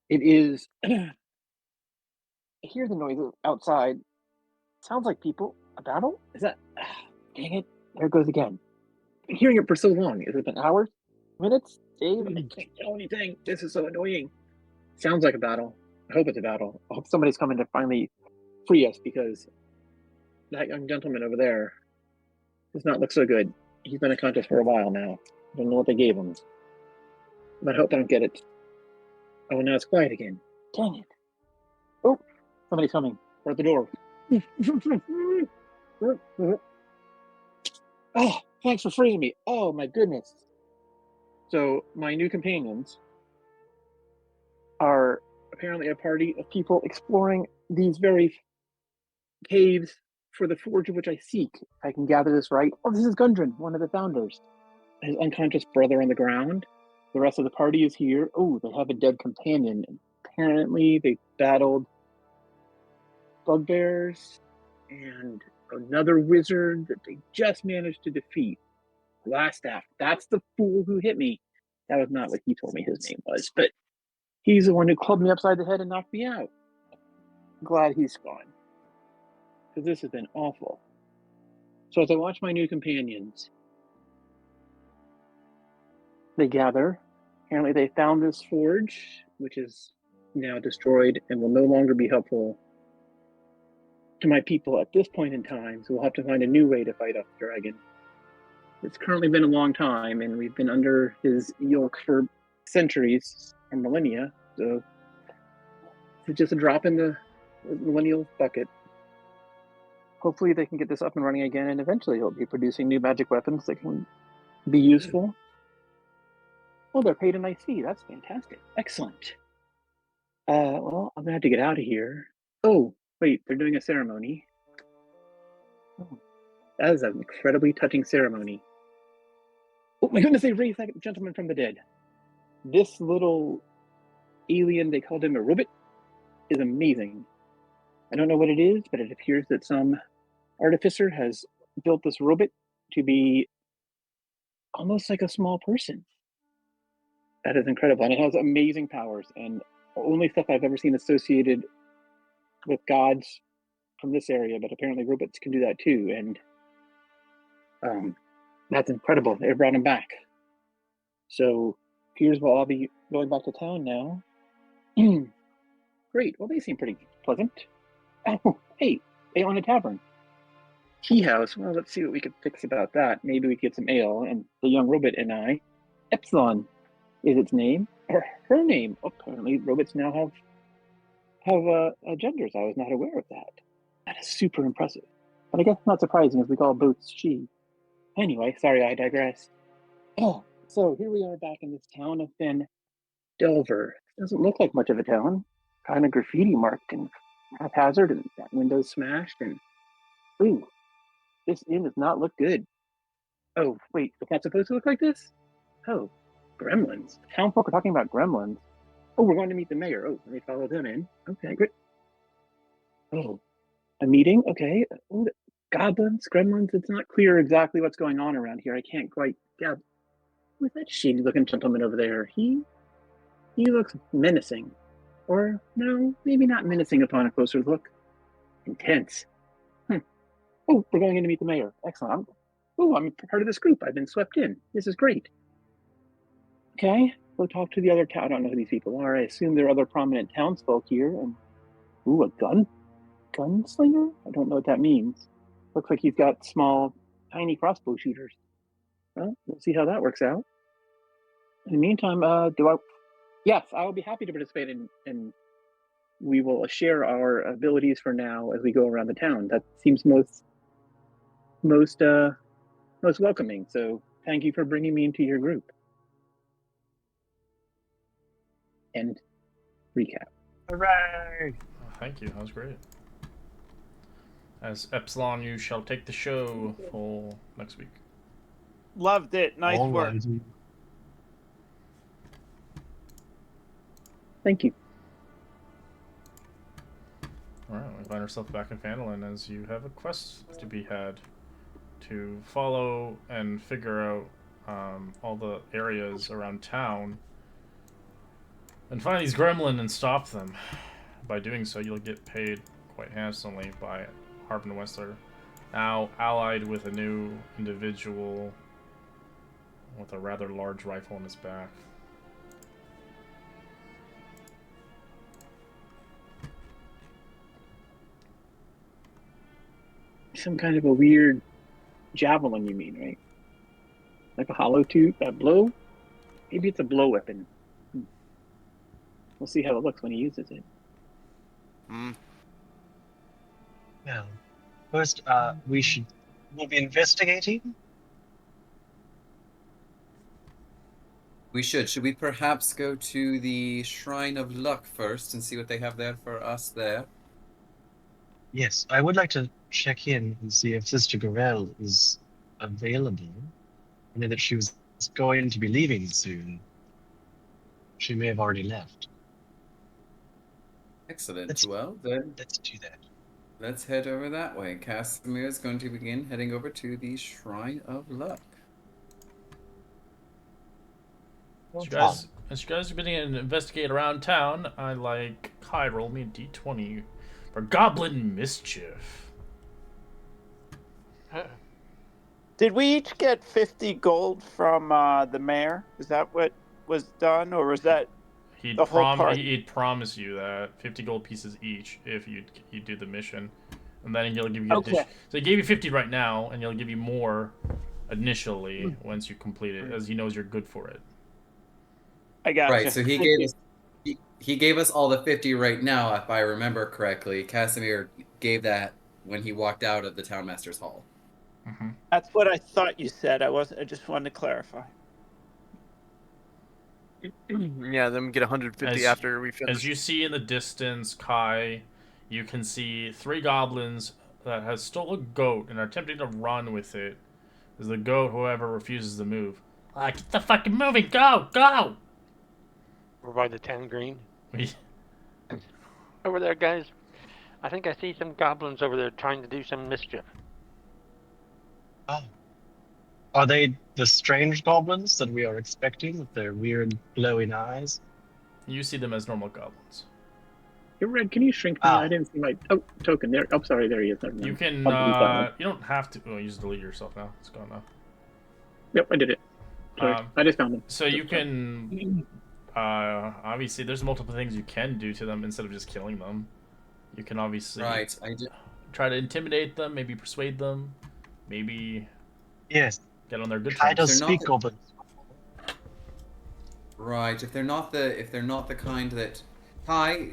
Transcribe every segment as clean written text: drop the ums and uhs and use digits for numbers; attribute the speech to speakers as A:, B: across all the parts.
A: It is. I hear the noises outside. Sounds like people. A battle? Is that? Dang it! There it goes again. Been hearing it for so long. Has it been hours? Minutes? Days? I can't tell anything. This is so annoying. Sounds like a battle. I hope it's a battle. I hope somebody's coming to finally free us because that young gentleman over there does not look so good. He's been unconscious for a while now. I don't know what they gave him. But I hope I don't get it. Oh, now it's quiet again. Dang it. Oh, somebody's coming. We're at the door. Oh, thanks for freeing me. Oh, my goodness. So, my new companions are apparently a party of people exploring these very caves for the forge of which I seek. If I can gather this right. Oh, this is Gundren, one of the founders. His unconscious brother on the ground. The rest of the party is here. Oh, they have a dead companion. Apparently, they battled bugbears and another wizard that they just managed to defeat. Last staff. That's the fool who hit me. That was not what he told me his name was, but he's the one who clubbed me upside the head and knocked me out. Glad he's gone. Because this has been awful. So as I watch my new companions, they gather. Apparently they found this forge, which is now destroyed and will no longer be helpful to my people at this point in time. So we'll have to find a new way to fight off the dragon. It's currently been a long time, and we've been under his yoke for centuries and millennia. So it's just a drop in the millennial bucket. Hopefully they can get this up and running again, and eventually he'll be producing new magic weapons that can be useful. Oh, they're paid a nice fee. That's fantastic. Excellent. Well, I'm gonna have to get out of here. Oh, wait, they're doing a ceremony. Oh, that is an incredibly touching ceremony. Oh my goodness, they raised that gentleman from the dead. This little alien, they called him a Rubit, is amazing. I don't know what it is, but it appears that some artificer has built this robot to be almost like a small person. That is incredible. And it has amazing powers and only stuff I've ever seen associated with gods from this area, but apparently robots can do that too. And that's incredible. They brought him back. So Piers will all be going back to town now. Great. Well, they seem pretty pleasant. Oh, hey, they own a tavern. Tea house. Well, let's see what we could fix about that. Maybe we could get some ale. And the young robot and I, Epsilon is its name, or her name. Apparently, robots now have genders. I was not aware of that. That is super impressive. But I guess not surprising as we call both she. Anyway, sorry, I digress. Oh, so here we are back in this town of Phandelver. Doesn't look like much of a town. Kind of graffiti marked and haphazard, and that window's smashed. And ooh, this inn does not look good. Oh, wait, it's not supposed to look like this? Oh, gremlins. Town folk are talking about gremlins. Oh, we're going to meet the mayor. Oh, let me follow them in. Okay, good. Oh, a meeting? Okay. Oh, goblins, gremlins. It's not clear exactly what's going on around here. I can't quite. Yeah, who's that shady-looking gentleman over there? He looks menacing, or no, maybe not menacing upon a closer look. Intense. Hmm. Oh, we're going in to meet the mayor. Excellent. I'm part of this group. I've been swept in. This is great. Okay, go talk to the other town. I don't know who these people are. I assume they're other prominent townsfolk here. And ooh, a gunslinger? I don't know what that means. Looks like he's got small, tiny crossbow shooters. Well, we'll see how that works out. In the meantime, do I? Yes, I will be happy to participate in. We will share our abilities for now as we go around the town. That seems most most welcoming. So thank you for bringing me into your group. And recap.
B: Hooray!
C: Oh, thank you. That was great. As Epsilon, you shall take the show for next week.
B: Loved it. Nice work.
D: Alrighty.
A: Thank you.
C: Alright, we find ourselves back in Phandalin as you have a quest to be had to follow and figure out all the areas around town And find these gremlin and stop them. By doing so, you'll get paid quite handsomely by Harbin Westler. Now allied with a new individual with a rather large rifle on his back.
A: Some kind of a weird javelin, you mean, right? Like a hollow tube, that blow? Maybe it's a blow weapon. We'll see how it looks when he uses it.
D: Well, first, we'll be investigating.
E: We should. Should we perhaps go to the Shrine of Luck first and see what they have there for us there?
D: Yes, I would like to check in and see if Sister Gorel is available. I know that she was going to be leaving soon. She may have already left.
E: Excellent. Well, then
D: Let's do that.
E: let's head over that way. Casimir is going to begin heading over to the Shrine of Luck.
C: As you guys are beginning to investigate around town, I like Kai roll me a d20 for Goblin Mischief.
B: Did we each get 50 gold from the mayor? Is that what was done, or was that
C: He'd
B: the whole part?
C: He'd promise you that 50 gold pieces each if you do the mission, and then he'll give you
B: Okay.
C: So he gave you 50 right now, and he'll give you more initially once you complete it, as he knows you're good for it.
B: I got
E: Right, so he gave us all the 50 right now, if I remember correctly. Casimir gave that when he walked out of the Townmaster's Hall.
C: Mm-hmm.
B: That's what I thought you said. I just wanted to clarify.
F: Yeah, then we get 150 after we finish.
C: As you see in the distance, Kai, you can see 3 goblins that has stole a goat and are attempting to run with it. As the goat, whoever refuses to move, get the fucking moving, go!
G: We're by the 10 green.
C: We-
G: Over there, guys. I think I see some goblins over there trying to do some mischief.
D: Oh. Are they the strange goblins that we are expecting with their weird glowing eyes?
C: You see them as normal goblins.
A: Hey, Red, can you shrink me? I didn't see my token there. Oh, sorry, there he is. Never mind.
C: You can,
A: I'll delete that one.
C: you don't have to, you just delete yourself now. It's gone now.
A: Yep, I did it. Sorry, I just found him.
C: So you can, obviously, there's multiple things you can do to them instead of just killing them. You can obviously try to intimidate them, maybe persuade them, maybe
D: yes,
C: get on their good
D: Kai
C: terms.
D: does speak goblin.
E: Right, if they're not the kind that Kai,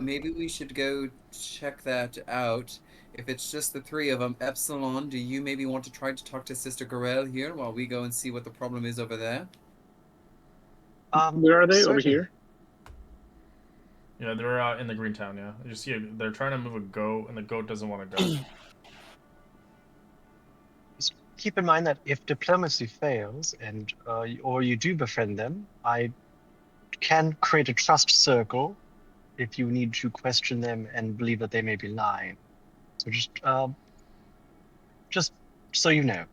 E: maybe we should go check that out. If it's just the 3 of them, Epsilon, do you maybe want to try to talk to Sister Gorel here while we go and see what the problem is over there?
A: Where are they?
D: certainly.
A: Over here?
C: Yeah, they're in the green town, yeah. You see, they're trying to move a goat, and the goat doesn't want to go.
D: Just keep in mind that if diplomacy fails and or you do befriend them, I can create a trust circle if you need to question them and believe that they may be lying. So just so you know.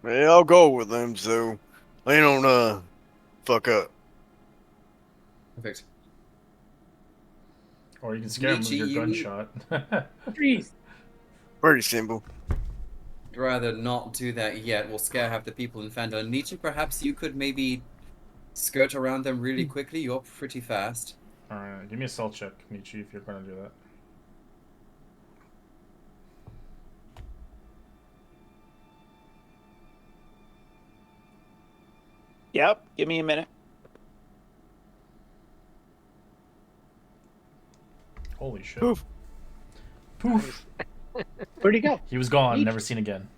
F: Yeah, I'll go with them, so they don't fuck up.
E: Perfect.
C: Or you can scare them with your gunshot.
A: Freeze!
F: Pretty simple.
E: I'd rather not do that yet. We'll scare half the people in Phandelver. Nietzsche, perhaps you could maybe skirt around them really quickly. You're pretty fast.
C: Alright, give me a stealth check, Nietzsche, if you're going to do that.
B: Yep. Give me a minute.
C: Holy shit.
F: Poof.
C: Poof.
A: Where'd he go?
C: He was gone,
A: Nietzsche.
C: never seen again.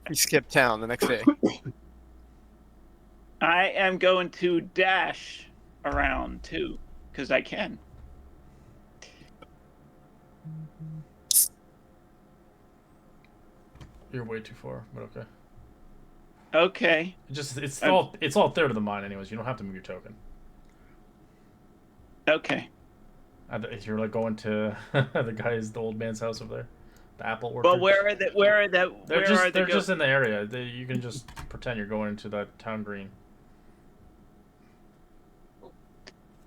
F: He skipped town the next day.
B: I am going to dash around too, because I can.
C: You're way too far, but okay.
B: Okay.
C: It's all third of the mine anyways. You don't have to move your token.
B: Okay.
C: If you're like going to the old man's house over there, the apple orchard.
B: Well, where are
C: They're just in the area. You can just pretend you're going into that town green.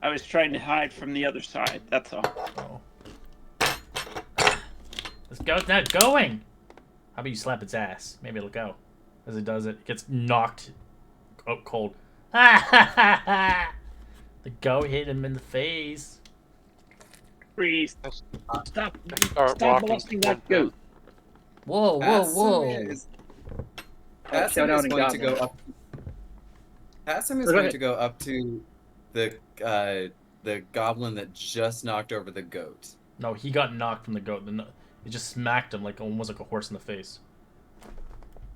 B: I was trying to hide from the other side. That's all.
C: Oh. This goat's not going. How about you slap its ass? Maybe it'll go. As it does it gets knocked out cold. The goat hit him in the face.
A: Freeze.
G: Let's
A: Stop
G: start walking
A: molesting that
G: towards
A: goat.
C: Whoa,
E: Casimir is
A: Shout out in
E: going to
A: Goblin.
E: go up. Casimir is
A: Go
E: going
A: ahead.
E: to go up to the goblin that just knocked over the goat.
C: No, he got knocked from the goat. It just smacked him like almost like a horse in the face.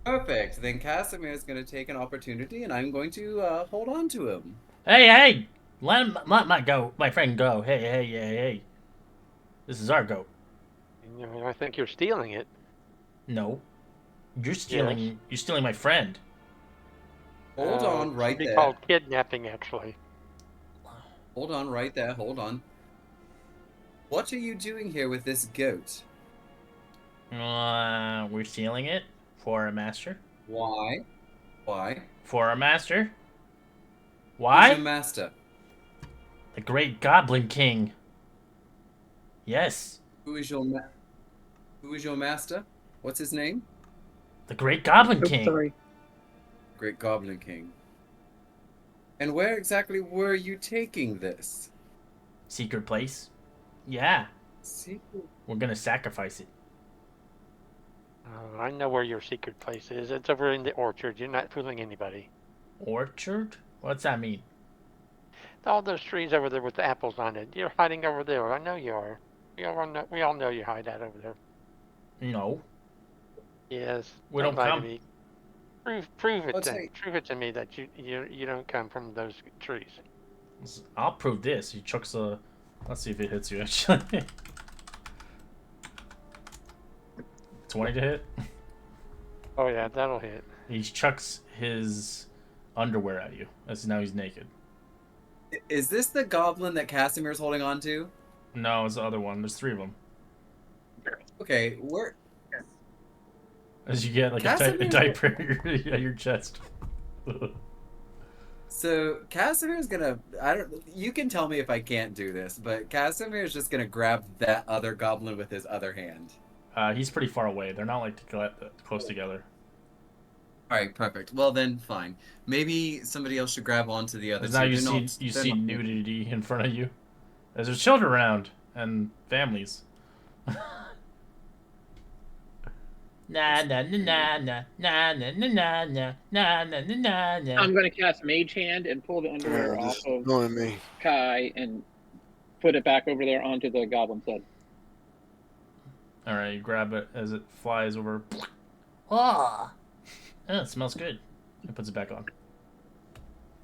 E: Perfect. Then Casimir is going to take an opportunity, and I'm going to hold on to him.
C: Hey! Let my goat, my friend go. Hey. This is our goat.
G: I think you're stealing it.
C: No. You're stealing my friend.
E: Hold on
G: It
E: right
G: should be
E: there.
G: called kidnapping, actually.
E: Hold on right there. Hold on. What are you doing here with this goat?
C: We're stealing it for our master.
E: Why? Why?
C: For our master.
E: Who's
C: Why?
E: your master?
C: The great Goblin King. Yes.
E: Who is your master? What's his name?
C: The great Goblin
A: Oh,
C: King.
A: sorry.
E: Great Goblin King. And where exactly were you taking this?
C: Secret place. Yeah.
E: Secret.
C: We're gonna sacrifice it.
G: I know where your secret place is. It's over in the orchard. You're not fooling anybody.
C: Orchard? What's that mean?
G: All those trees over there with the apples on it. You're hiding over there. I know you are. We all know you hide out over there.
C: No.
G: Yes.
C: We don't
G: lie to
C: come.
G: me. Prove it
E: Let's
G: then.
E: see.
G: Prove it to me that you don't come from those trees.
C: I'll prove this. He chucks a... Let's see if it hits you, actually. 20 to hit?
G: Oh yeah, that'll hit.
C: He chucks his underwear at you, as now he's naked.
E: Is this the goblin that Casimir's holding on to?
C: No, it's the other one. There's 3 of them.
E: Okay, where?
C: As you get like a
E: Casimir-
C: diaper at your chest.
E: So Casimir's gonna. You can tell me if I can't do this, but Casimir's just gonna grab that other goblin with his other hand.
C: He's pretty far away. They're not like close together.
E: All right, perfect. Well then, fine. Maybe somebody else should grab onto the other.
C: Because now you see nudity in front of you. As there's children around and families. Na na na na na na na na na na na na na.
A: I'm going to cast Mage Hand and pull the underwear
F: Yeah,
A: off
F: just
A: of
F: annoying me.
A: Kai and put it back over there onto the goblin's head.
C: All right, you grab it as it flies over. Oh, it smells good. It puts it back on.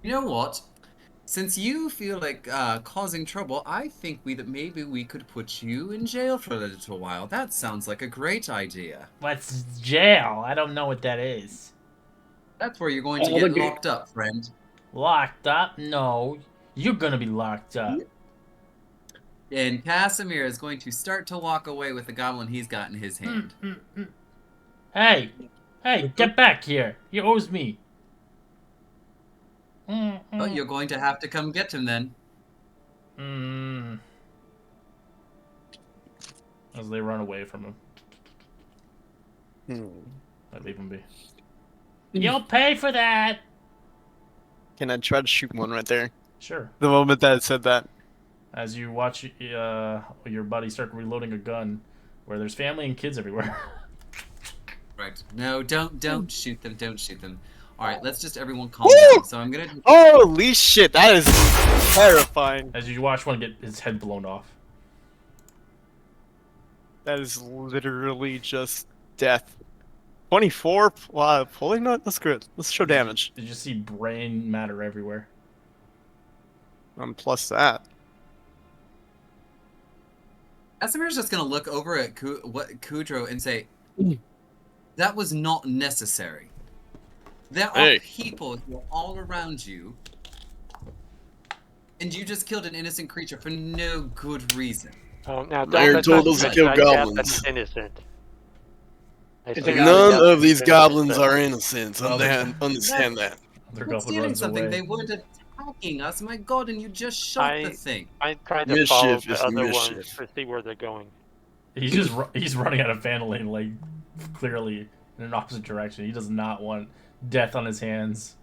E: You know what? Since you feel like causing trouble, I think that maybe we could put you in jail for a little while. That sounds like a great idea.
C: What's jail? I don't know what that is.
E: That's where you're going to
A: All
E: get
A: the ga-
E: locked up, friend.
C: Locked up? No, you're gonna be locked up.
E: And Casimir is going to start to walk away with the goblin he's got in his hand.
C: Hey, get back here! He owes me.
E: But you're going to have to come get him then.
C: As they run away from him, I leave him be. You'll pay for that.
H: Can I try to shoot one right there?
C: Sure.
H: The moment that it said that.
C: As you watch your buddy start reloading a gun, where there's family and kids everywhere.
E: Right. No, don't shoot them. Don't shoot them. All right, let's just everyone calm
H: Woo!
E: down. So I'm gonna.
H: Holy shit, that is terrifying.
C: As you watch one get his head blown off.
H: That is literally just death. 24? Wow, pulling nut? That's good. Let's show damage.
C: Did you see brain matter everywhere?
H: Plus that.
E: Casimir's just gonna look over at Kudro and say, "That was not necessary. There are people who are all around you, and you just killed an innocent creature for no good reason."
G: Oh, now
F: Mayor
G: let's
F: told
G: not
F: us to
G: let's
F: kill
G: not doubt that
F: goblins.
G: he's innocent. I
A: It's
G: say
A: a
G: that
F: None
G: without
F: of these
G: being
F: goblins
G: innocent.
F: are innocent.
E: Well,
F: Understand that.
C: Their
E: For
C: goblin
E: stealing
C: runs
E: something,
C: away.
E: they would attack attacking us. My God, and you just shot the thing.
G: I tried to follow
F: Mischief
G: the
F: is
G: other ones
F: mischief.
G: to see where they're going.
C: He's running out of Phandelver, like, clearly in an opposite direction. He does not want death on his hands.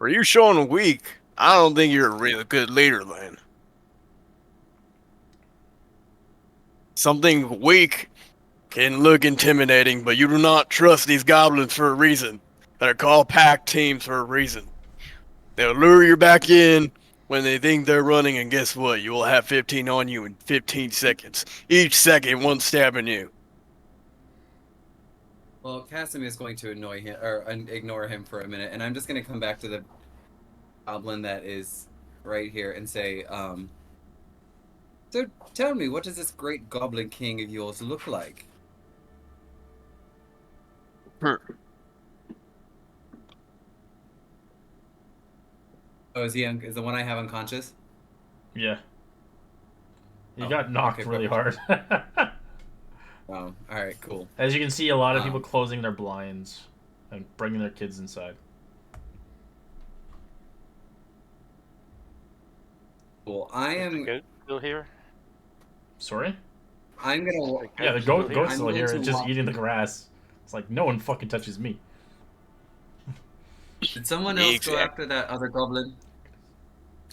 F: Are you showing weak? I don't think you're a really good leader, Lane. Something weak can look intimidating, but you do not trust these goblins for a reason. They're called pack teams for a reason. They'll lure you back in when they think they're running, and guess what? You will have 15 on you in 15 seconds. Each second, one stabbing you.
E: Well, Casimir is going to annoy him or ignore him for a minute, and I'm just going to come back to the goblin that is right here and say, so tell me, what does this great goblin king of yours look like? Oh, is the one I have unconscious?
C: Yeah. He
E: Oh,
C: got knocked
E: okay,
C: really hard.
E: Oh, alright, cool.
C: As you can see, a lot of people closing their blinds and bringing their kids inside.
E: Cool. I
G: Is the
E: am.
G: goat still here?
C: Sorry?
E: I'm gonna.
C: Yeah, the goat's still
E: I'm
C: here.
E: going
C: It's
E: to
C: just
E: walk-
C: eating the grass. It's like, no one fucking touches me.
E: Did someone else go
F: Exactly.
E: after that other goblin?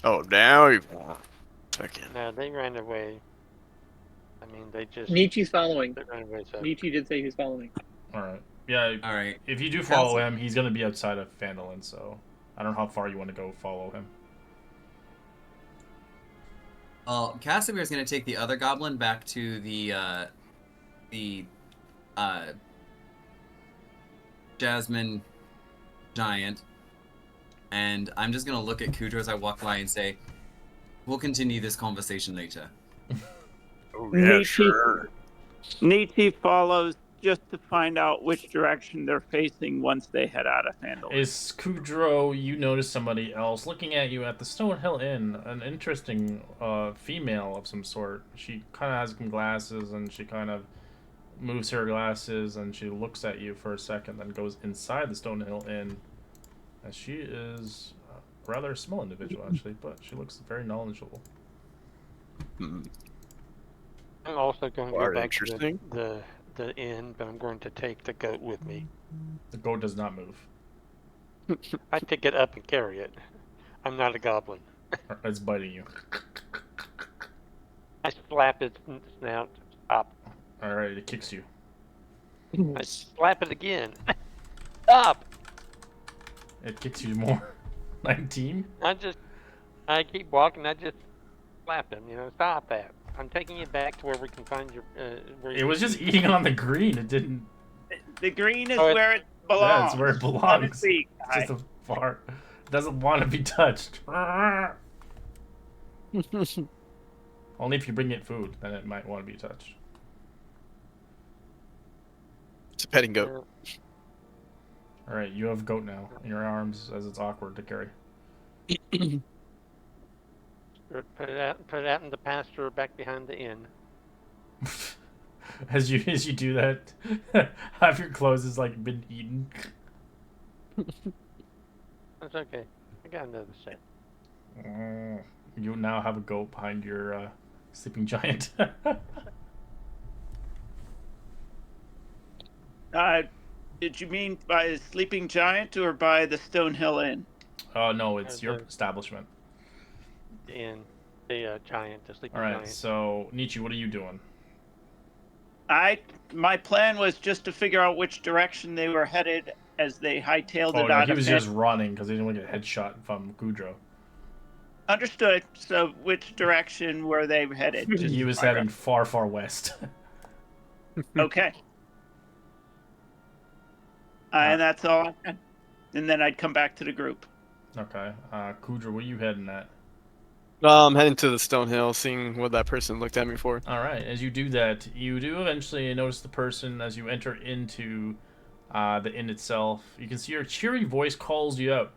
F: Oh, now you. Second.
G: No, they ran away. I mean, they just.
A: Nietzsche's following.
G: They ran away. So.
A: Nietzsche did say he's following.
C: Alright. Yeah,
E: Alright.
C: if you do follow him, he's going to be outside of Phandelver, so I don't know how far you want to go follow him.
E: Casimir's gonna take the other goblin back to the Jasmine giant, and I'm just gonna look at Kudra as I walk by and say, "We'll continue this conversation later."
F: Oh, yeah, sure.
B: Nietzsche follows just to find out which direction they're facing once they head out of Phandelver.
C: Is Kudro, you notice somebody else looking at you at the Stonehill Inn, an interesting female of some sort. She kind of has some glasses, and she kind of moves her glasses, and she looks at you for a second, then goes inside the Stonehill Inn. And she is a rather small individual, actually, but she looks very knowledgeable.
F: Hmm.
G: I'm also going to
F: Quite
G: go back
F: interesting.
G: to the inn, but I'm going to take the goat with me.
C: The goat does not move.
G: I pick it up and carry it. I'm not a goblin.
C: It's biting you.
G: I slap its snout. Stop.
C: Alright, it kicks you.
G: I slap it again. Stop.
C: It kicks you more. 19?
G: I keep walking. I just slap him. Stop that. I'm taking you back to where we can find your.
C: It was just eating on the green. It didn't.
B: The green is
G: Oh,
B: where it belongs.
C: Yeah, it's where it belongs.
B: Honestly,
C: It's just a fart. It doesn't want to be touched. Only if you bring it food, then it might want to be touched.
H: It's a petting goat.
C: Alright, you have goat now in your arms, as it's awkward to carry.
G: Put it out in the pasture back behind the inn.
C: As you do that, half your clothes has like been eaten.
G: That's okay. I got another set.
C: You now have a goat behind your sleeping giant.
B: Did you mean by the Sleeping Giant or by the Stonehill Inn?
C: Oh no, it's your establishment.
G: The inn. The giant. The sleeping
C: Alright,
G: giant.
C: so Nietzsche, what are you doing?
B: My plan was just to figure out which direction they were headed as they hightailed
C: Oh
B: it
C: no,
B: out
C: he
B: of
C: was
B: Phan-
C: just running because he didn't want to get a headshot from Kudro.
B: Understood. So which direction were they headed?
C: He was heading far, far west.
B: Okay. And that's all. And then I'd come back to the group.
C: Okay. Kudro, where you heading at?
H: I'm heading to the Stonehill, seeing what that person looked at me for.
C: Alright, as you do that, you do eventually notice the person as you enter into the inn itself. You can see her cheery voice calls you out.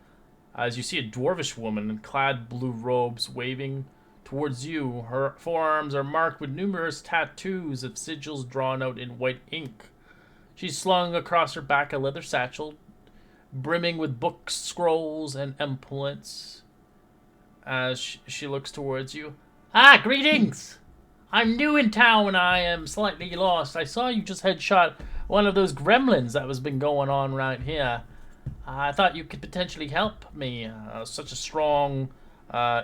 C: As you see a dwarvish woman clad blue robes waving towards you. Her forearms are marked with numerous tattoos of sigils drawn out in white ink. She's slung across her back a leather satchel brimming with books, scrolls, and implements. As she looks towards you. Ah, greetings! I'm new in town and I am slightly lost. I saw you just headshot one of those gremlins that was been going on right here. I thought you could potentially help me. Such a strong,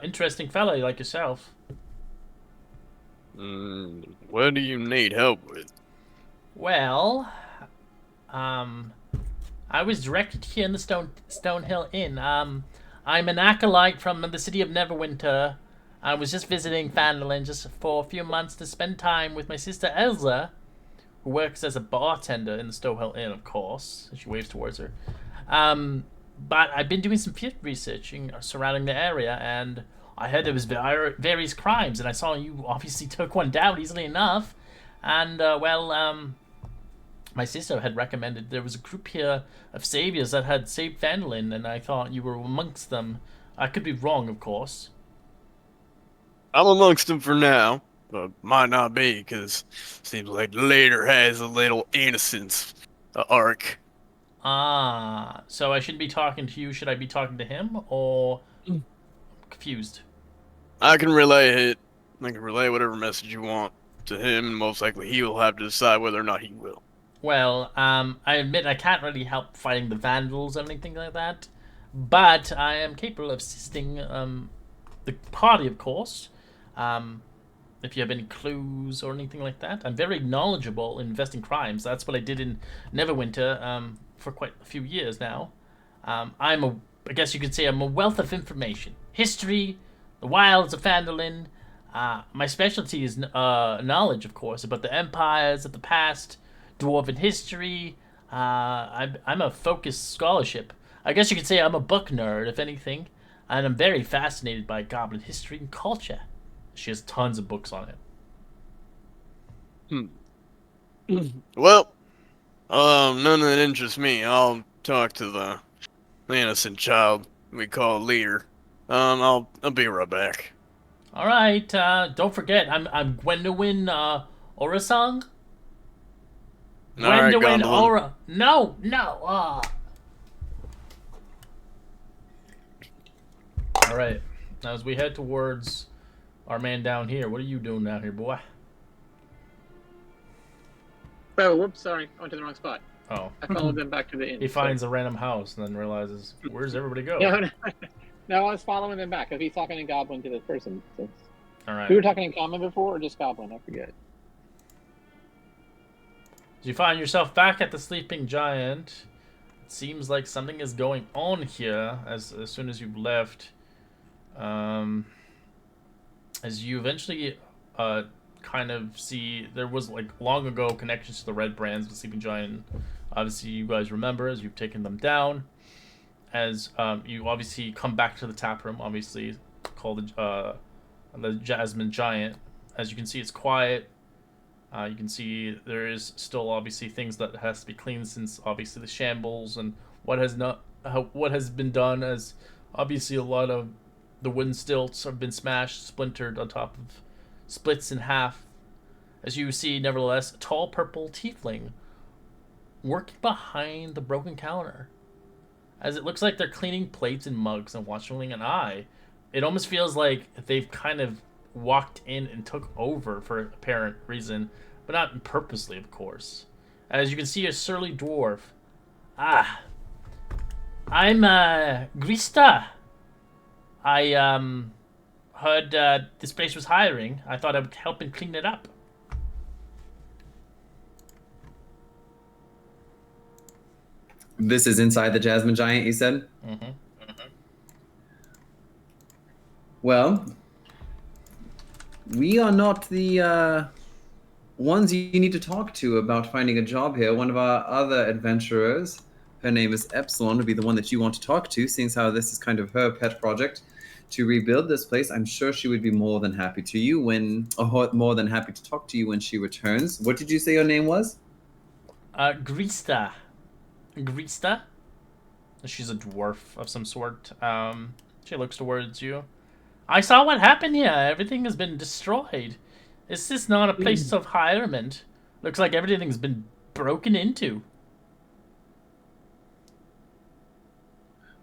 C: interesting fellow like yourself.
F: What do you need help with?
C: Well, I was directed here in the Stonehill Inn. I'm an acolyte from the city of Neverwinter. I was just visiting Phandelver just for a few months to spend time with my sister Elsa, who works as a bartender in the Stonehill Inn, of course. She waves towards her. But I've been doing some field researching surrounding the area, and I heard there was various crimes, and I saw you obviously took one down easily enough. And, my sister had recommended there was a group here of saviors that had saved Phandelver, and I thought you were amongst them. I could be wrong, of course.
F: I'm amongst them for now, but might not be, because seems like later has a little innocence arc.
C: Ah, so I shouldn't be talking to you. Should I be talking to him, or confused?
F: I can relay it. I can relay whatever message you want to him, and most likely he will have to decide whether or not he will.
C: Well, I admit I can't really help fighting the vandals or anything like that, but I am capable of assisting the party, of course. If you have any clues or anything like that, I'm very knowledgeable in investing crimes. That's what I did in Neverwinter for quite a few years now. I guess you could say I'm a wealth of information, history, the wilds of Phandelver. My specialty is knowledge, of course, about the empires of the past, dwarven history. I'm a focused scholarship. I guess you could say I'm a book nerd, if anything, and I'm very fascinated by goblin history and culture. She has tons of books on it.
F: Well, none that interests me. I'll talk to the innocent child we call leader. I'll be right back.
C: All right. Don't forget, I'm Gwendolyn Orasong.
F: All right,
C: Gwendolyn
F: Gondolin.
C: No. All right. Now, as we head towards our man down here, what are you doing down here, boy?
A: Oh, whoops, sorry. I went to the wrong spot.
C: Oh.
A: I followed them back to the inn.
C: He finds a random house and then realizes, where's everybody go?
A: No, I was following them back because he's talking in Goblin to this person. So.
C: All right.
A: We were talking in Common before, or just Goblin? I forget.
C: You find yourself back at the Sleeping Giant. It seems like something is going on here as soon as you've left. As you eventually kind of see, there was like long ago connections to the Red Brands with Sleeping Giant. Obviously, you guys remember as you've taken them down. As you obviously come back to the tap room, obviously called the Jasmine Giant. As you can see, it's quiet. You can see there is still obviously things that has to be cleaned since obviously the shambles and what has been done, as obviously a lot of the wooden stilts have been smashed, splintered on top of splits in half. As you see, nevertheless, a tall purple tiefling working behind the broken counter. As it looks like they're cleaning plates and mugs and watching an eye. It almost feels like they've kind of walked in and took over for apparent reason, but not purposely, of course. As you can see, a surly dwarf. Ah, I'm Grista. I heard this place was hiring. I thought I would help and clean it up.
E: This is inside the Jasmine Giant, you said?
C: Mm-hmm.
E: Well, we are not the ones you need to talk to about finding a job here. One of our other adventurers, her name is Epsilon, would be the one that you want to talk to, seeing as how this is kind of her pet project to rebuild this place. I'm sure she would be more than happy more than happy to talk to you when she returns. What did you say your name was?
C: Grista. Grista? She's a dwarf of some sort. She looks towards you. I saw what happened here. Everything has been destroyed. Is this not a place of hirement? Looks like everything's been broken into.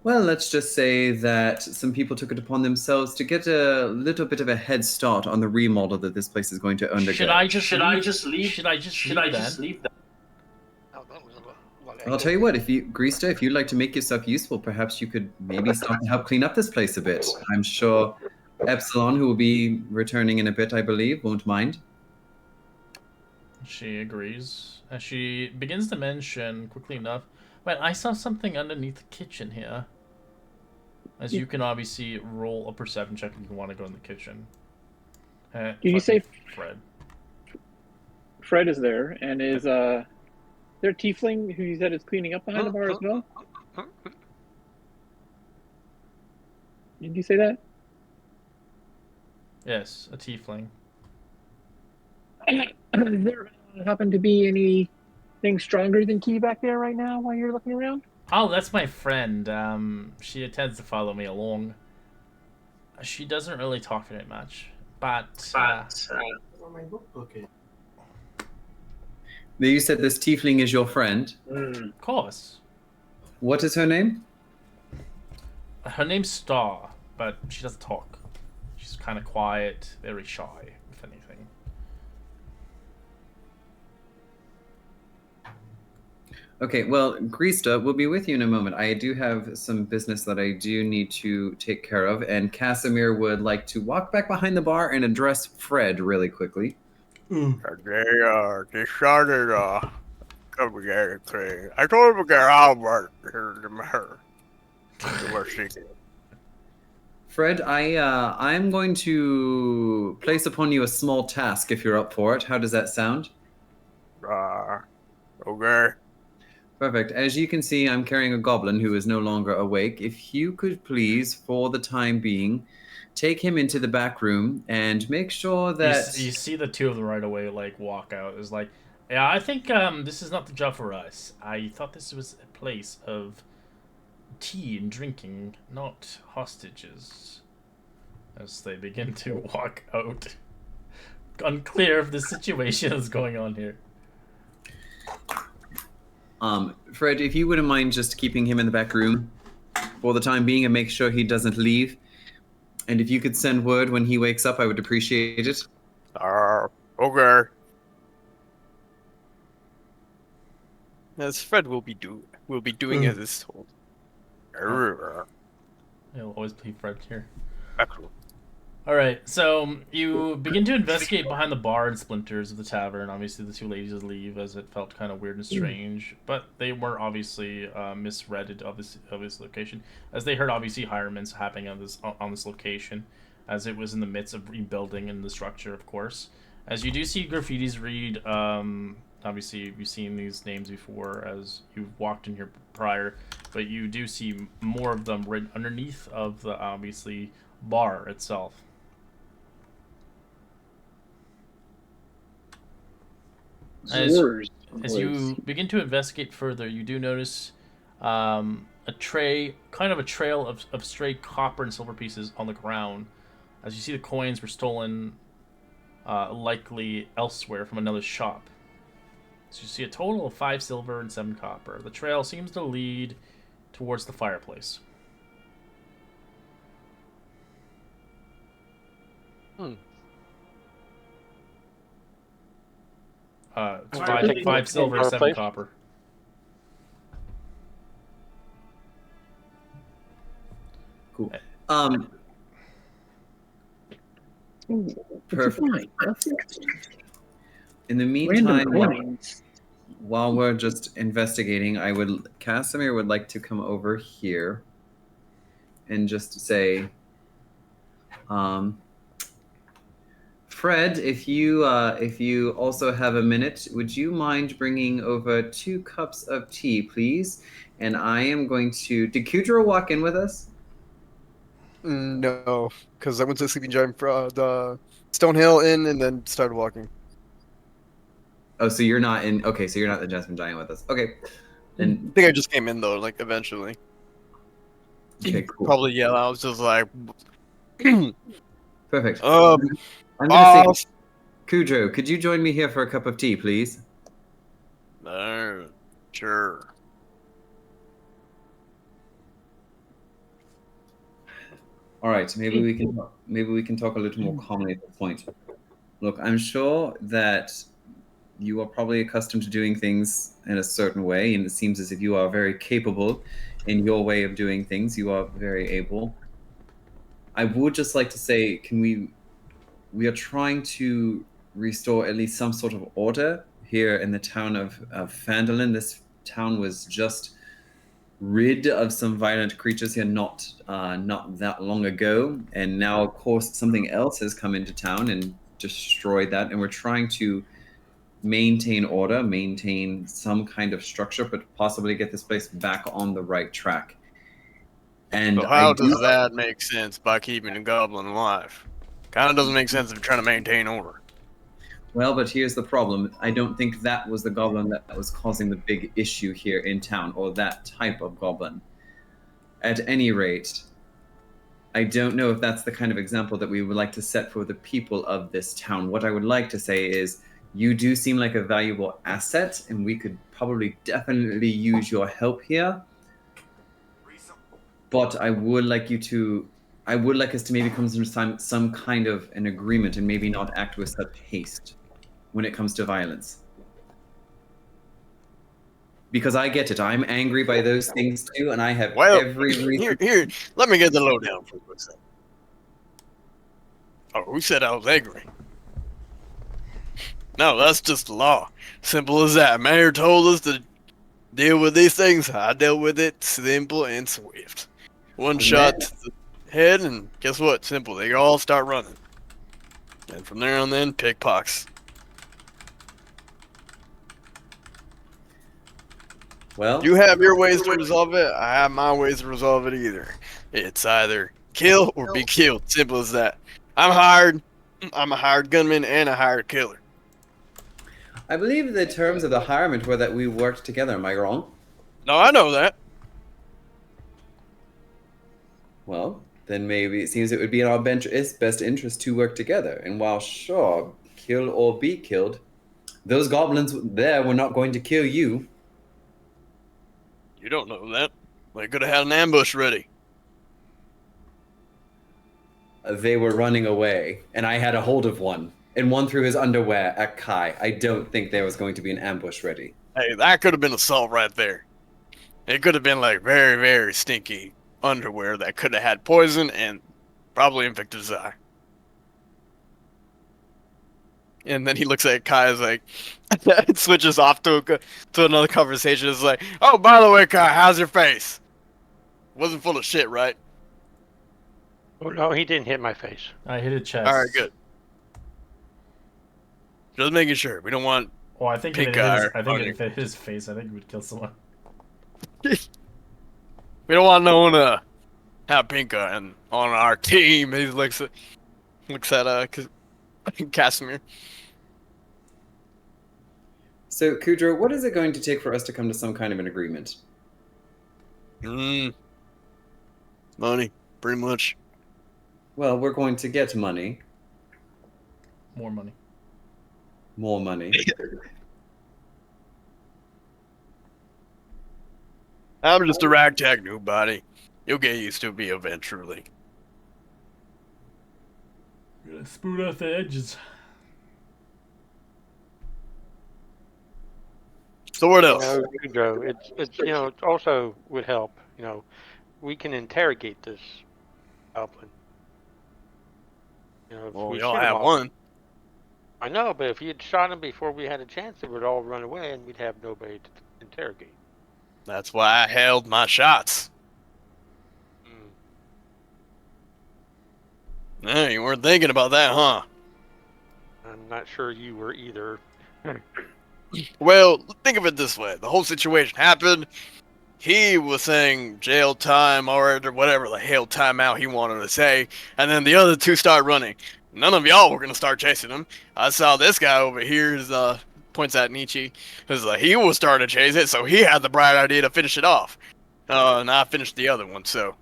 E: Well, let's just say that some people took it upon themselves to get a little bit of a head start on the remodel that this place is going to undergo.
C: Should I just leave? Should I just leave then?
G: Oh, that was
E: I'll tell you what, Greasta, if you'd like to make yourself useful, perhaps you could maybe start to help clean up this place a bit. I'm sure Epsilon, who will be returning in a bit, I believe, won't mind.
C: She agrees. As she begins to mention, quickly enough, wait, I saw something underneath the kitchen here. As you can obviously roll a perception check if you want to go in the kitchen.
A: Did you say
C: Fred?
A: Fred is there, and is there a tiefling who you said is cleaning up behind the bar as well? Did you say that?
C: Yes, a tiefling.
A: Does there happen to be anything stronger than Key back there right now while you're looking around?
C: Oh, that's my friend. She tends to follow me along. She doesn't really talk very much, but
E: You said this tiefling is your friend.
C: Of course.
E: What is her name?
C: Her name's Star, but she doesn't talk. She's kind of quiet, very shy, if anything.
E: Okay, well, Greasta will be with you in a moment. I do have some business that I do need to take care of, and Casimir would like to walk back behind the bar and address Fred really quickly.
F: They started coming at it. I told him to get out, but
E: Fred, I'm going to place upon you a small task if you're up for it. How does that sound?
F: Okay.
E: Perfect. As you can see, I'm carrying a goblin who is no longer awake. If you could please, for the time being, take him into the back room and make sure that...
C: You see the two of them right away, like, walk out. It's like, yeah, I think this is not the job for us. I thought this was a place of tea and drinking, not hostages. As they begin to walk out. Unclear if the situation is going on here.
E: Fred, if you wouldn't mind just keeping him in the back room for the time being and make sure he doesn't leave. And if you could send word when he wakes up, I would appreciate it.
F: Okay.
H: As Fred will be doing as is told.
C: He'll always be Fred here.
F: Excellent.
C: Alright, so you begin to investigate behind the bar and splinters of the tavern. Obviously, the two ladies leave as it felt kind of weird and strange, but they were obviously misread of this location, as they heard obviously hirements happening on this location, as it was in the midst of rebuilding in the structure, of course. As you do see graffitis read, obviously you've seen these names before as you've walked in here prior, but you do see more of them written underneath of the obviously bar itself. As you begin to investigate further, you do notice a trail of stray copper and silver pieces on the ground. As you see, the coins were stolen, likely elsewhere from another shop. So you see a total of 5 silver and 7 copper. The trail seems to lead towards the fireplace. It's 5 silver, 7 copper.
E: Cool. Perfect. In the meantime, while we're just investigating, Casimir would like to come over here and just say, Fred, if you also have a minute, would you mind bringing over 2 cups of tea, please? And I am going to... Did Kudra walk in with us?
H: No, because I went to the Sleeping Giant the Stonehill Inn and then started walking.
E: Oh, so you're not in... Okay, so you're not the Jasmine Giant with us. Okay. And
H: I think I just came in, though, like, eventually.
E: Okay, cool.
H: Probably, yeah, I was just like...
E: Perfect. I'm gonna say... Kudro, could you join me here for a cup of tea, please?
F: Sure.
E: All right, maybe we can talk a little more calmly at this point. Look, I'm sure that you are probably accustomed to doing things in a certain way, and it seems as if you are very capable in your way of doing things. You are very able. I would just like to say, we are trying to restore at least some sort of order here in the town of Phandelver. This town was just rid of some violent creatures here not that long ago, and now of course something else has come into town and destroyed that, and we're trying to maintain order, maintain some kind of structure, but possibly get this place back on the right track. And
F: So how does that make sense by keeping a goblin alive? Kind of doesn't make sense if you're trying to maintain order.
E: Well, but here's the problem. I don't think that was the goblin that was causing the big issue here in town, or that type of goblin. At any rate, I don't know if that's the kind of example that we would like to set for the people of this town. What I would like to say is, you do seem like a valuable asset, and we could probably definitely use your help here. But I would like us to maybe come to some kind of an agreement, and maybe not act with such haste when it comes to violence. Because I get it. I'm angry by those things too, and I have every reason.
F: Here, let me get the lowdown for a quick second. Oh, who said I was angry? No, that's just the law. Simple as that. Mayor told us to deal with these things. I dealt with it simple and swift. One shot to the head, and guess what? Simple. They all start running. And from there on then, pickpockets.
E: Well,
F: you have your ways to resolve it. I have my ways to resolve it either. It's either kill or be killed. Simple as that. I'm a hired gunman and a hired killer.
E: I believe the terms of the hirement were that we worked together. Am I wrong?
F: No, I know that.
E: Well, then maybe it seems it would be in our best interest to work together. And while sure, kill or be killed, those goblins there were not going to kill you.
F: You don't know that. They could have had an ambush ready.
E: They were running away, and I had a hold of one, and one threw his underwear at Kai. I don't think there was going to be an ambush ready.
F: Hey, that could have been assault right there. It could have been like very, very stinky underwear that could have had poison and probably infected his eye. And then he looks at Kai as like, it switches off to another conversation. It's like, oh, by the way, Kai, how's your face? Wasn't full of shit, right?
G: Oh, no, he didn't hit my face.
C: I hit a chest.
F: All right, good. Just making sure. We don't want
C: Oh, I think
F: pink
C: if
F: eye.
C: it hit his face, I think it would kill someone.
F: We don't want no one to have pink eye on our team. He looks at Casimir.
E: So, Kudro, what is it going to take for us to come to some kind of an agreement?
F: Money, pretty much.
E: Well, we're going to get money.
C: More money.
E: More money.
F: I'm just a ragtag nobody. You'll get used to me eventually.
C: We're gonna smooth out the edges.
F: So what else?
G: It also would help. We can interrogate this goblin.
F: Well, we all have one.
G: I know, but if you had shot him before we had a chance, they would all run away, and we'd have nobody to interrogate.
F: That's why I held my shots. Yeah, you weren't thinking about that, huh?
G: I'm not sure you were either.
F: Well, think of it this way. The whole situation happened. He was saying jail time or whatever the hell timeout he wanted to say, and then the other two started running. None of y'all were going to start chasing him. I saw this guy over here, points at Nietzsche, he was starting to chase it, so he had the bright idea to finish it off. And I finished the other one, so.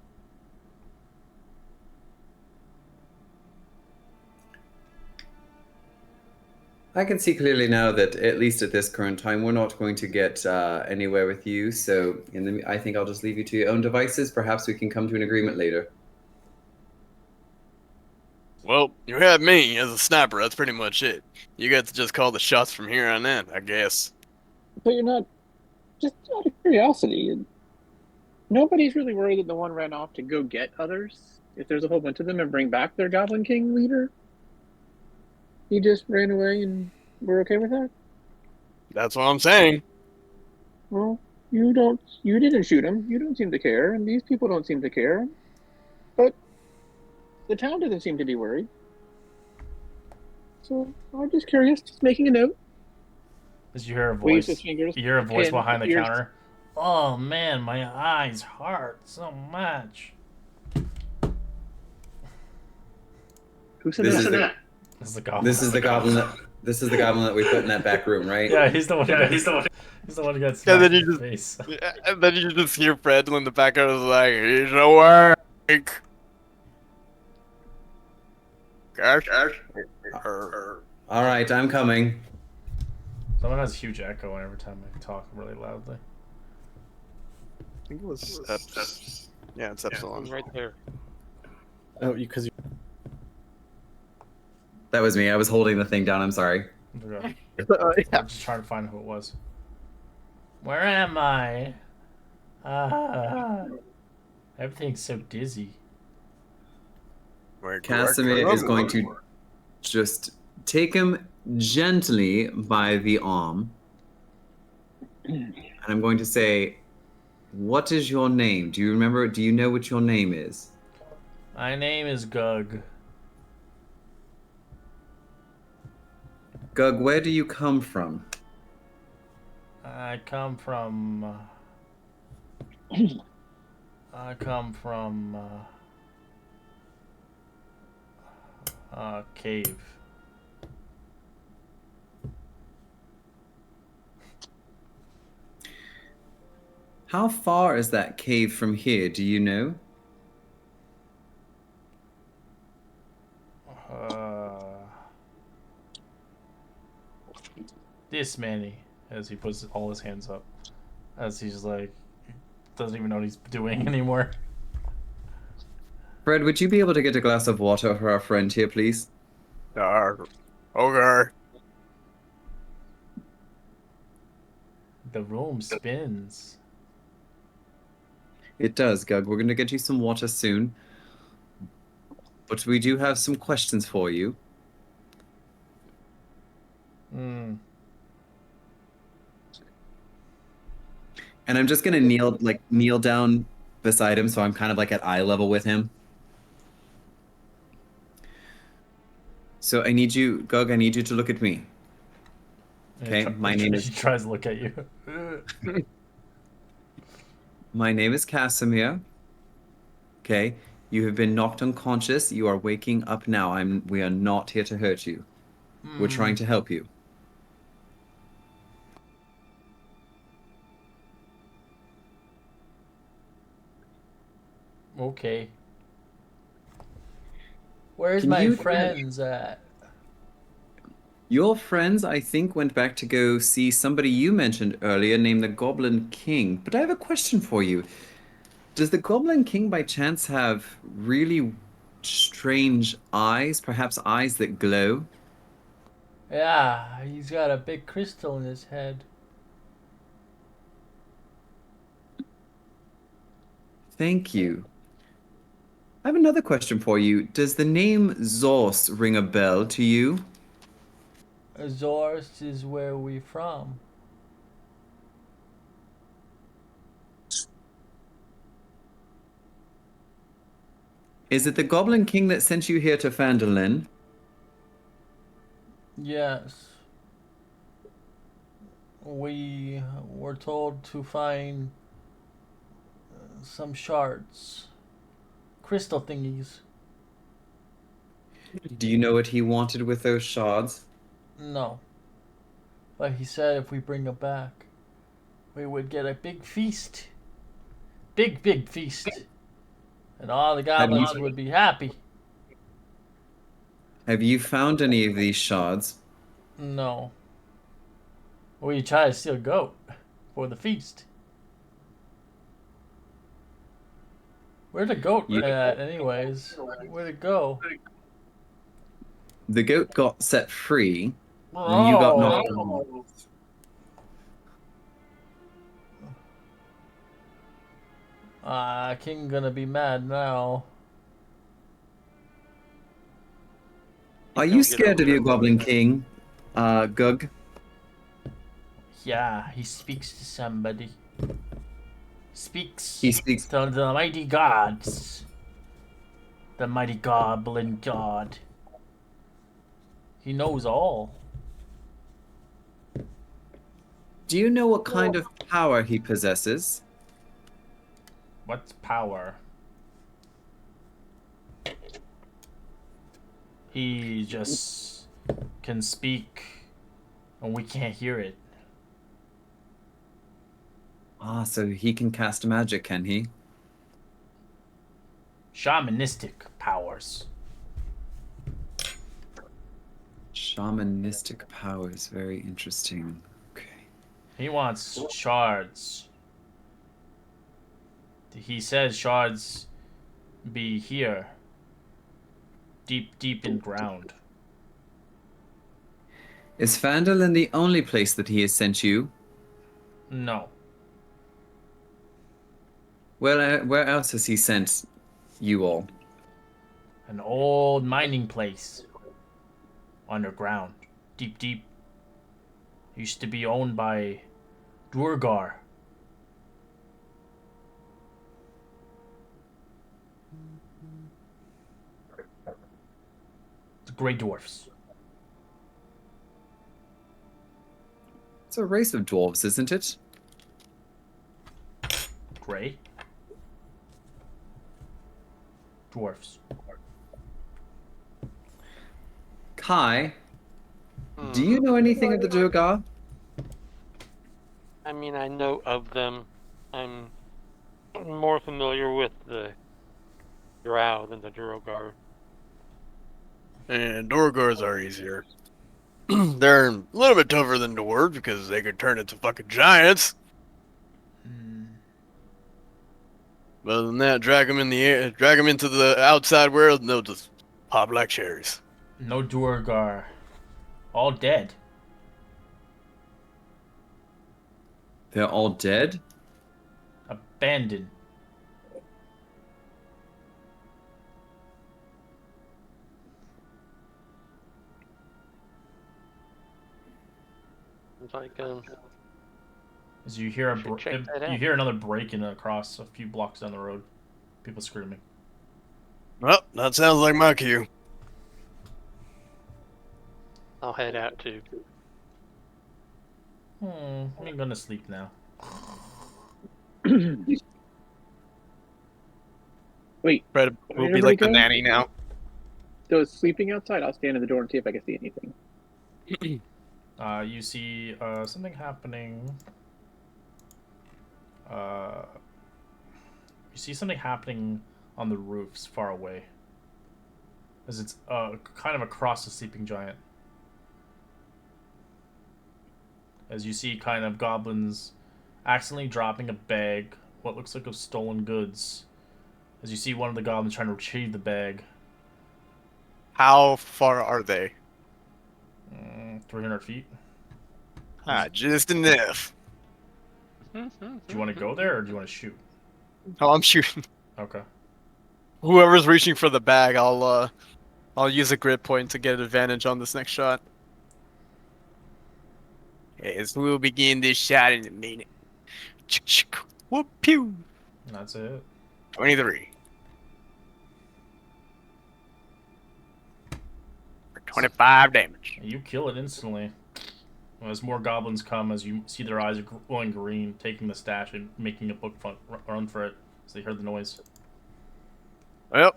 E: I can see clearly now that, at least at this current time, we're not going to get anywhere with you. So I think I'll just leave you to your own devices. Perhaps we can come to an agreement later.
F: Well, you have me as a sniper. That's pretty much it. You get to just call the shots from here on in, I guess.
A: But you're not, just out of curiosity, nobody's really worried that the one ran off to go get others. If there's a whole bunch of them and bring back their Goblin King leader, he just ran away and we're okay with that?
F: That's what I'm saying.
A: Well, you didn't shoot him. You don't seem to care, and these people don't seem to care. But the town doesn't seem to be worried. So I'm just curious, just making a note.
C: As you hear a
A: Waves
C: voice,
A: his fingers.
C: you hear a voice
A: Pin,
C: behind the
A: ears.
C: counter. Oh man, my eyes hurt so much.
A: Who said
E: This
A: that?
E: is the
C: This is the goblin.
E: this is the goblin that we put in that back room, right?
C: Yeah, he's the one. He's the one who got
F: And
C: smacked
F: then
C: in
F: you
C: the
F: just
C: face.
F: and then you just hear Fred in the background is like, he's awake. Gosh.
E: All right, I'm coming.
C: Someone has a huge echo every time I talk really loudly.
H: I think it was yeah, it's Epsilon.
G: Right there.
H: Oh, because
E: That was me. I was holding the thing down. I'm sorry.
C: Okay.
H: yeah.
C: I'm just trying to find who it was. Where am I? Everything's so dizzy.
E: Casimir is going to just take him gently by the arm, and I'm going to say, "What is your name? Do you remember? Do you know what your name is?"
C: My name is Gug.
E: Gug, where do you come from?
C: I come from. Cave.
E: How far is that cave from here? Do you know?
C: This many, as he puts all his hands up, as he's like, doesn't even know what he's doing anymore.
E: Fred, would you be able to get a glass of water for our friend here, please?
F: Okay.
C: The room spins.
E: It does, Gug. We're going to get you some water soon. But we do have some questions for you.
C: Hmm.
E: And I'm just going to kneel down beside him, so I'm kind of like at eye level with him. So I need you, Gug, I need you to look at me. Okay, my name is...
C: He tries to look at you.
E: My name is Casimir. Okay, you have been knocked unconscious. You are waking up now. We are not here to hurt you. We're trying to help you.
C: Okay. Where's
E: Can
C: my
E: you-
C: friends at?
E: Your friends, I think, went back to go see somebody you mentioned earlier named the Goblin King. But I have a question for you. Does the Goblin King by chance have really strange eyes? Perhaps eyes that glow?
C: Yeah, he's got a big crystal in his head.
E: Thank you. I have another question for you. Does the name Zos ring a bell to you?
C: Azores is where we from.
E: Is it the Goblin King that sent you here to Phandelver?
C: Yes. We were told to find some shards. Crystal thingies.
E: Do you know what he wanted with those shards?
C: No. But he said if we bring them back, we would get a big feast. Big feast. And all the goblins would be happy.
E: Have you found any of these shards?
C: No. We try to steal a goat for the feast. Where'd the goat at, anyways? Where'd it go?
E: the goat got set free, and you got knocked off.
C: King gonna be mad now.
E: Are you scared of your Goblin King, Gug?
C: Yeah, he speaks to somebody.
E: He speaks.
C: To the mighty gods. The mighty goblin god. He knows all.
E: Do you know what kind of power he possesses?
C: What's power? He just can speak and we can't hear it.
E: Ah, so he can cast magic, can he?
C: Shamanistic powers.
E: Shamanistic powers, very interesting. Okay.
C: He wants shards. He says shards be here. Deep in ground.
E: Is Phandelver the only place that he has sent you?
C: No.
E: Where else has he sent you all?
C: An old mining place. Underground. Deep. Used to be owned by Durgar. The Grey Dwarfs.
E: It's a race of dwarves, isn't it?
C: Grey? Dwarfs.
E: Kai, do you know anything of the Durgar?
G: I mean, I know of them. I'm more familiar with the Drow than the Duergar.
F: And Dorgars are easier. They're a little bit tougher than dwarves because they could turn into fucking giants. But other than that, drag them in the air, drag them into the outside world, and they'll just pop like cherries.
C: No Duergar. All dead.
E: They're all dead?
C: Abandoned.
G: It's like,
C: As you hear
G: check that out.
C: you hear another break-in across a few blocks down the road. People screaming.
F: Well, that sounds like my cue.
G: I'll head out too.
C: I'm gonna sleep now.
A: Wait,
H: Fred
A: where
H: will
A: did
H: be like the
A: everybody go?
H: nanny now.
A: So it's sleeping outside. I'll stand at the door and see if I can see anything.
C: You see something happening. You see something happening on the roofs far away. As it's kind of across the sleeping giant. As you see kind of goblins accidentally dropping a bag, what looks like of stolen goods. As you see one of the goblins trying to retrieve the bag.
H: How far are they?
C: 300 feet.
H: Just enough.
C: Do you want to go there or do you want to shoot?
H: Oh, I'm shooting.
C: Okay.
H: Whoever's reaching for the bag, I'll use a grit point to get an advantage on this next shot. Yes, we'll begin this shot in a minute. Whoop pew.
C: That's it.
H: 23. For 25 damage.
C: You kill it instantly. As more goblins come, as you see their eyes are glowing green, taking the stash and making a book run for it as they heard the noise.
F: Well,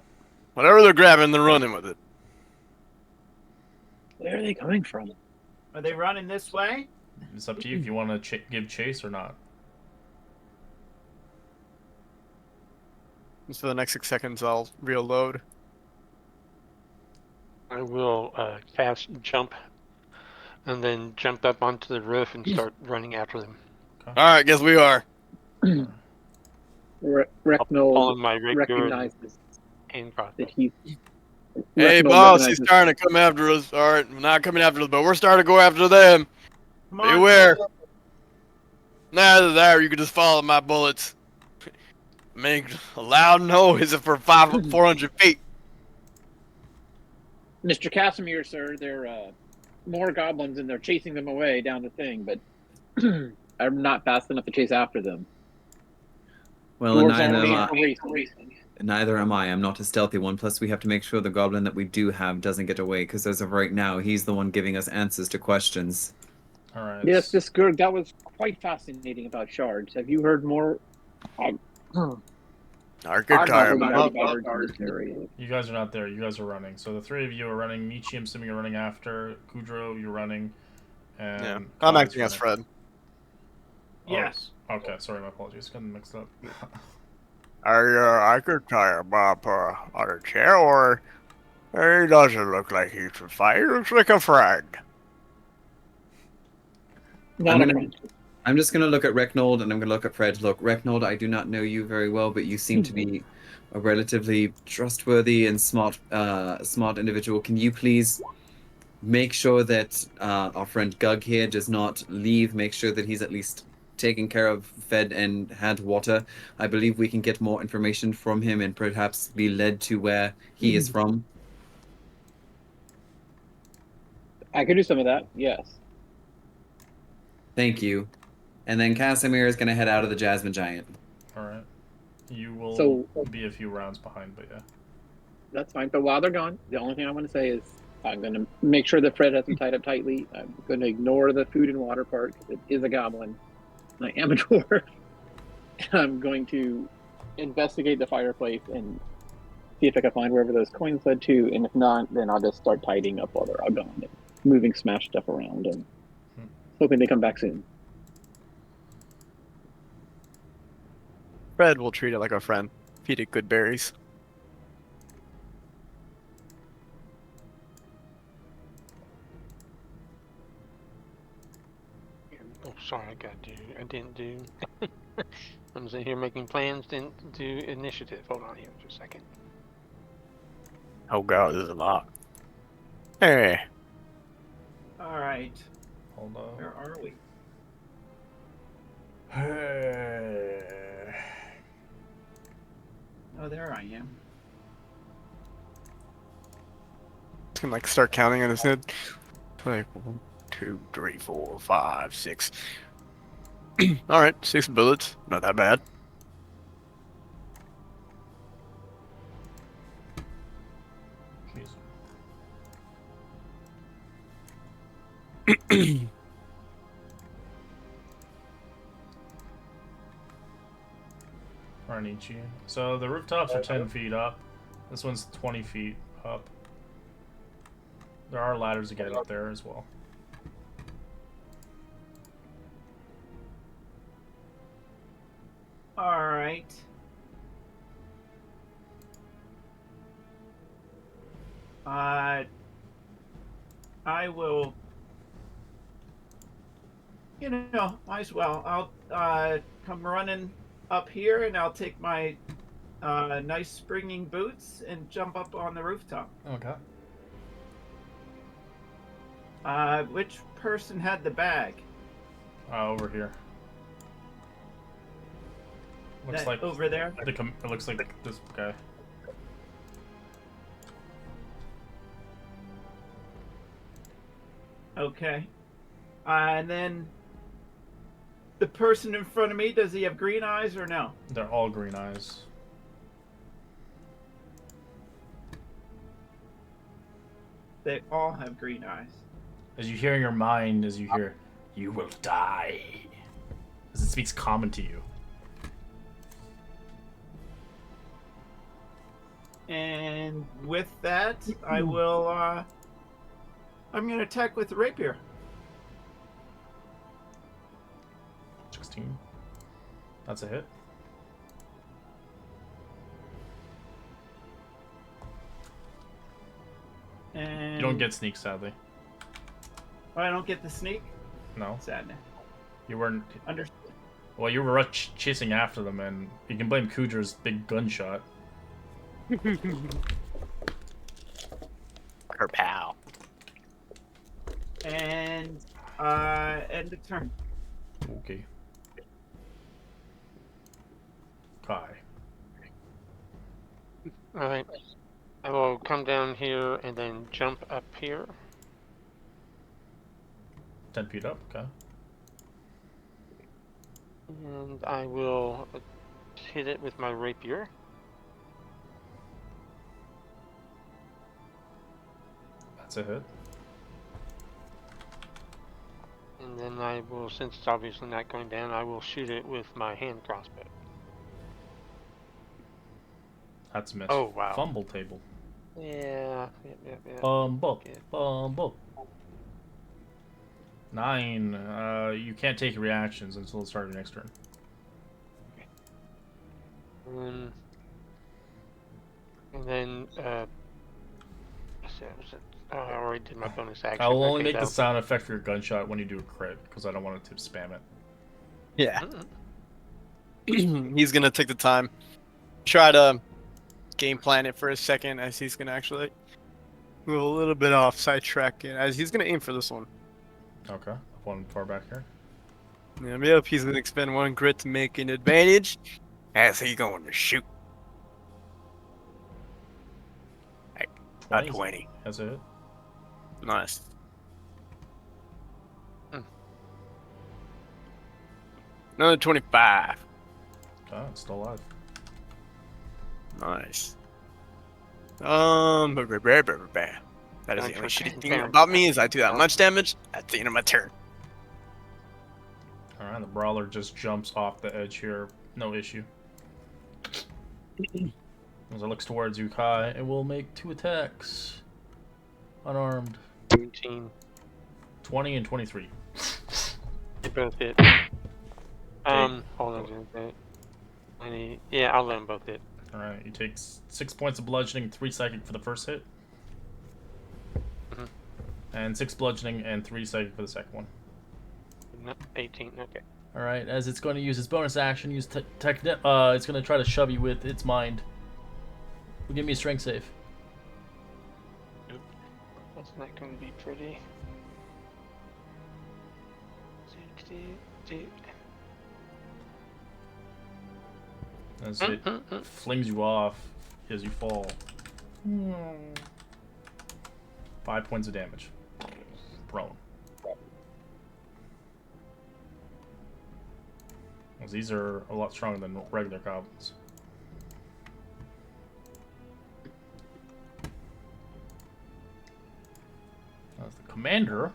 F: whatever they're grabbing, they're running with it.
A: Where are they coming from?
B: Are they running this way?
C: It's up to you if you want to give chase or not.
H: Just for the next 6 seconds, I'll reload.
G: I will cast jump, and then jump up onto the roof and start running after them.
F: All right, guess we are.
A: Recknell
G: Following my regular
A: recognizes
G: aim process.
A: that he's
F: Hey,
A: Recknell
F: boss, he's
A: recognizes-
F: starting to come after us. All right, we're not coming after us, but we're starting to go after them.
I: Come on.
F: Beware. Neither there, you can just follow my bullets. Make a loud noise for 400 feet.
A: Mr. Casimir, sir, there are more goblins and they're chasing them away down the thing, but I'm not fast enough to chase after them.
E: Well,
A: Dwarves
E: neither
A: aren't
E: am
A: made
E: I.
A: for racing.
E: Neither am I. I'm not a stealthy one. Plus, we have to make sure the goblin that we do have doesn't get away, because as of right now, he's the one giving us answers to questions.
C: All right.
A: Yes, this Gurg, that was quite fascinating about shards. Have you heard more?
F: Arcade
A: I've
F: tire.
A: not heard about shards in this area.
C: You guys are not there. You guys are running. So the three of you are running. Michi, I'm assuming you're running after. Kudro, you're running. And
H: Yeah, I'm
C: Kai's
H: acting as
C: running.
H: Fred.
I: Yes.
C: Oh, okay, sorry, my apologies. Got them mixed up.
F: I could tie him up on a chair, or he doesn't look like he's a fight. He looks like a friend.
A: Not a friend.
E: I'm just going to look at Recknold and I'm going to look at Fred. Look, Recknold, I do not know you very well, but you seem to be a relatively trustworthy and smart individual. Can you please make sure that our friend Gug here does not leave? Make sure that he's at least taken care of, fed, and had water. I believe we can get more information from him and perhaps be led to where he is from.
A: I could do some of that, yes.
E: Thank you. And then Casimir is going to head out of the Jasmine Giant.
C: Alright. You will
A: So-
C: be a few rounds behind, but yeah.
A: That's fine. But while they're gone, the only thing I want to say is I'm going to make sure that Fred has them tied up tightly. I'm going to ignore the food and water part because it is a goblin. I am a dwarf. I'm going to investigate the fireplace and see if I can find wherever those coins led to. And if not, then I'll just start tidying up while they're all gone and moving smashed stuff around and hoping they come back soon.
H: Fred will treat it like a friend. Feed it good berries.
G: Oh, sorry, I didn't do. I'm sitting here making plans, didn't do initiative. Hold on here for a second.
F: Oh god, there's a lot. Hey.
I: All right.
C: Hold on.
I: Where are we? Oh, there I am.
H: It's gonna like start counting in his head.
F: Like 1, 2, 3, 4, 5, 6. Alright, 6 bullets. Not that bad.
C: Jeez. Ranichi. So the rooftops are 10 feet up. This one's 20 feet up. There are ladders to get up there as well.
I: All right. I will. You know, might as well. I'll come running up here, and I'll take my nice springing boots and jump up on the rooftop.
C: Okay.
I: Which person had the bag?
C: Over here. Looks
I: That
C: like
I: over there.
C: it looks like this guy.
I: Okay. And then the person in front of me, does he have green eyes or no?
C: They're all green eyes.
I: They all have green eyes.
C: As you hear in your mind, as you hear, "You will die," as it speaks common to you.
I: And with that, I will, I'm going to attack with the rapier.
C: 16. That's a hit.
I: And
C: You don't get sneak, sadly.
I: Oh, I don't get the sneak?
C: No,
I: Sadness.
C: you weren't.
I: Understood.
C: Well, you were chasing after them, and you can blame Kudra's big gunshot.
H: her pal.
I: And end of turn.
C: Okay. Kai.
G: All right. I will come down here and then jump up here.
C: 10 feet up, okay.
G: And I will hit it with my rapier.
C: That's a hit.
G: And then I will, since it's obviously not going down, I will shoot it with my hand crossbow.
C: That's a miss.
G: Oh, wow.
C: Fumble table.
G: Yeah.
C: Bumble.
G: Okay.
C: Bumble. 9. You can't take reactions until the start of your next turn.
G: And then, I already did my bonus action.
C: I will only
G: Okay,
C: make the sound effect for your gunshot when you do a crit, because I don't want it to spam it.
H: Yeah. He's gonna take the time, try to game plan it for a second, as he's gonna actually move a little bit off, sidetrack it, as he's gonna aim for this one.
C: Okay. One far back here.
H: Yeah, yep, he's gonna expend 1 grit to make an advantage, as he's going to shoot. A 20.
C: That's it.
H: Nice. Another 25.
C: Oh, it's still alive.
H: Nice. That is the only shitty thing about me is I do that much damage at the end of my turn.
C: Alright, the brawler just jumps off the edge here. No issue. As it looks towards you, Kai, it will make 2 attacks. Unarmed.
G: 17.
C: 20 and 23.
G: They both hit. Hold on. Yeah, I'll let them both hit.
C: Alright, you take 6 points of bludgeoning, 3 psychic for the first hit. And 6 bludgeoning and 3 psychic for the second one.
G: 18, okay.
C: Alright, as it's going to use its bonus action, it's going to try to shove you with its mind. Give me a strength save.
G: That's not going to be pretty. 60.
C: As it flings you off as you fall. 5 points of damage. Prone. As these are a lot stronger than regular goblins. As the commander.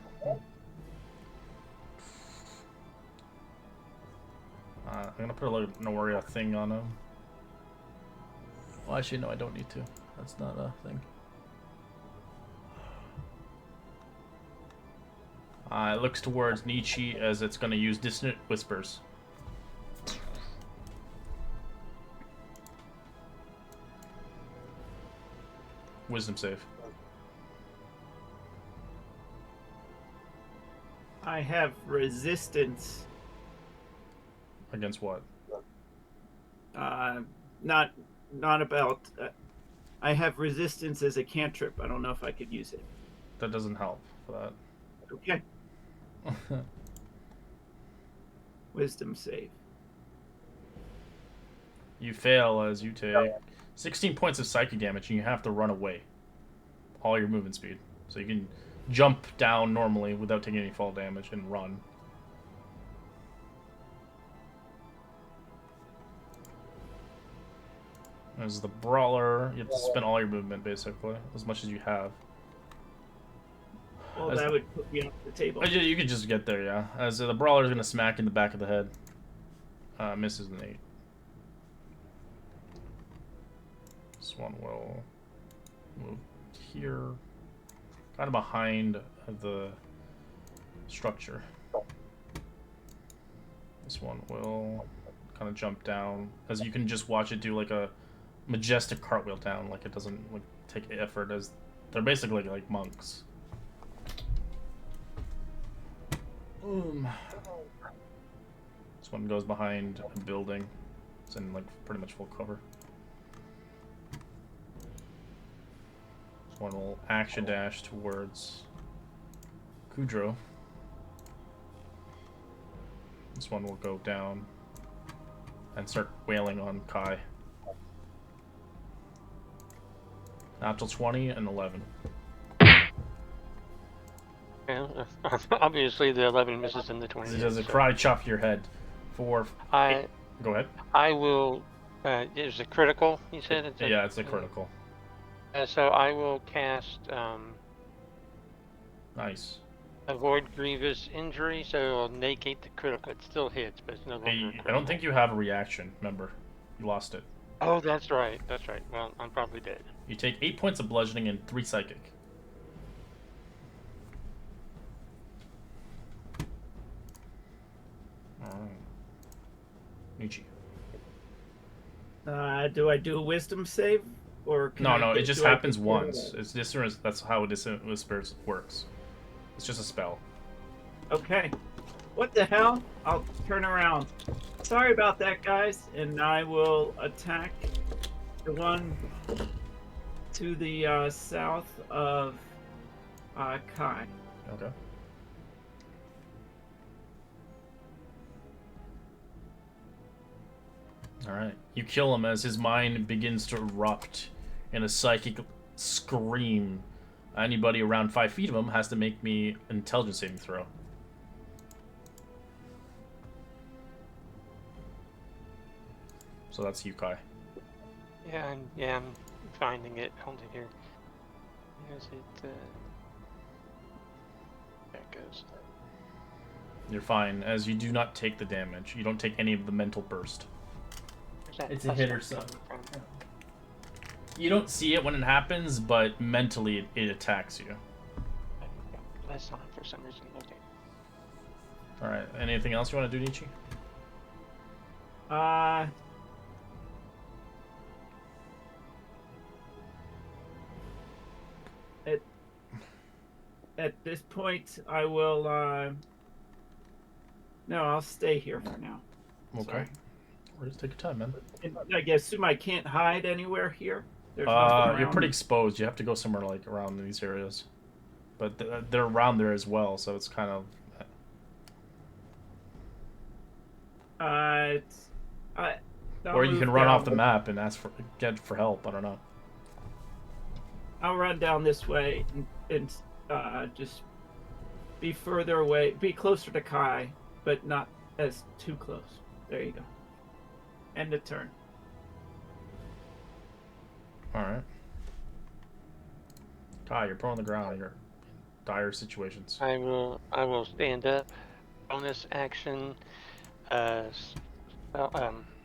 C: I'm gonna put a little Noria thing on him. Well, actually, no, I don't need to. That's not a thing. It looks towards Nietzsche as it's gonna use Dissonant Whispers. Wisdom save.
I: I have resistance.
C: Against what?
I: Not about. I have resistance as a cantrip. I don't know if I could use it.
C: That doesn't help for that.
I: Okay. Wisdom save.
C: You fail as you take 16 points of psychic damage, and you have to run away. All your movement speed. So you can jump down normally without taking any fall damage and run. As the brawler, you have to spend all your movement basically, as much as you have.
I: Well, that would put me off the table.
C: You could just get there, yeah. As the brawler is going to smack in the back of the head. Misses an 8. This one will move here, kind of behind the structure. This one will kind of jump down, as you can just watch it do like a majestic cartwheel down, like it doesn't like take effort, as they're basically like monks. This one goes behind a building. It's in like pretty much full cover. This one will action dash towards Kudro. This one will go down and start wailing on Kai. Natural 20 and 11.
G: Yeah, obviously the 11 misses in the 20.
C: It does a karate chop to your head. Go ahead.
G: I will. Is it critical? You said it's
C: yeah, it's a critical.
G: So I will cast.
C: Nice.
G: Avoid grievous injury, so it'll negate the critical. It still hits, but it's no longer.
C: I don't think you have a reaction. Remember, you lost it.
G: Oh, that's right. That's right. Well, I'm probably dead.
C: You take 8 points of bludgeoning and 3 psychic. Nietzsche.
I: Do I do a wisdom save? Or
C: no, it just happens once. It's dissonance. That's how dissonant whispers works. It's just a spell.
I: Okay. What the hell? I'll turn around. Sorry about that, guys. And I will attack the one to the south of Kai.
C: Okay. Alright. You kill him as his mind begins to erupt in a psychic scream. Anybody around 5 feet of him has to make me an intelligence saving throw. So that's you, Kai.
G: Yeah, I'm finding it. Hold it here. Is it? There it goes.
C: You're fine, as you do not take the damage. You don't take any of the mental burst. It's a hit or so. You don't see it when it happens, but mentally it attacks you.
G: That's not for some reason. Okay.
C: Alright, anything else you want to do, Nietzsche?
I: At this point, I will, no, I'll stay here for now.
C: Okay.
I: Sorry.
C: Or just take your time, man.
I: And I assume I can't hide anywhere here? There's
C: You're pretty exposed. You have to go somewhere like around these areas. But they're around there as well, so it's kind of... or you can run off the map and get for help. I don't know.
I: I'll run down this way and just be further away, be closer to Kai, but not as too close. There you go. End of turn.
C: Alright. Kai, you're prone on the ground. You're in dire situations.
G: I will stand up. Bonus action.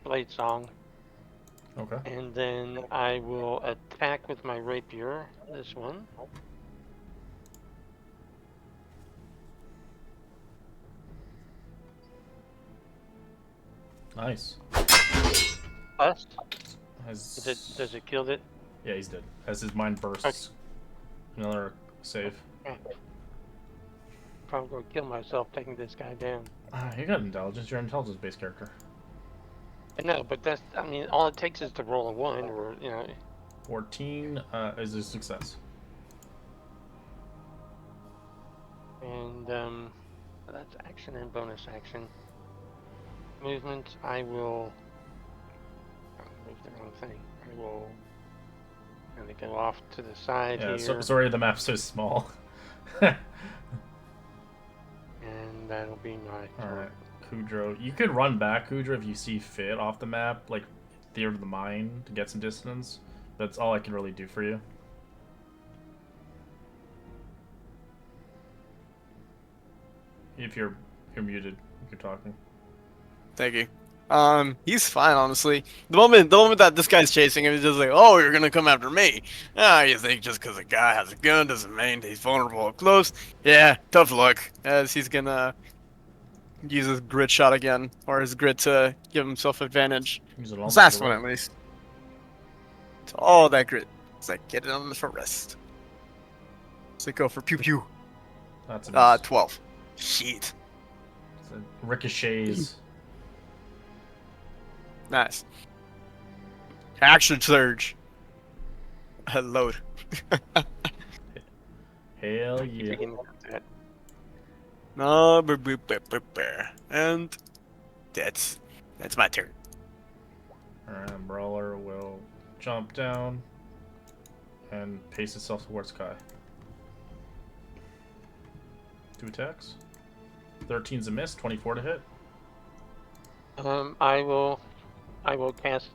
G: Blade Song.
C: Okay.
G: And then I will attack with my rapier. This one.
C: Nice.
G: Plus? Does it kill it?
C: Yeah, he's dead. As his mind bursts.
G: Okay.
C: Another save.
G: Okay. Probably gonna kill myself taking this guy down.
C: You got intelligence. You're an intelligence-based character.
G: I know, but that's, I mean, all it takes is to roll a 1, or, you know.
C: 14 is a success.
G: And, that's action and bonus action. Movement, I will... move the wrong thing. I will kind of go off to the side here.
C: Sorry the map's so small.
G: And that'll be my turn.
C: Alright, Kudro. You could run back, Kudro, if you see fit off the map, like Theater of the Mind, to get some distance. That's all I can really do for you. If you're muted, you're talking.
H: Thank you. He's fine, honestly. The moment that this guy's chasing him, he's just like, oh, you're gonna come after me. You think just because a guy has a gun doesn't mean he's vulnerable up close? Yeah, tough luck. As he's gonna use his grit shot again, or his grit to give himself advantage. His last one, at least. It's all that grit. It's like, get it on the wrist. So go for pew pew.
C: That's a
H: 12. Shit.
C: So ricochets.
H: Nice. Action surge. Load.
C: Hell
G: Keep
C: yeah.
G: forgetting about that.
H: No, and that's my turn.
C: Alright, Brawler will jump down and pace itself towards Kai. 2 attacks. 13's a miss, 24 to hit.
G: I will cast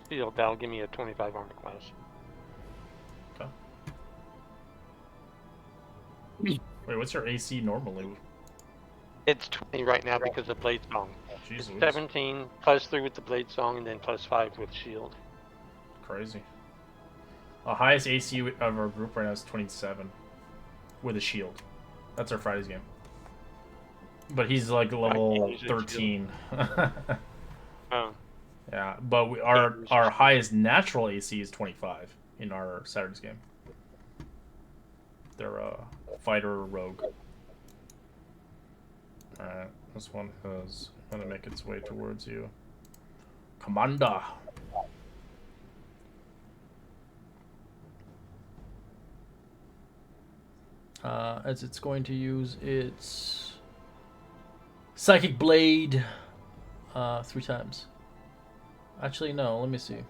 G: shield. That'll give me a 25 armor class.
C: Okay. Wait, what's your AC normally?
G: It's 20 right now because of Blade Song.
C: Jeez
G: It's
C: Louise.
G: 17 plus 3 with the Blade Song, and then plus 5 with shield.
C: Crazy. The highest AC of our group right now is 27 with a shield. That's our Friday's game. But he's like level
G: use a
C: 13.
G: Oh,
C: Yeah, but our highest natural AC is 25 in our Saturday's game. They're a fighter rogue. Alright, this one is gonna make its way towards you. Commander! As it's going to use its Psychic Blade 3 times. Actually, no, let me see.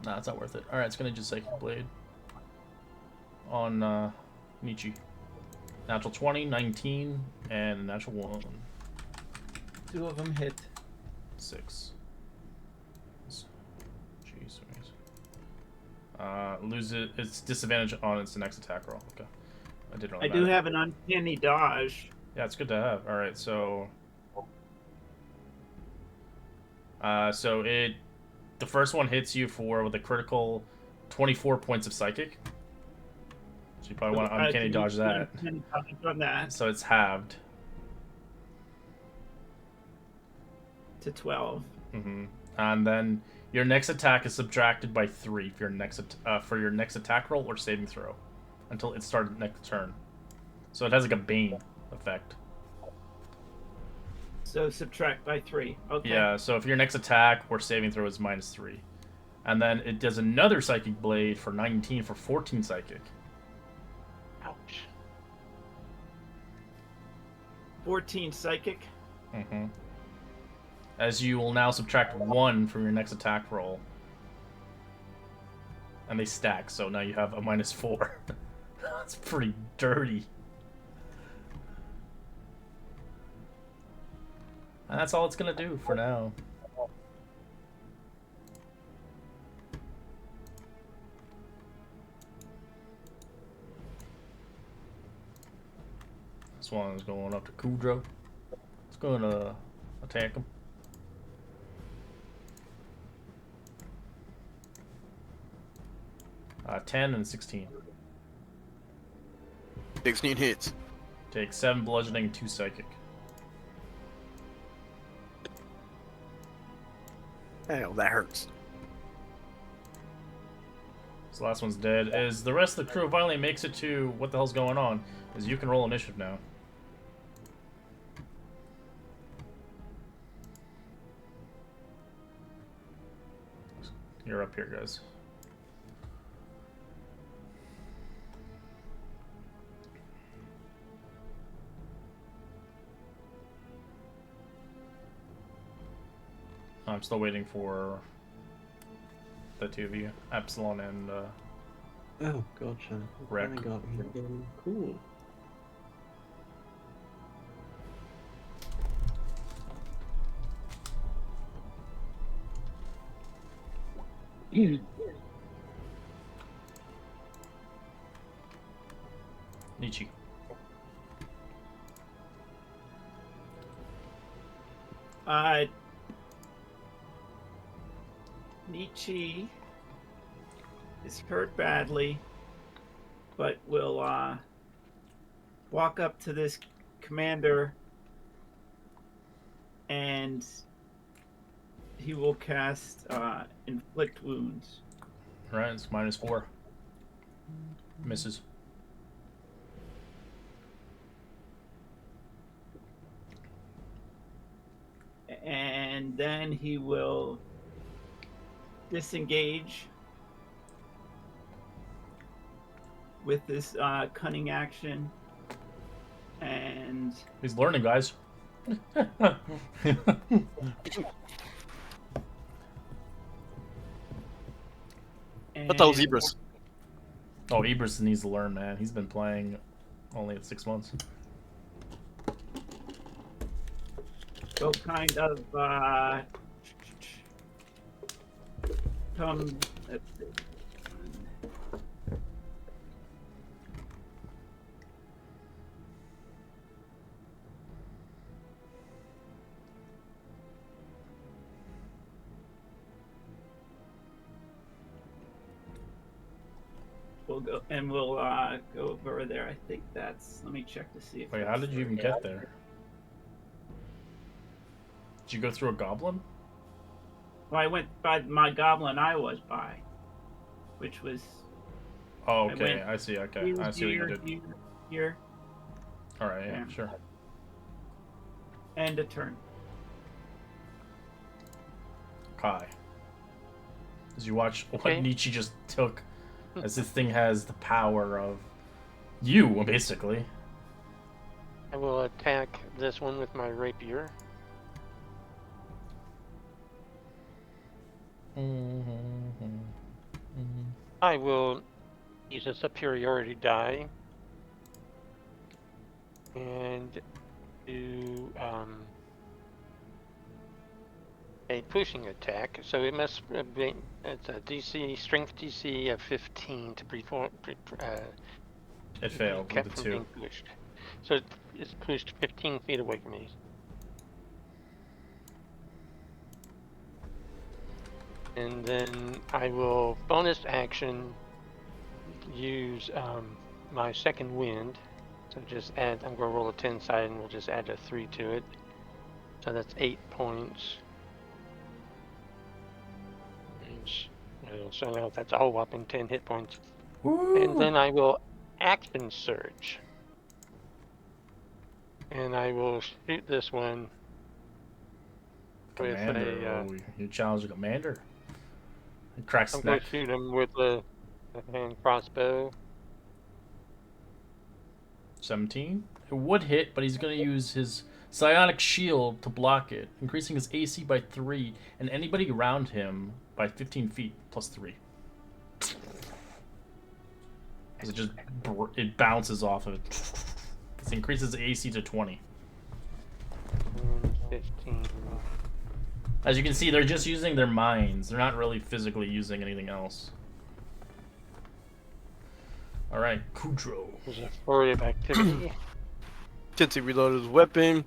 C: Nah, it's not worth it. Alright, it's gonna just Psychic Blade on Nietzsche. Natural 20, 19, and natural 1.
I: 2 of them hit.
C: 6. Jeez. Lose it. It's disadvantage on its next attack roll. Okay.
I: I do have an uncanny dodge.
C: Yeah, it's good to have. All right, so the first one hits you with a critical 24 points of psychic. So you probably want to uncanny dodge that.
I: Uncanny dodge on that
C: So it's halved
I: to 12.
C: And then your next attack is subtracted by 3 for your next attack roll or saving throw until it starts next turn. So it has like a bane effect.
I: So subtract by 3. Okay.
C: Yeah, so if your next attack or saving throw is -3. And then it does another Psychic Blade for 19 for 14 Psychic.
G: ouch.
I: 14 psychic.
C: As you will now subtract 1 from your next attack roll. And they stack, so now you have a -4. That's pretty dirty. And that's all it's gonna do for now. This one is going up to Kudro. It's gonna attack him. Uh, 10 and 16.
H: 16 hits.
C: Take 7 bludgeoning and 2 psychic.
H: Hell, that hurts.
C: So last one's dead. As the rest of the crew finally makes it to what the hell's going on, is you can roll initiative now. You're up here, guys. I'm still waiting for the 2 of you, Epsilon and
J: Oh, gotcha.
C: Wreck.
J: I got me again. Cool.
C: Nietzsche.
I: Nietzsche is hurt badly, but will walk up to this commander and he will cast inflict wounds.
C: Right, it's -4. Misses.
I: And then he will disengage with this cunning action, and
C: He's learning, guys.
H: What the hell's Ibris?
C: Oh, Ibris needs to learn, man. He's been playing only at 6 months.
I: So kind of come. Let's see. We'll go and we'll go over there. I think that's. Let me check to see if.
C: Wait, how did you even get there? Did you go through a goblin?
I: Well, I went by my goblin I was by, which was.
C: Oh, okay. I see. Okay, I see what you did.
I: Here.
C: All right. Yeah, sure.
I: And a turn.
C: Kai. As you watch what Nietzsche just took, as this thing has the power of you, basically.
G: I will attack this one with my rapier. I will use a superiority die and do a pushing attack. So it must be, it's a DC, strength DC of 15 to
C: it failed
G: kept
C: with
G: from
C: the 2.
G: being pushed. So it's pushed 15 feet away from me. And then I will bonus action use my second wind. So just add, I'm going to roll a 10 side and we'll just add a 3 to it. So that's 8 points. So now that's a whole whopping 10 hit points.
C: Woo!
G: And then I will action surge. And I will shoot this one
C: Commander.
G: with a...
C: you challenge a commander. It cracks
G: I'm
C: his
G: going
C: neck.
G: to shoot him with a hand crossbow.
C: 17. It would hit, but he's going to use his psionic shield to block it, increasing his AC by 3, and anybody around him by 15 feet plus 3. As it bounces off of it. It increases AC to 20.
G: 15.
C: As you can see, they're just using their minds. They're not really physically using anything else. Alright, Kudro.
G: There's a flurry of activity.
H: Since he reloaded his weapon,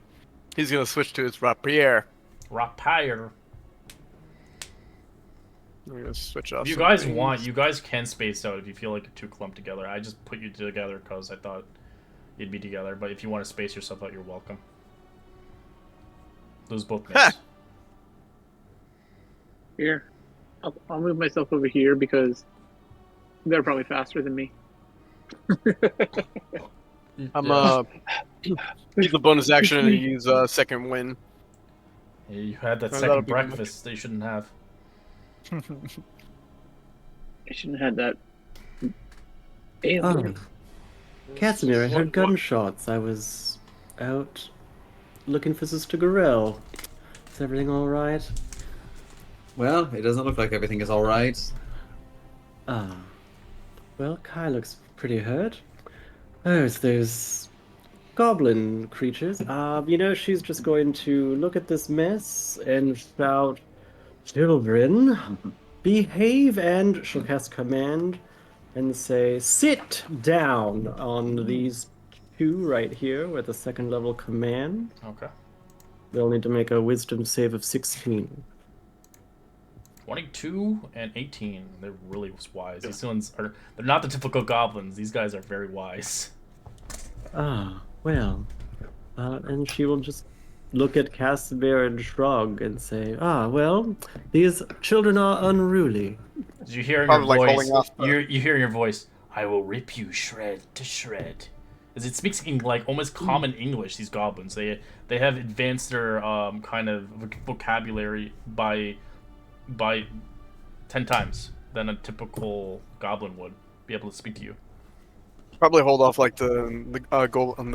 H: he's gonna switch to his rapier.
C: Rapier.
H: We're gonna switch off.
C: If you guys want, you guys can space out if you feel like you're too clumped together. I just put you together because I thought you'd be together. But if you want to space yourself out, you're welcome. Those both miss.
A: Here. I'll move myself over here because they're probably faster than me.
H: I'm use a bonus action and use second wind.
C: Yeah, you had that
H: That'll
C: second
H: be
C: breakfast that you shouldn't have.
A: I shouldn't have had that. Ale.
J: Casimir, I heard gunshots. I was out looking for Sister Gorell. Is everything alright?
E: Well, it doesn't look like everything is alright.
J: Ah. Well, Kai looks pretty hurt. Oh, it's those goblin creatures. You know, she's just going to look at this mess and shout, "Children, behave," and she'll cast command and say, "Sit down" on these 2 right here with a 2nd level command.
C: Okay.
J: They'll need to make a wisdom save of 16.
C: 22 and 18. They're really wise. These ones are, they're not the typical goblins. These guys are very wise.
J: Ah, well. And she will just look at Casimir and shrug and say, "Ah, well, these children are unruly."
C: Did you hear in
H: I
C: your
H: was, like,
C: voice?
H: holding off the-
C: You hear in your voice, "I will rip you shred to shred." As it speaks in like almost common English, these goblins. They have advanced their kind of vocabulary by 10 times than a typical goblin would be able to speak to you.
H: Probably hold off like the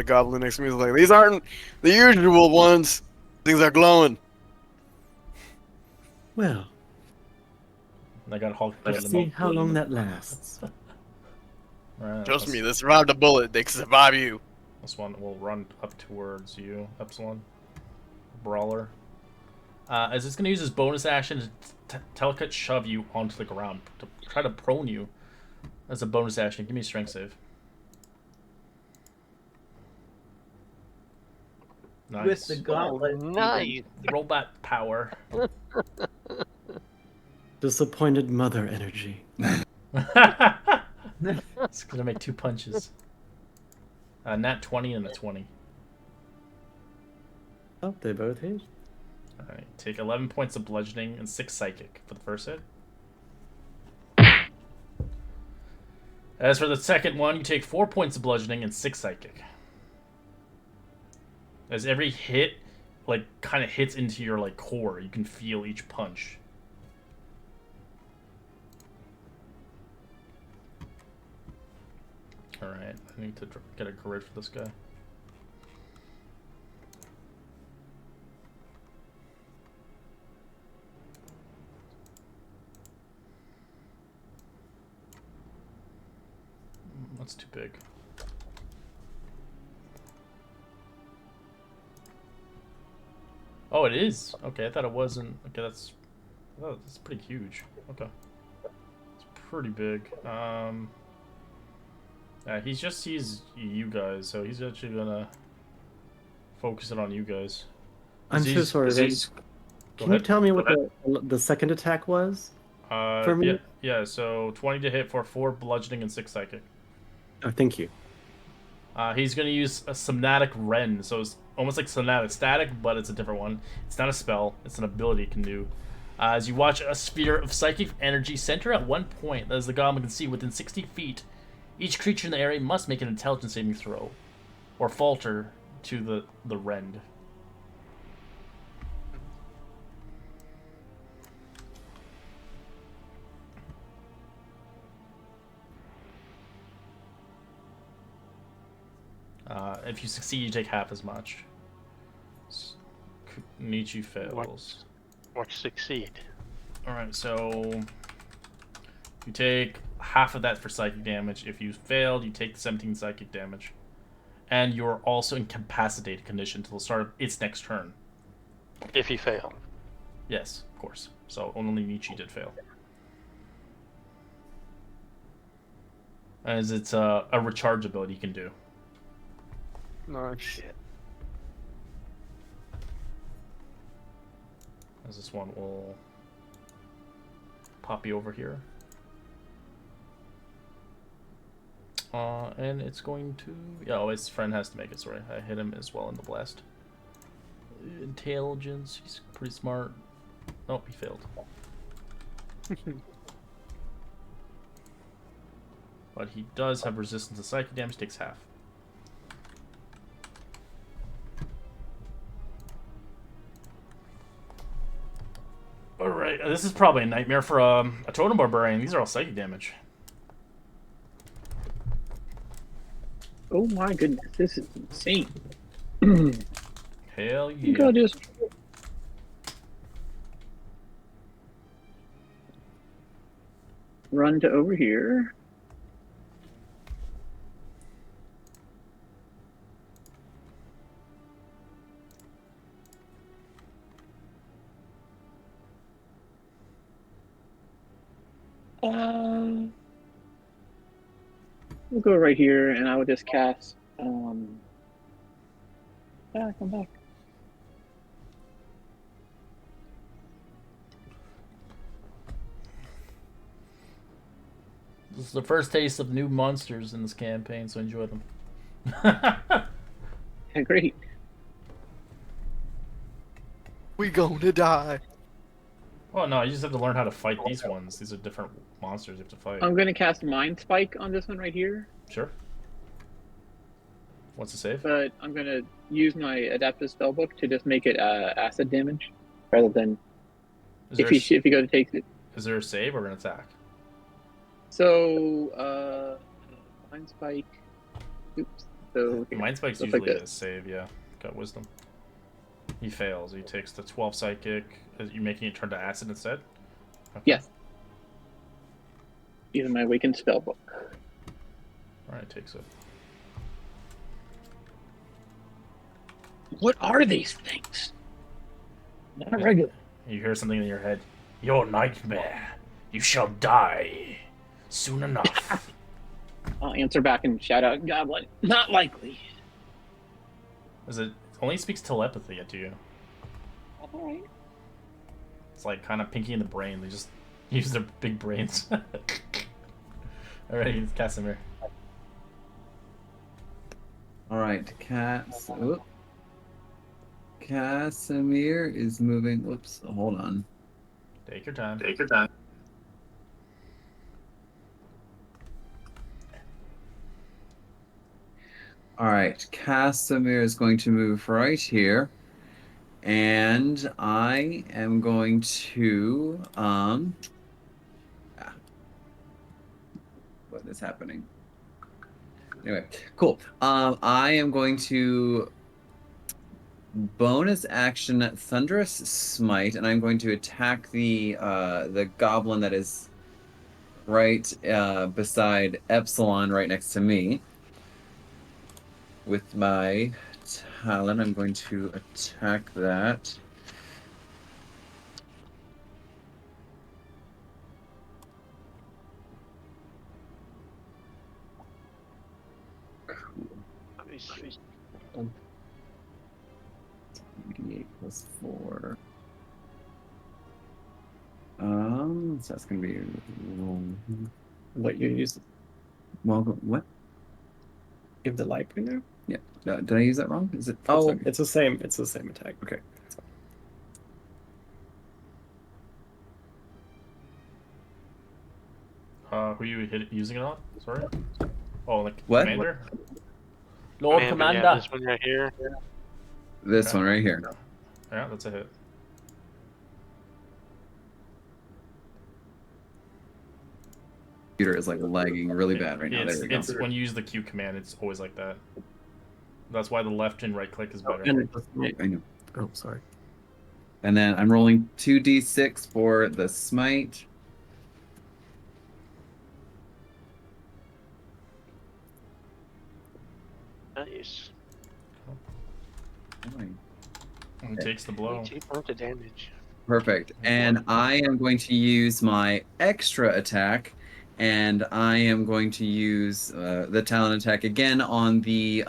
H: goblin next to me is like, these aren't the usual ones. Things are glowing.
J: Well,
C: And I got Hulk.
J: let's see how long that lasts.
C: Right,
H: Trust me, they survived a bullet. They can survive you.
C: This one will run up towards you, Epsilon. Brawler. Is this going to use his bonus action to telecut shove you onto the ground to try to prone you as a bonus action? Give me a strength save. Nice.
I: With the gauntlet.
G: Nice.
C: Robot power.
J: Disappointed mother energy.
C: It's going to make 2 punches. Nat 20 and a 20.
J: Oh, they both hit.
C: Alright, take 11 points of bludgeoning and 6 psychic for the first hit. As for the second one, you take 4 points of bludgeoning and 6 psychic. As every hit, like, kind of hits into your, like, core. You can feel each punch. Alright, I need to get a grid for this guy. That's too big. Oh, it is? Okay, I thought it wasn't. Okay, that's pretty huge. Okay. It's pretty big. Yeah, he just sees you guys, so he's actually gonna focus it on you guys.
J: I'm so sorry, Ray. Can you tell me what the second attack was? For me?
C: Yeah, so 20 to hit for 4 bludgeoning and 6 psychic.
J: Oh, thank you.
C: He's going to use a Somatic Rend, so it's almost like Somatic Static, but it's a different one. It's not a spell, it's an ability it can do. As you watch a sphere of psychic energy center at one point, as the goblin can see within 60 feet, each creature in the area must make an intelligence saving throw, or falter to the Rend. If you succeed, you take half as much. Nietzsche fails.
G: Watch succeed.
C: Alright, so you take half of that for psychic damage. If you failed, you take 17 psychic damage. And you're also incapacitated condition until the start of its next turn.
G: If you fail.
C: Yes, of course. So only Nietzsche did fail. As it's a recharge ability you can do.
H: No shit.
C: As this one will pop you over here. And it's going to... Yeah, oh, his friend has to make it, sorry. I hit him as well in the blast. Intelligence, he's pretty smart. Nope, he failed. But he does have resistance to psychic damage, takes half. Alright, this is probably a nightmare for a totem barbarian. These are all psychic damage.
A: Oh my goodness, this is insane.
C: Hell
A: I think
C: yeah.
A: I'll just run to over here. We'll go right here, and I will just cast. Come back.
C: This is the first taste of new monsters in this campaign, so enjoy them.
A: Yeah, great.
H: We gonna die.
C: Oh no, you just have to learn how to fight these ones. These are different monsters you have to fight.
A: I'm gonna cast Mind Spike on this one right here,
C: Sure. What's the save?
A: but I'm gonna use my adaptive spellbook to just make it acid damage rather than
C: Is
A: if you go to take it.
C: Is there a save or an attack?
A: So, Mind Spike. Oops. So here,
C: Mind Spike's
A: stuff
C: usually
A: like
C: a save, yeah. Got wisdom. He fails. He takes the 12 psychic. Are you making it turn to acid instead? Okay.
A: Yes. Using my Awakened Spellbook.
C: Alright, takes it.
A: What are these things? Not regular.
C: You hear something in your head. Your nightmare. You shall die soon enough.
A: I'll answer back and shout out, Goblin. Not likely.
C: Is it only speaks telepathy to you?
A: Alright.
C: It's like kind of Pinky in the brain. They just use their big brains. Alright, it's Casimir.
E: Alright, Casimir is moving. Whoops, hold on.
C: Take your time.
E: Take your time. Alright, Casimir is going to move right here. And I am going to what is happening? Anyway, cool. I am going to bonus action Thunderous Smite, and I'm going to attack the goblin that is right beside Epsilon, right next to me. With my talon, I'm going to attack that.
G: Nice.
E: 88 plus 4. So that's gonna be
J: What you use?
E: well. What?
J: Give the light bringer?
E: Yeah. Did I use that wrong? Is it?
J: Oh,
E: Oh,
J: it's the same. It's the same attack.
E: okay.
C: Who you using it on? Sorry. Oh, like
E: What?
C: Commander.
K: Lord
G: Yeah,
K: Commander.
G: this one right here.
E: This
C: Okay.
E: one right here.
C: Yeah, that's a hit.
E: Computer is like lagging really bad right now.
C: It's,
E: There we go.
C: it's when you use the Q command, it's always like that. That's why the left and right click is better.
J: And it doesn't.
E: I know.
J: Oh, sorry.
E: And then I'm rolling 2d6 for the smite.
G: Nice.
C: He takes the blow.
G: 2 points of damage.
E: Perfect. And I am going to use my extra attack, and I am going to use the talent attack again on the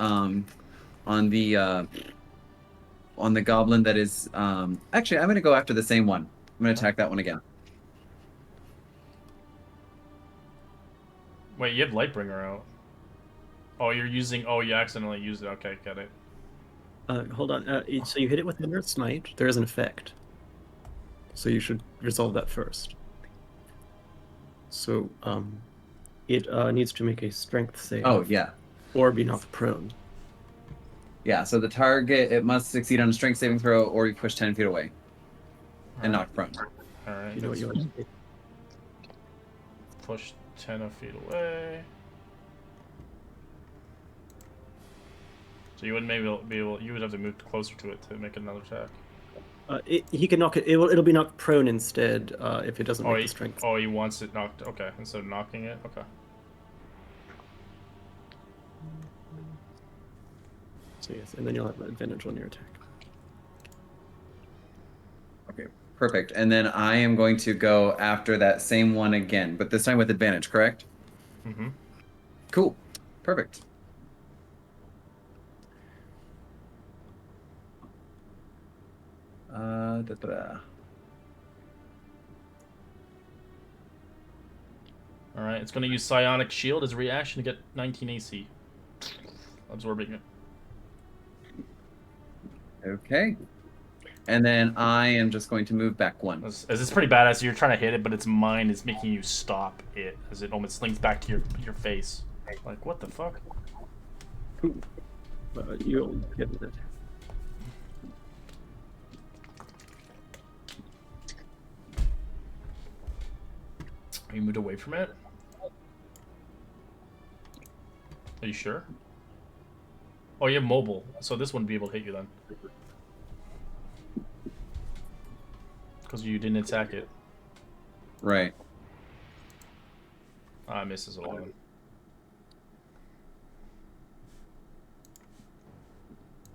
E: goblin that is actually I'm going to go after the same one. I'm going to attack that one again.
C: Wait, you have Lightbringer out. Oh, you're using. Oh, you accidentally used it. Okay, got it.
J: Hold on. So you hit it with Thunder Smite. There is an effect. So you should resolve that first. So it needs to make a strength save.
E: Oh, yeah.
J: Or be knocked prone.
E: Yeah, so the target, it must succeed on a strength saving throw or be pushed 10 feet away and knocked prone.
C: All right.
J: You know what you want to do.
C: Push 10 feet away. So you wouldn't maybe be able. You would have to move closer to it to make another attack.
J: He can knock it. It'll be knocked prone instead if it doesn't make the strength.
C: Oh, he wants it knocked. Okay, instead of knocking it. Okay.
J: So yes, and then you'll have advantage on your attack.
E: Okay, perfect. And then I am going to go after that same one again, but this time with advantage, correct?
C: Mm-hmm.
E: Cool. Perfect.
C: All right, it's going to use Psionic Shield as a reaction to get 19 AC. Absorbing it.
E: Okay. And then I am just going to move back one.
C: As it's pretty badass. You're trying to hit it, but its mind is making you stop it as it almost slings back to your face. Like, what the fuck?
J: You'll get it.
C: You moved away from it? Are you sure? Oh, you have mobile, so this wouldn't be able to hit you then. Because you didn't attack it.
E: Right.
C: I misses 11.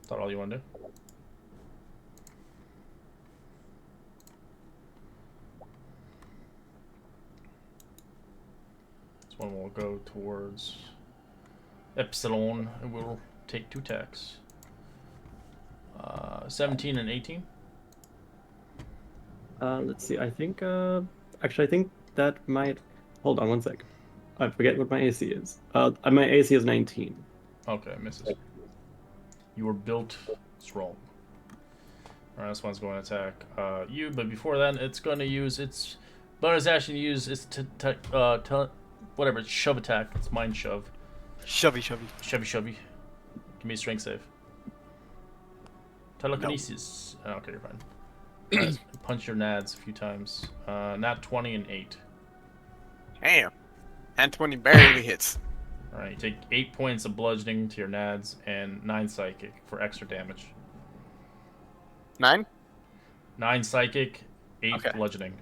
C: Is that all you want to do? This one will go towards Epsilon and we'll take 2 attacks. 17 and 18.
J: Let's see. I think. Actually, I think that might. Hold on one sec. I forget what my AC is. My AC is 19.
C: Okay, misses. You were built strong. Alright, this one's going to attack you, but before then, it's going to use its bonus action. Use its whatever, it's shove attack. It's mind shove.
H: Shovey.
C: Shovey. Give me a strength save. Telekinesis. Oh, okay, you're fine. Right, punch your nads a few times. Nat 20 and 8.
H: Damn. And 20 barely hits.
C: Alright, you take 8 points of bludgeoning to your nads and 9 psychic for extra damage.
H: 9?
C: 9 psychic, 8
H: Okay.
C: bludgeoning.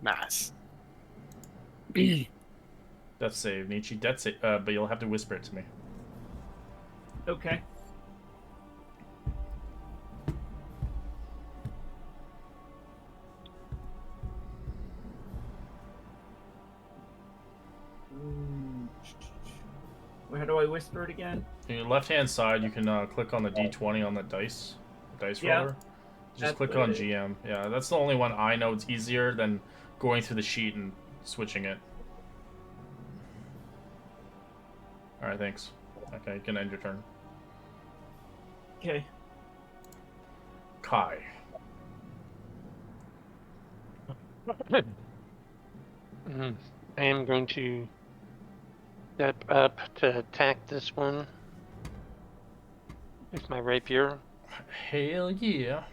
H: Nice.
C: Death save, Nietzsche. Death save, but you'll have to whisper it to me.
I: Okay. How do I whisper it again?
C: On your left-hand side, you can click on the D20 on the dice roller. Just click on GM. Yeah, that's the only one I know. It's easier than going through the sheet and switching it. All right, thanks. Okay, you can end your turn.
I: Okay.
C: Kai.
G: I am going to step up to attack this one with my rapier.
C: Hell yeah.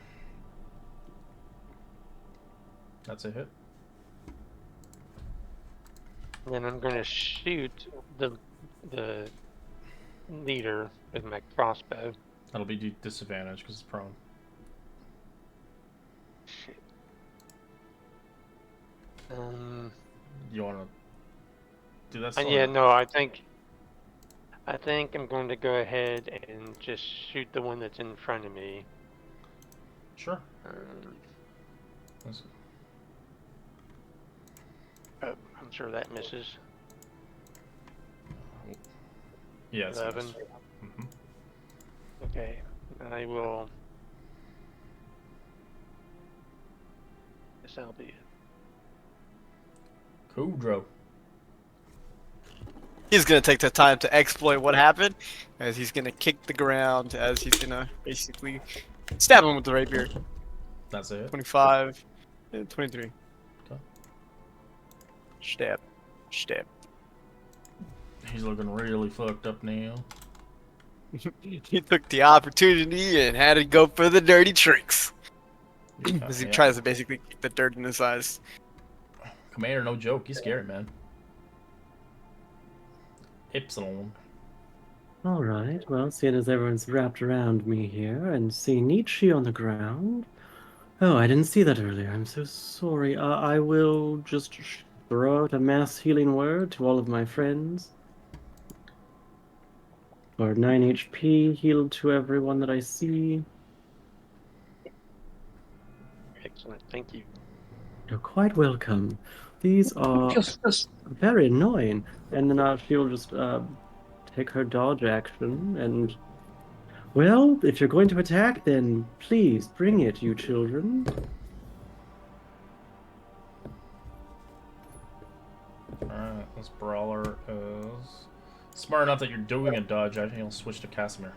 C: That's a hit.
G: And then I'm going to shoot the leader with my crossbow.
C: That'll be disadvantage because it's prone.
G: Shit.
C: You want to do that?
G: Yeah, no, I think I'm going to go ahead and just shoot the one that's in front of me.
C: Sure.
G: I'm sure that misses.
C: Yeah, it's
G: 11.
C: Mm-hmm.
G: Okay, I will. Guess that'll be it.
C: Kudro.
H: He's gonna take the time to exploit what happened, as he's gonna kick the ground, as he's gonna basically stab him with the rapier.
C: That's it.
H: 25, 23.
C: Okay.
H: Stab.
C: He's looking really fucked up now.
H: He took the opportunity and had to go for the dirty tricks.
C: Yeah,
H: As he tries to basically keep the dirt in his eyes.
C: Commander, no joke. He's scary, man. Epsilon.
J: All right. Well, seeing as everyone's wrapped around me here and see Nietzsche on the ground. Oh, I didn't see that earlier. I'm so sorry. I will just throw out a mass healing word to all of my friends. Or 9 HP healed to everyone that I see.
G: Excellent, thank you.
J: You're quite welcome. These are very annoying. And then she'll just take her dodge action and... Well, if you're going to attack, then please bring it, you children.
C: Alright, this brawler is smart enough that you're doing a dodge. I think he'll switch to Casimir.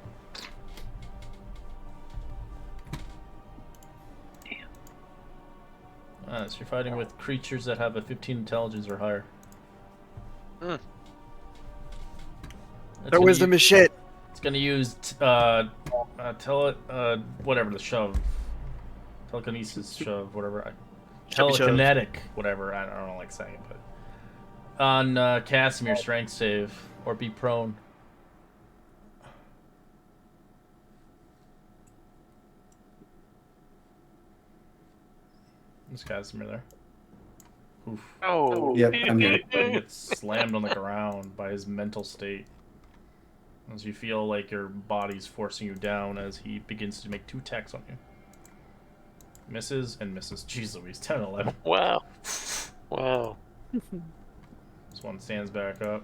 C: So you're fighting with creatures that have a 15 intelligence or higher.
H: Their wisdom is shit.
C: It's gonna use whatever the shove, telekinesis shove, whatever.
H: chubby chubs.
C: telekinetic, whatever. I don't like saying it, but on Casimir, strength save or be prone. Is Casimir there? Oof.
H: Oh,
E: Yep, I'm here.
C: He gets slammed on the ground by his mental state. As you feel like your body's forcing you down as he begins to make 2 attacks on you. Misses and misses. Jeez Louise, 10 and 11.
G: Wow. Wow.
C: This one stands back up.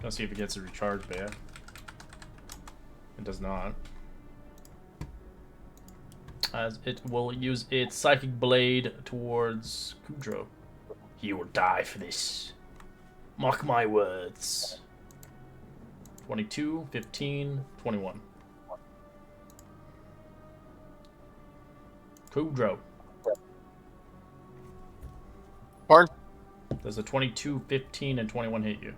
C: Let's see if it gets a recharge back. It does not. As it will use its psychic blade towards Kudro. You will die for this. Mark my words. 22, 15, 21. Kudro.
H: Barn?
C: Does a 22, 15, and 21 hit you?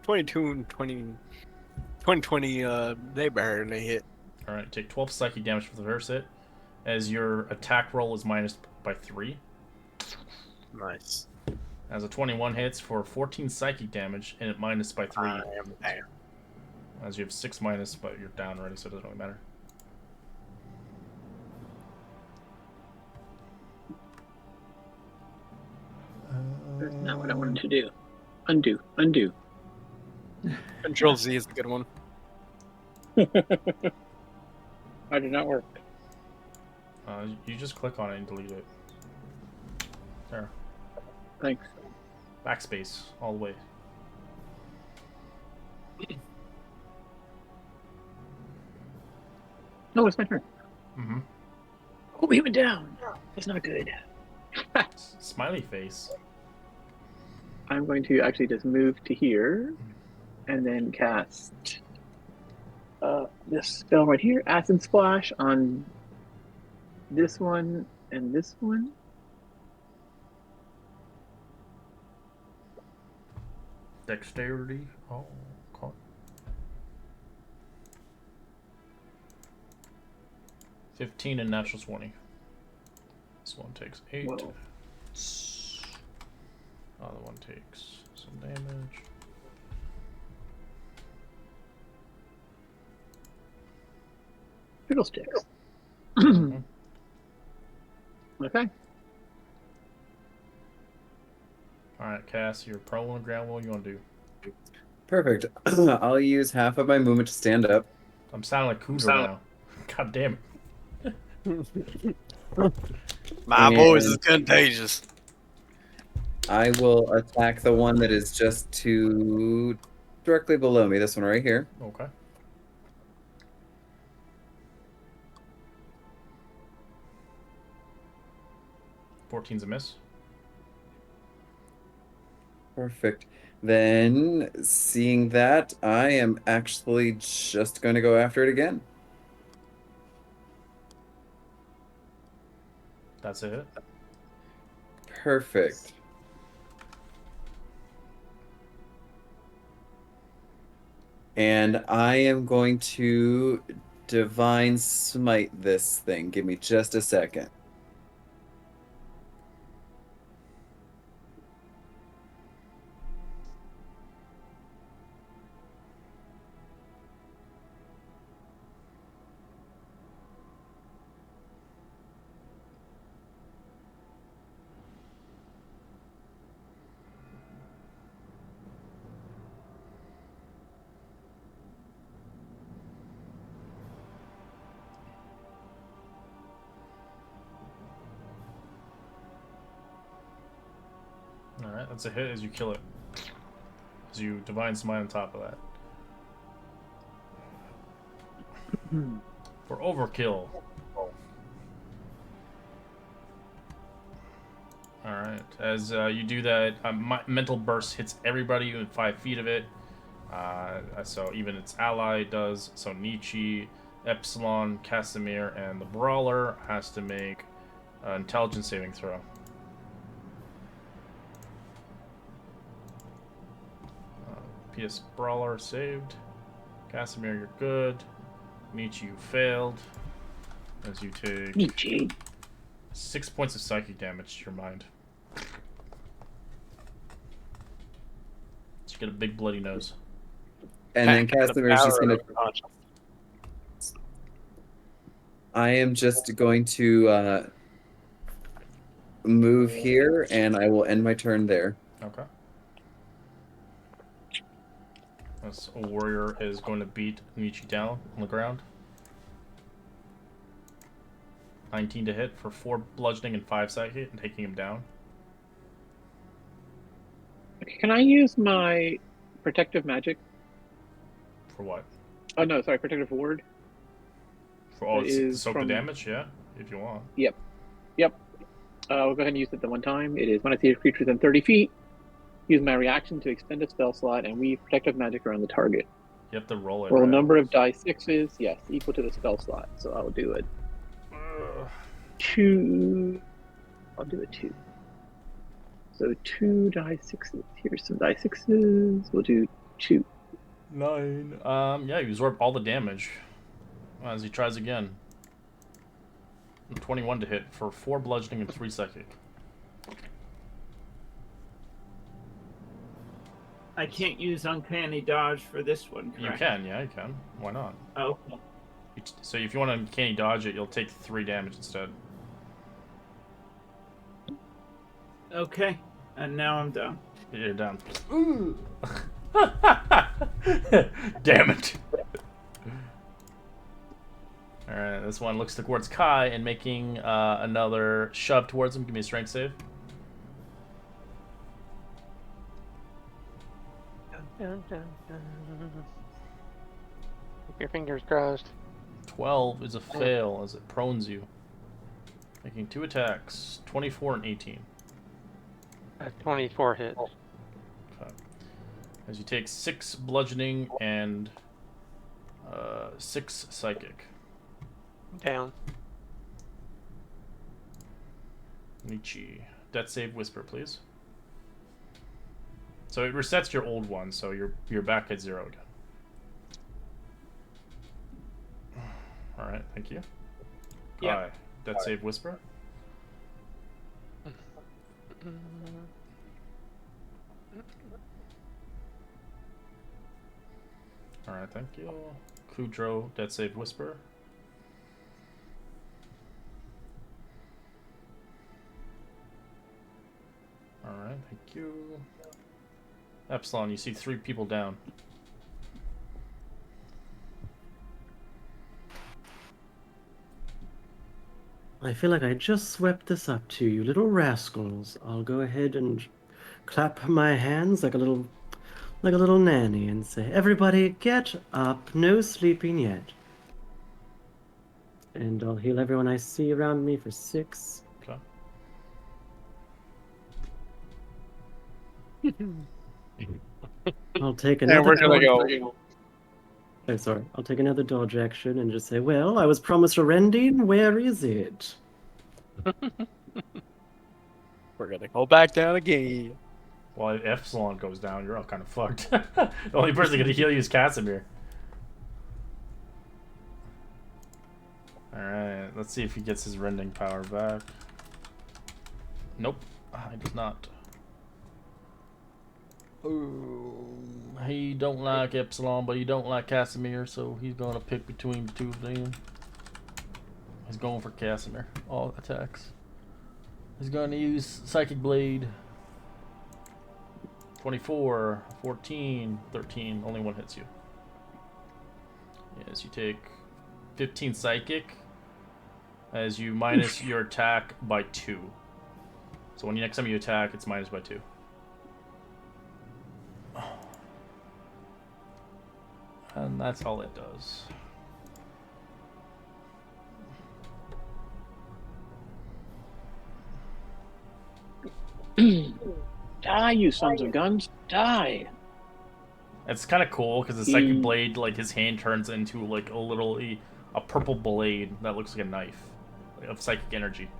H: 22 and 20. 20, they barely hit.
C: Alright, take 12 psychic damage for the first hit. As your attack roll is minus by 3.
H: Nice.
C: As a 21 hits for 14 psychic damage, and it minus by 3.
H: I am there.
C: As you have 6 minus, but you're down already, so it doesn't really matter.
A: That's not what I wanted to do. Undo. Undo.
H: Control Z is the good one.
A: Why did not work?
C: You just click on it and delete it. There.
A: Thanks.
C: Backspace, all the way.
A: No, it's my turn.
C: Mm-hmm.
A: Oh, he went down. That's not good.
C: Smiley face.
A: I'm going to actually just move to here and then cast this spell right here, Acid Splash, on this one and this one.
C: Dexterity. Oh, okay. $15 and natural 20. This one takes 8.
A: Whoa.
C: Other one takes some damage.
A: Fiddlesticks. Okay.
C: Alright, Cass, you're prone on the ground. What do you want to do?
E: Perfect. I'll use half of my movement to stand up.
C: I'm sounding like Kudro now. God damn it.
H: My voice is contagious.
E: I will attack the one that is just directly below me. This one right here.
C: Okay. $14's a miss.
E: Perfect. Then, seeing that, I am actually just going to go after it again.
C: That's a hit.
E: Perfect. And I am going to Divine Smite this thing. Give me just a second.
C: Alright, that's a hit as you kill it. As you Divine Smite on top of that. For overkill. Alright, as you do that, Mental Burst hits everybody within 5 feet of it. So even its ally does. So Nietzsche, Epsilon, Casimir, and the Brawler has to make an intelligence saving throw. PS Brawler saved. Casimir, you're good. Nietzsche, you failed. As you take
A: Nietzsche.
C: 6 points of psychic damage to your mind. You get a big bloody nose.
E: And then Casimir is just gonna.
G: Unconscious.
E: I am just going to move here, and I will end my turn there.
C: Okay. This warrior is going to beat Michi down on the ground. 19 to hit for 4 bludgeoning and 5 psychic, and taking him down.
A: Can I use my protective magic?
C: For what?
A: Oh no, sorry, protective ward.
C: For
A: It is
C: soak
A: from-
C: the damage, yeah, if you want.
A: Yep. We'll go ahead and use it the one time. It is when I see a creature within 30 feet, use my reaction to extend a spell slot and weave protective magic around the target.
C: You have to roll it.
A: Roll a
C: right?
A: number of die sixes, yes, equal to the spell slot. So I'll do it. 2. I'll do it 2. So 2 die sixes. Here's some die sixes. We'll do 2.
C: 9. Yeah, you absorb all the damage as he tries again. 21 to hit for 4 bludgeoning and 3 psychic.
I: I can't use uncanny dodge for this one, correct?
C: You can, yeah, you can. Why not?
I: Oh.
C: So if you want to uncanny dodge it, you'll take 3 damage instead.
I: Okay. And now I'm done.
C: You're down. Damn it. Alright, this one looks towards Kai and making another shove towards him. Give me a strength save.
G: Dun, dun, dun. Keep your fingers crossed.
C: 12 is a fail as it prones you. Making 2 attacks. 24 and 18.
G: 24 hits.
C: Okay. As you take 6 bludgeoning and 6 psychic.
G: Down.
C: Michi. Death save whisper, please. So it resets your old one, so you're back at 0 again. Alright, thank you.
I: Yeah.
C: Kai. Death save whisper. Alright, thank you. Kudro, death save whisper. Alright, thank you. Epsilon, you see 3 people down.
J: I feel like I just swept this up to you, little rascals. I'll go ahead and clap my hands like a little nanny and say, "Everybody get up, no sleeping yet." And I'll heal everyone I see around me for 6.
C: Okay.
J: I'll take
H: And
J: another
H: we're gonna
J: dodge.
H: go.
J: Oh, sorry. I'll take another dodge action and just say, "Well, I was promised a rending. Where is it?"
H: We're gonna go back down again.
C: Well, if Epsilon goes down, you're all kind of fucked. The only person going to heal you is Casimir. Alright, let's see if he gets his rending power back. Nope, he does not. Ooh, he don't like Epsilon, but he don't like Casimir, so he's going to pick between the two of them. He's going for Casimir. All attacks. He's going to use Psychic Blade. 24, 14, 13. Only one hits you. Yes, you take 15 Psychic as you minus your attack by 2. So when next time you attack, it's minus by 2. And that's all it does.
A: Die, you sons of guns! Die!
C: It's kind of cool because the Psychic Blade, like his hand turns into like a purple blade that looks like a knife of psychic energy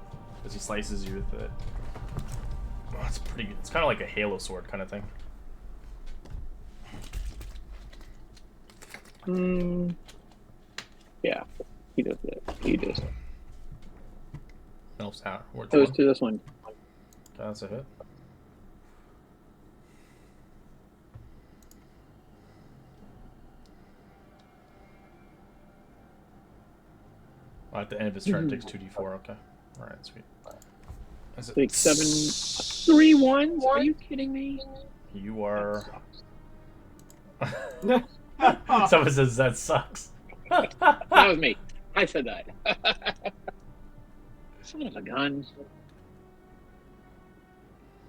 C: as he slices you with it. Oh, it's pretty good. It's kind of like a Halo sword kind of thing.
A: Yeah, he does it. He does.
C: Elf's out. Which
A: Goes
C: one?
A: to this one.
C: Okay, that's a hit. At the end of his turn, it takes 2d4. Okay. All right, sweet. Is it
A: Take 7, 3 ones? Are you kidding me?
C: You are. Someone says that sucks.
A: That was me. I said that. Son of a gun.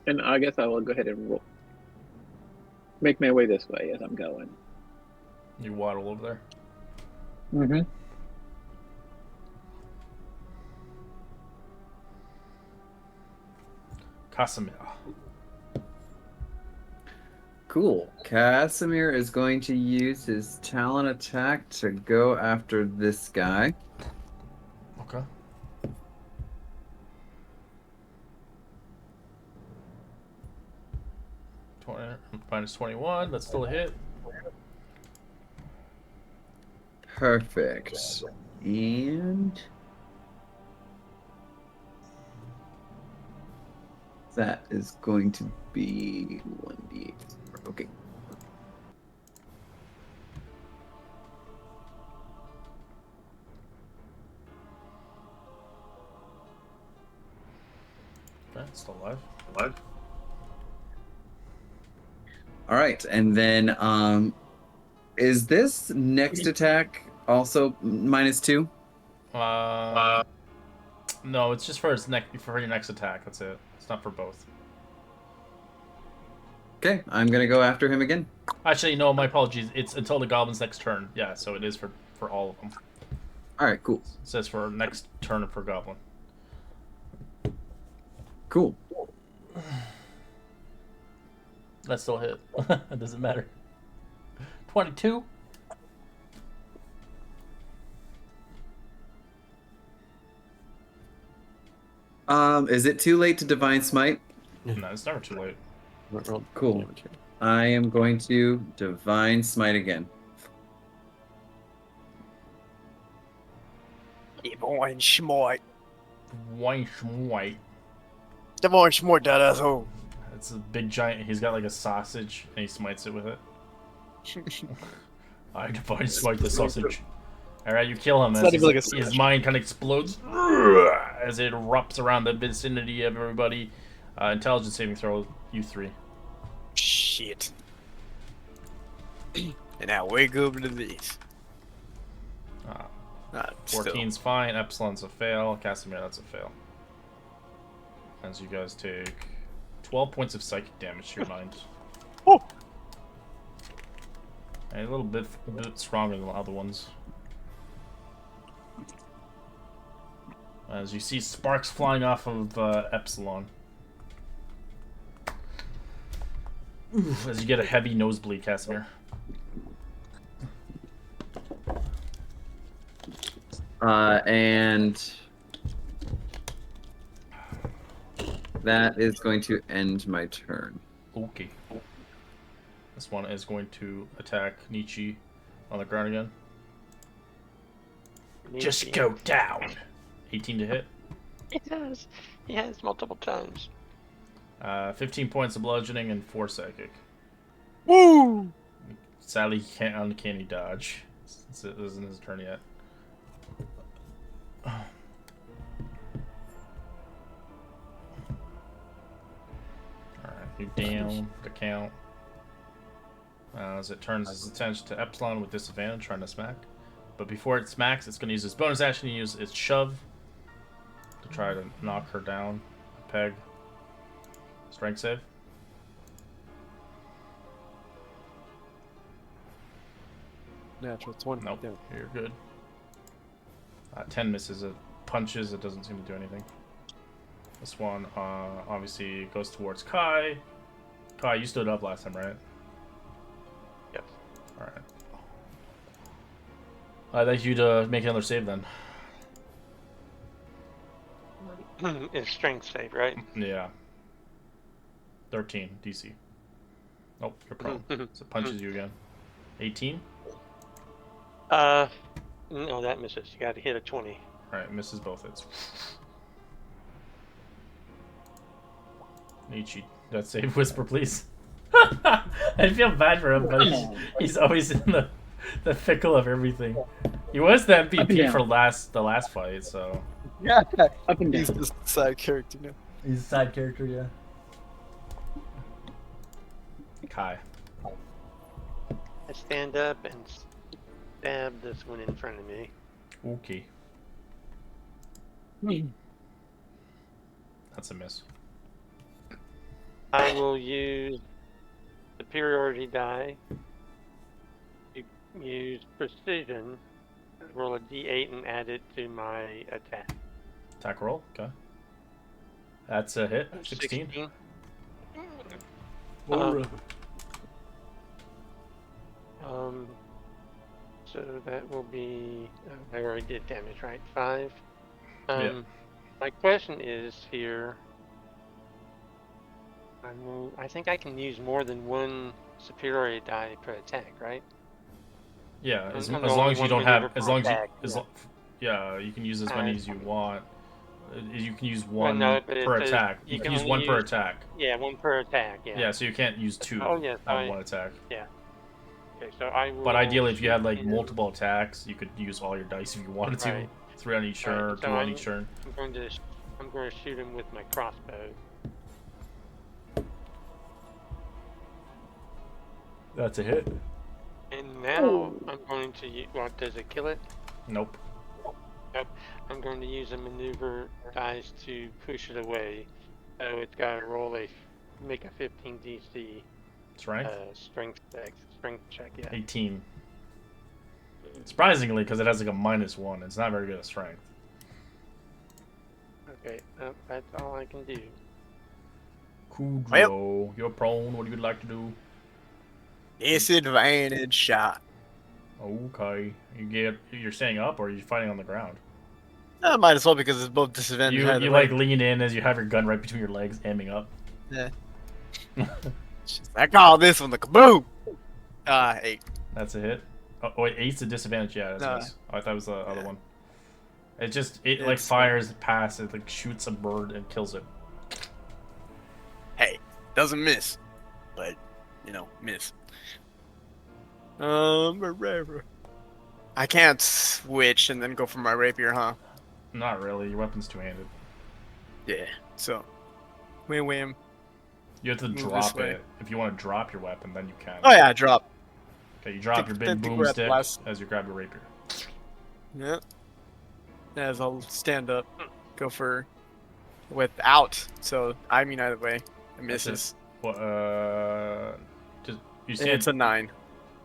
A: And I guess I will go ahead and make my way this way as I'm going.
C: You waddle over there.
A: Mm-hmm.
C: Casimir.
E: Cool. Casimir is going to use his talent attack to go after this guy.
C: Okay. -21. That's still a hit.
E: Perfect. And that is going to be 1d8. Okay.
C: Okay, still alive.
E: All right, and then is this next attack also -2?
C: No, it's just for his for your next attack. That's it. It's not for both.
E: Okay, I'm gonna go after him again.
C: Actually, no, my apologies. It's until the goblin's next turn. Yeah, so it is for all of them.
E: All right, cool.
C: It says for next turn for goblin.
E: Cool.
C: That's still a hit. It doesn't matter. 22.
E: Is it too late to Divine Smite?
C: No, it's never too late.
E: Cool. I am going to Divine Smite again.
F: Divine Smite.
C: Divine Smite.
F: Divine Smite, that asshole.
C: It's a big giant. He's got like a sausage, and he smites it with it. I Divine Smite the sausage. Alright, you kill him as his mind kind of explodes as it erupts around the vicinity of everybody. Intelligence saving throw, you 3.
F: Shit. And now wake up to this.
C: 14's fine. Epsilon's a fail. Casimir, that's a fail. As you guys take 12 points of psychic damage to your mind.
F: Oh.
C: And a little bit stronger than the other ones. As you see sparks flying off of Epsilon. Oof, as you get a heavy nosebleed, Casimir.
E: And that is going to end my turn.
C: Okay. This one is going to attack Nietzsche on the ground again. Just go down. 18 to hit.
G: He does. He has multiple times.
C: 15 points of bludgeoning and 4 psychic.
F: Woo!
C: Sadly, he can't uncanny dodge. It isn't his turn yet. Alright, you down the count. As it turns his attention to Epsilon with disadvantage, trying to smack. But before it smacks, it's going to use its bonus action to use its shove to try to knock her down. Peg. Strength save.
K: Natural 20.
C: Nope,
K: Yeah.
C: you're good. 10 misses. It punches. It doesn't seem to do anything. This one obviously goes towards Kai. Kai, you stood up last time, right?
G: Yep.
C: Alright. I'd like you to make another save then.
G: It's strength save, right?
C: Yeah. 13 DC. Nope, you're prone. So it punches you again. 18?
G: No, that misses. You got to hit a 20.
C: Alright, misses both hits. Ichi, that save whisper, please. I feel bad for him, but he's always in the fickle of everything. He was the
A: Up and
C: MVP
A: down.
C: for the last fight, so
H: Yeah.
A: Up and
H: He's
A: down.
H: just a side character now.
C: he's a side character, yeah. Kai.
G: I stand up and stab this one in front of me.
C: Okay. That's a miss.
G: I will use superiority die to use precision, roll a d8 and add it to my attack.
C: Attack roll, okay. That's a hit. 16.
G: So that will be. I already did damage, right? 5.
C: Yeah.
G: My question is here. I think I can use more than one superiority die per attack, right?
C: Yeah, as
G: And
C: long
G: only
C: as you
G: one
C: don't have,
G: maneuver
C: as
G: per
C: long as you,
G: attack,
C: yeah, you can use as many as you want. You can use
G: Well,
C: one
G: no, but it
C: per
G: says
C: attack.
G: you
C: You
G: can
C: can use
G: only
C: one per
G: use-
C: attack.
G: Yeah, one per attack. Yeah.
C: Yeah, so you can't use 2
G: Oh, yes,
C: on one attack.
G: Yeah. Okay, so I will.
C: But ideally, if you had like
G: shoot
C: multiple attacks, you could use all your dice if you wanted to.
G: Right.
C: 3 on each turn,
G: Right,
C: or
G: so
C: 2 on each turn.
G: I'm going to shoot him with my crossbow.
C: That's a hit.
G: And now I'm going to use. Well, does it kill it?
C: Nope.
G: Nope. I'm going to use a maneuver dice to push it away. So it's got to make a 15 DC
C: Strength?
G: strength check. Yeah.
C: 18. Surprisingly, because it has like a -1. It's not very good at strength.
G: Okay. That's all I can do.
C: Kudro, you're prone. What do you like to do?
H: Disadvantage shot.
C: Okay. You're staying up, or are you fighting on the ground?
H: Might as well because it's both disadvantage.
C: You like lean in as you have your gun right between your legs, aiming up.
H: Yeah. I call this one the kaboom. 8.
C: That's a hit. Oh wait, 8's a disadvantage. Yeah, that's
H: No.
C: a miss. Oh, I thought it was the other one. It like
H: It's-
C: fires past it, like shoots a bird and kills it.
H: Hey, doesn't miss, but miss. I can't switch and then go for my rapier, huh?
C: Not really. Your weapon's two-handed.
H: Yeah. So, wham.
C: You have to
H: Move this
C: drop
H: way.
C: it. If you want to drop your weapon, then you can.
H: Oh yeah, drop.
C: Okay, you drop your big
H: Think we're at the
C: boomstick
H: last-
C: as you grab your rapier.
H: Yep. As I'll stand up, go for without. So I mean either way, it misses.
C: What? Just you
H: And
C: stand.
H: it's a 9.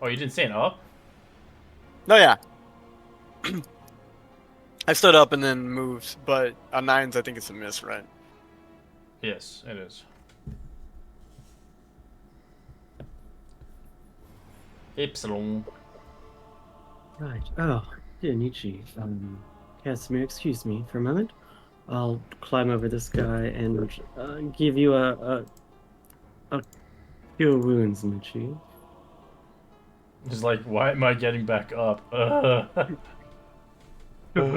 C: Oh, you didn't stand up?
H: No, yeah. I stood up and then moved, but a 9's I think it's a miss, right?
C: Yes, it is. Ypsilon.
J: Right. Oh, dear Nietzsche. Casimir, excuse me for a moment. I'll climb over this guy and give you a cure wounds, Nietzsche.
C: Just like, why am I getting back up?
H: Let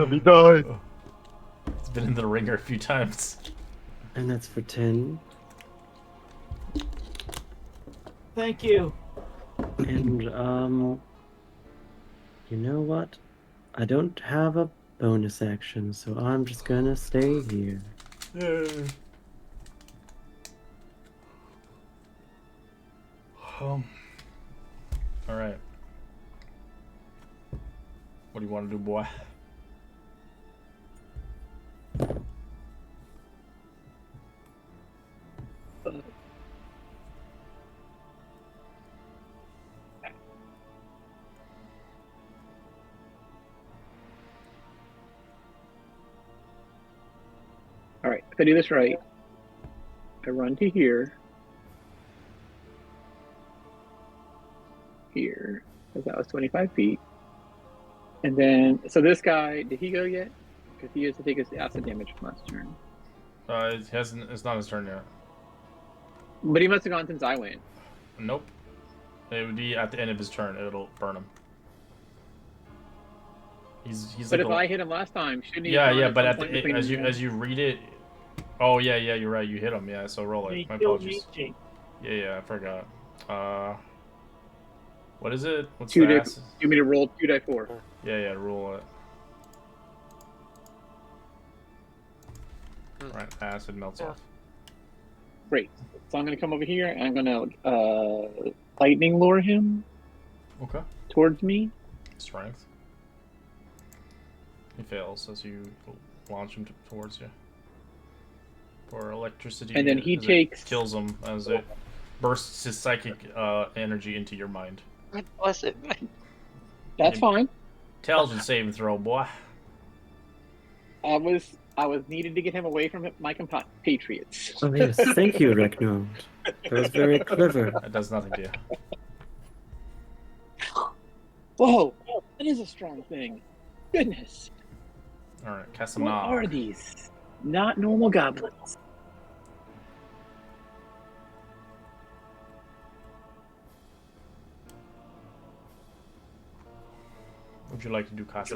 H: me die.
C: It's been in the ringer a few times.
J: And that's for 10.
I: Thank you.
J: And you know what? I don't have a bonus action, so I'm just gonna stay here.
C: All right. What do you want to do, boy?
A: All right, if I do this right, I run to here. Here, because that was 25 feet. And then, so this guy, did he go yet? Because he has to take his acid damage from last turn.
C: It hasn't. It's not his turn yet.
A: But he must have gone since I went.
C: Nope. It would be at the end of his turn. It'll burn him. He's
A: But
C: like
A: if I hit him last time, shouldn't he?
C: yeah,
A: have gone
C: yeah.
A: at
C: But
A: some
C: at
A: point
C: the,
A: between
C: as
A: now?
C: you read it, Oh yeah, you're right. You hit him. Yeah, so roll
I: He
C: it. My
I: killed
C: apologies.
I: Nietzsche.
C: Yeah, I forgot. What is it? What's
A: Two
C: the
A: die.
C: acid?
A: You mean to roll 2d4?
C: Yeah, roll it.
G: Hmm.
C: Right, acid melts
G: Yeah.
C: off.
A: Great. So I'm gonna come over here and I'm gonna lightning lure him
C: Okay.
A: towards me.
C: Strength. He fails as you launch him towards you. For electricity,
A: And then he
C: as
A: takes-
C: it kills him as it bursts his psychic energy into your mind.
G: God bless it.
A: That's fine.
C: Intelligence saving throw, boy.
A: I was needed to get him away from my compatriots.
J: Oh yes, thank you, Regnard. That was very clever.
C: That does nothing to you.
A: Whoa, that is a strong thing. Goodness.
C: All right, cast some
A: What
C: knock.
A: are these? Not normal goblins.
C: Would you like to do cast?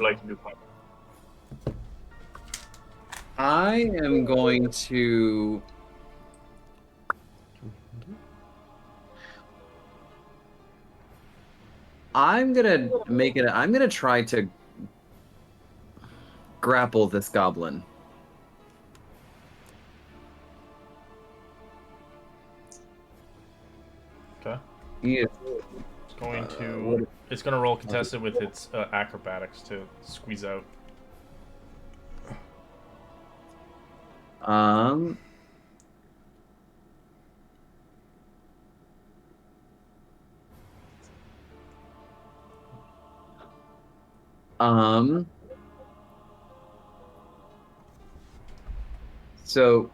E: I am going to. I'm gonna try to grapple this goblin.
C: Okay.
E: Yeah.
C: It's going to. It's going to roll contested with its acrobatics to squeeze out.
E: So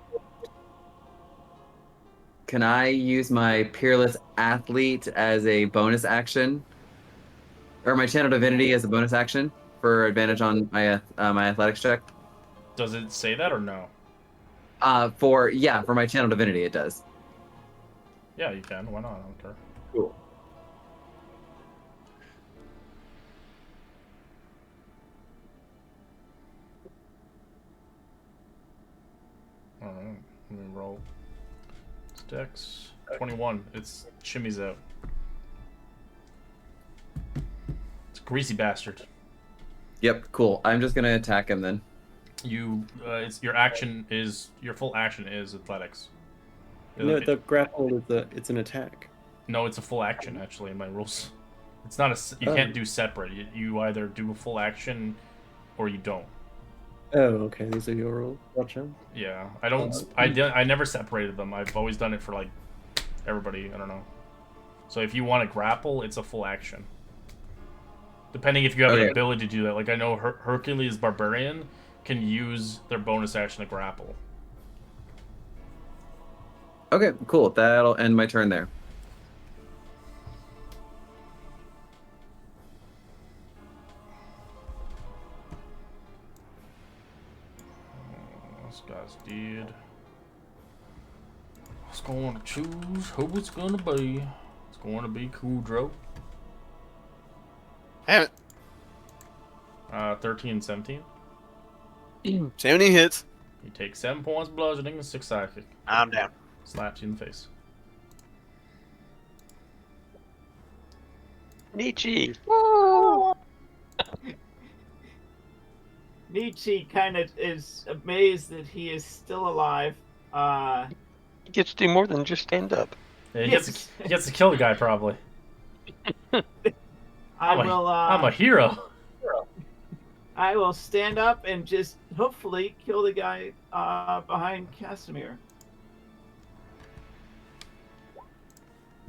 E: can I use my Peerless Athlete as a bonus action? Or my Channel Divinity as a bonus action for advantage on my my athletics check?
C: Does it say that or no?
E: For my Channel Divinity it does.
C: Yeah, you can. Why not? I don't care.
E: Cool.
C: Alright, let me roll. It's Dex 21. It's shimmies out. It's a greasy bastard.
E: Yep, cool. I'm just gonna attack him then.
C: You, it's your full action is athletics.
J: No, the grapple is it's an attack.
C: No, it's a full action actually in my rules. It's not you can't do separate. You either do a full action or you don't.
J: Oh, okay. These are your rules. Gotcha.
C: Yeah, I don't. I never separated them. I've always done it for like everybody. I don't know. So if you want to grapple, it's a full action. Depending if you have an ability to do that. Like I know Hercules Barbarian can use their bonus action to grapple.
E: Okay, cool. That'll end my turn there.
C: This guy's dead. What's going to choose? Who it's gonna be? It's going to be Kudro.
H: Damn it.
C: 13 and 17.
H: 70 hits.
C: You take 7 points bludgeoning and 6 psychic.
H: I'm down.
C: Slaps you in the face.
G: Nietzsche.
I: Nietzsche kind of is amazed that he is still alive.
G: He gets to do more than just stand up.
C: Yeah, he gets to kill the guy probably. I'm a hero.
I: I will stand up and just hopefully kill the guy behind Casimir.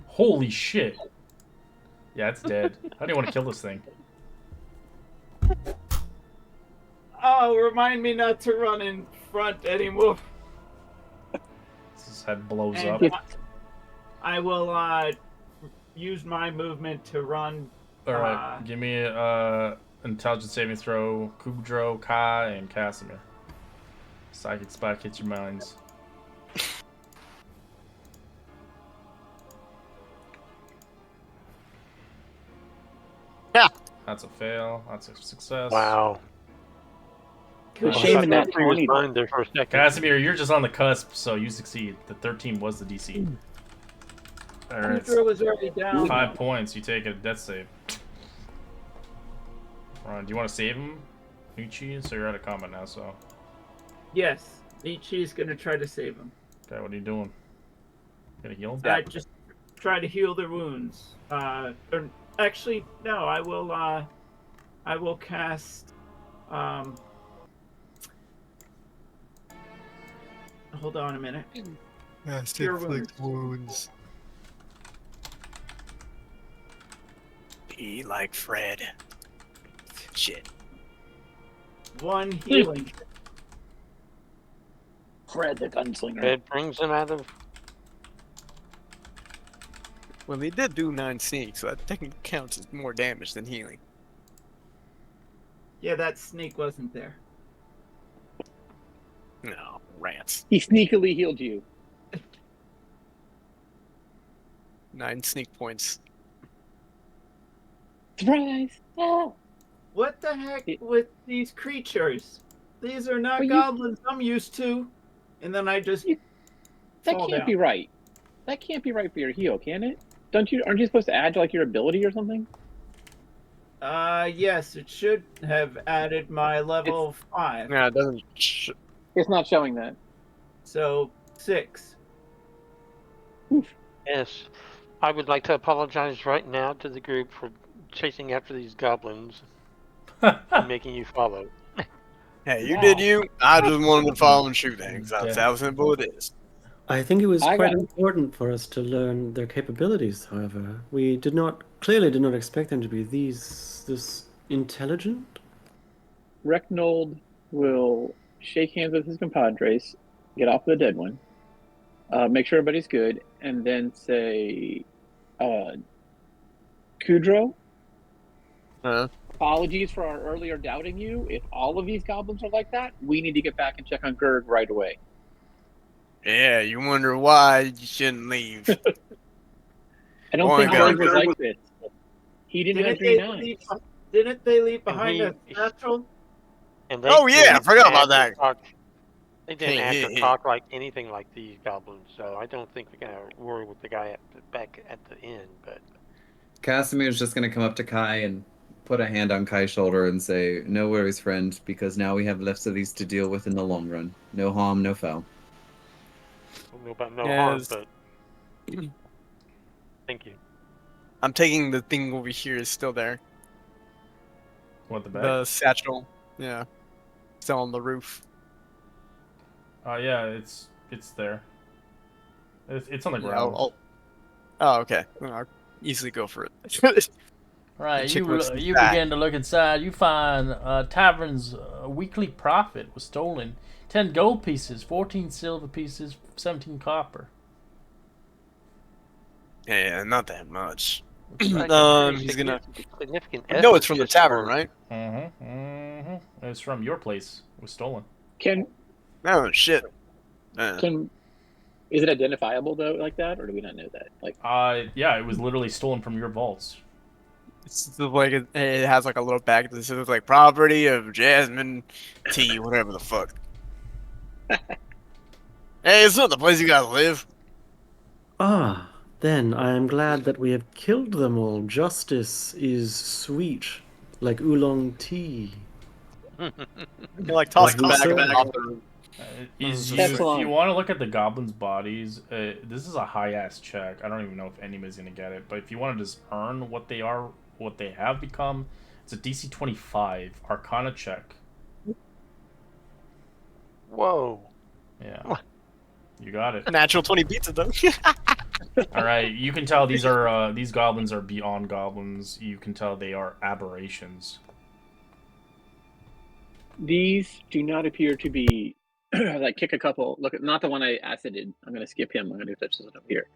C: Holy shit. Yeah, it's dead. How do you want to kill this thing?
I: Oh, remind me not to run in front anymore.
C: His head blows up.
I: I will use my movement to run.
C: Alright, give me intelligence saving throw, Kudro, Kai, and Casimir. Psychic spike hits your minds.
G: Yeah.
C: That's a fail. That's a success.
G: Wow.
A: The
I: God.
A: shame in that
G: Three was
A: 20.
G: mine there for a second.
C: Casimir, you're just on the cusp, so you succeed. The 13 was the DC. Alright,
I: Pedro was already down.
C: 5 points. You take a death save. Do you want to save him, Nucci? So you're out of combat now, so.
I: Yes, Nietzsche's gonna try to save him.
C: Okay, what are you doing? Gonna heal him?
I: I just try to heal their wounds. Or actually, no. I will cast. Hold on a minute. Cure wounds.
H: Be like Fred. Shit.
I: 1 healing.
A: Fred the gunslinger.
G: It brings him out of.
H: Well, he did do 9 sneaks, so that technically counts as more damage than healing.
I: Yeah, that sneak wasn't there.
H: No, rats.
A: He sneakily healed you.
H: 9 sneak points.
A: Surprise! Ah!
I: What the heck with these creatures? These are not
A: But you-
I: goblins I'm used to. And then I just
A: That
I: fall
A: can't
I: down.
A: be right. That can't be right for your heal, can it? Aren't you supposed to add to like your ability or something?
I: Yes, it should have added my level 5.
H: Yeah, it doesn't.
A: It's not showing that.
I: So 6.
G: Yes. I would like to apologize right now to the group for chasing after these goblins and making you follow.
H: Hey, you
A: Wow.
H: did you. I just wanted to follow and shoot things. That's
C: Yeah.
H: how simple it is.
J: I think it was
A: I
J: quite
A: got-
J: important for us to learn their capabilities, however. We clearly did not expect them to be this intelligent.
A: Recknold will shake hands with his compadres, get off the dead one, make sure everybody's good, and then say, Kudro,
H: Huh?
A: apologies for our earlier doubting you. If all of these goblins are like that, we need to get back and check on Gurg right away.
H: Yeah, you wonder why you shouldn't leave.
A: I don't
H: Oh
A: think
H: my God.
A: Gurg was like this. He didn't have green eyes.
I: Didn't they leave
G: And
I: behind a satchel?
G: And they
H: Oh, yeah, I forgot about
G: didn't
H: that.
G: talk- They didn't
H: Hey,
G: act or
H: hey.
G: talk like anything like these goblins, so I don't think we're gonna worry with the guy back at the end. But
E: Casimir's just gonna come up to Kai and put a hand on Kai's shoulder and say, "No worries, friend, because now we have less of these to deal with in the long run. No harm, no foul."
G: I don't know about no harm.
H: Yes.
G: But thank you.
H: I'm taking the thing over here is still there.
C: What, the bag?
H: The satchel. Yeah. Still on the roof.
C: Yeah, it's there. It's on the
H: Yeah,
C: ground.
H: Oh, okay. Well, I'll easily go for it.
L: Right,
H: Check what's
L: you
H: back.
L: begin to look inside. You find tavern's weekly profit was stolen. 10 gold pieces, 14 silver pieces, 17 copper.
H: Yeah, not that much.
G: Looks like a pretty
H: He's gonna.
G: significant
H: No,
G: effort
H: it's from the
G: just
H: tavern,
G: for-
H: right?
C: It's from your place. It was stolen.
H: Oh shit.
A: Is it identifiable though, like that, or do we not know that? Like,
C: yeah, it was literally stolen from your vaults.
H: It's just like it has like a little bag that says like property of Jasmine Tea, whatever the fuck. Hey, it's not the place you guys live.
J: Ah, then I am glad that we have killed them all. Justice is sweet, like oolong tea.
H: You like toss the
J: Like
H: bag
J: so?
H: back off the roof.
C: If
A: Excellent.
C: you want to look at the goblins' bodies, this is a high-ass check. I don't even know if anybody's gonna get it, but if you want to just earn what they are, what they have become, it's a DC 25 Arcana check.
G: Whoa.
C: Yeah, you got it.
H: A natural 20 beats it though.
C: All right, you can tell these are these goblins are beyond goblins. You can tell they are aberrations.
A: these do not appear to be like kick a couple. Look, not the one I acided. I'm going to skip him. I'm going to touch this one up here.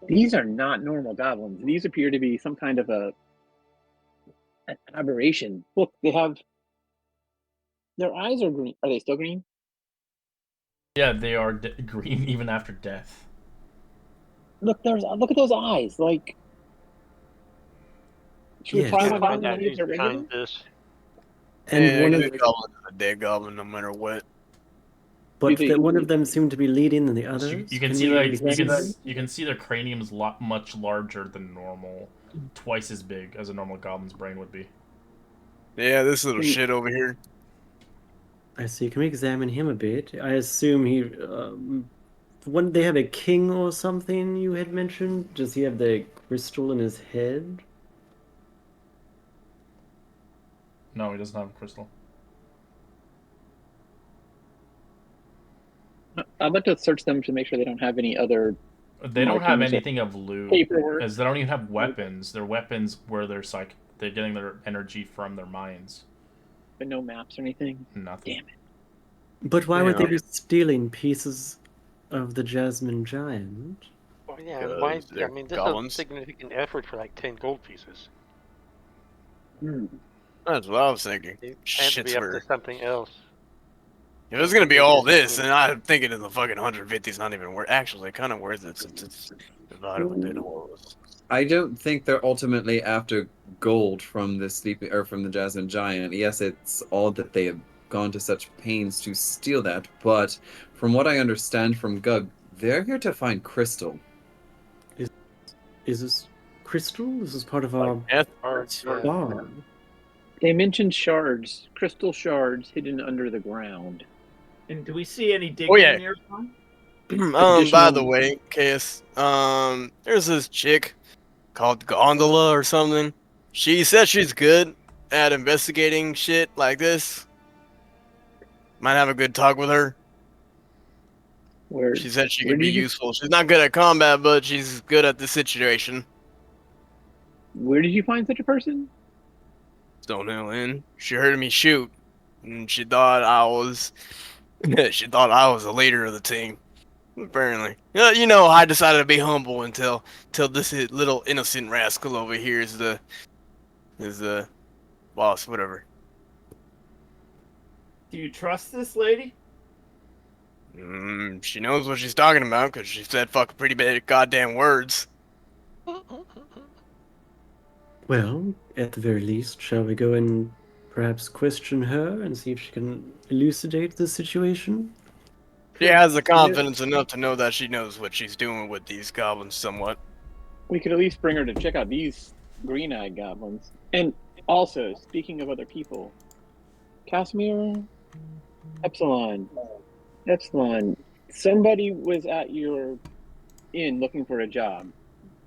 A: These are not normal goblins. These appear to be some kind of an aberration. Look, they have their eyes are green. Are they still green?
C: Yeah, they are green even after death.
A: Look at those eyes. Like, should we
J: Yes.
A: try
J: Yes.
A: one
G: Find
A: on
G: out
A: one of
G: who's
A: their regular?
G: behind this.
J: And
H: Yeah,
J: one of
H: good goblin is a dead goblin no matter what.
J: but
A: Do they-
J: one of them seemed to be leading than the
L: So
J: others.
L: you can
J: Can
L: see
J: we
L: like
J: examine-
L: you can see their cranium's much larger than normal, twice as big as a normal goblin's brain would be.
H: Yeah, this little shit over here.
J: I see. Can we examine him a bit? I assume he. When they have a king or something you had mentioned, does he have the crystal in his head?
L: No, he doesn't have a crystal.
A: I'd like to search them to make sure they don't have any other.
L: They don't have
A: markings or
L: anything of loot,
A: paperwork.
L: because they don't even have weapons. They're weapons where they're getting their energy from their minds.
A: But no maps or anything.
L: Nothing.
A: Damn it.
J: But why would they
H: Yeah.
J: be stealing pieces of the Jasmine Giant?
G: Well, yeah,
H: Because
G: why?
H: they're
G: I mean, this
H: goblins.
G: is a significant effort for like 10 gold pieces.
H: That's what I was thinking.
G: It had to
H: Shit's
G: be up
H: for...
G: to something else.
H: If it's gonna be all this, then I'm thinking the fucking 150 is not even worth. Actually, kind of worth it since it's divided within horrors.
E: I don't think they're ultimately after gold from the sleeping or from the Jasmine Giant. Yes, it's odd that they have gone to such pains to steal that, but from what I understand from Gug, they're here to find crystal.
J: Is this crystal? This is part of our bar.
A: They mentioned shards, crystal shards hidden under the ground.
I: And do we see any digging
H: Oh yeah.
I: nearby?
H: By the way, Case, there's this chick called Gondola or something. She said she's good at investigating shit like this. Might have a good talk with her.
A: Where
H: She said she
A: where
H: could be
A: did you-
H: useful. She's not good at combat, but she's good at the situation.
A: Where did you find such a person?
H: Stonehill Inn. She heard me shoot, and she thought I was. She thought I was the leader of the team. Apparently, you know, I decided to be humble until this little innocent rascal over here is the boss, whatever.
I: Do you trust this lady?
H: She knows what she's talking about because she said fucking pretty bad goddamn words.
J: Well, at the very least, shall we go and perhaps question her and see if she can elucidate the situation?
H: She has the confidence enough to know that she knows what she's doing with these goblins somewhat.
A: We could at least bring her to check out these green-eyed goblins. And also, speaking of other people, Casimir, Epsilon, somebody was at your inn looking for a job.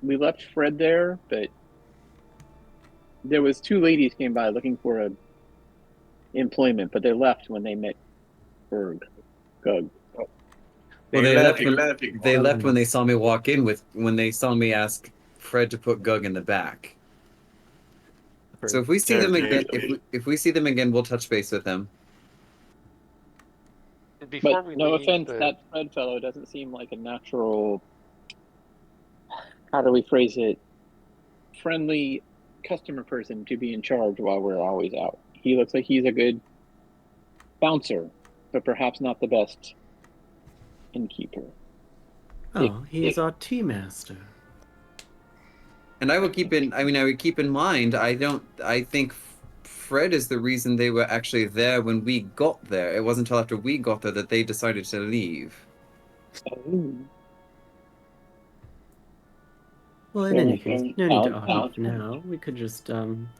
A: We left Fred there, but there was two ladies came by looking for employment, but they left when they met Berg. Gug.
E: Well, they left when they saw me walk in when they saw me ask Fred to put Gug in the back. So if we see them again, if we see them again, we'll touch base with them.
G: Before
A: But
G: we
A: no
G: leave,
A: offense, that Fred fellow doesn't seem like a natural. How do we phrase it? Friendly customer person to be in charge while we're always out. He looks like he's a good bouncer, but perhaps not the best innkeeper.
J: Oh, he is our tea master.
E: And I would keep in mind, I think Fred is the reason they were actually there when we got there. It wasn't until after we got there that they decided to leave.
A: Oh.
J: Well, in any case, no need to argue for now. We could just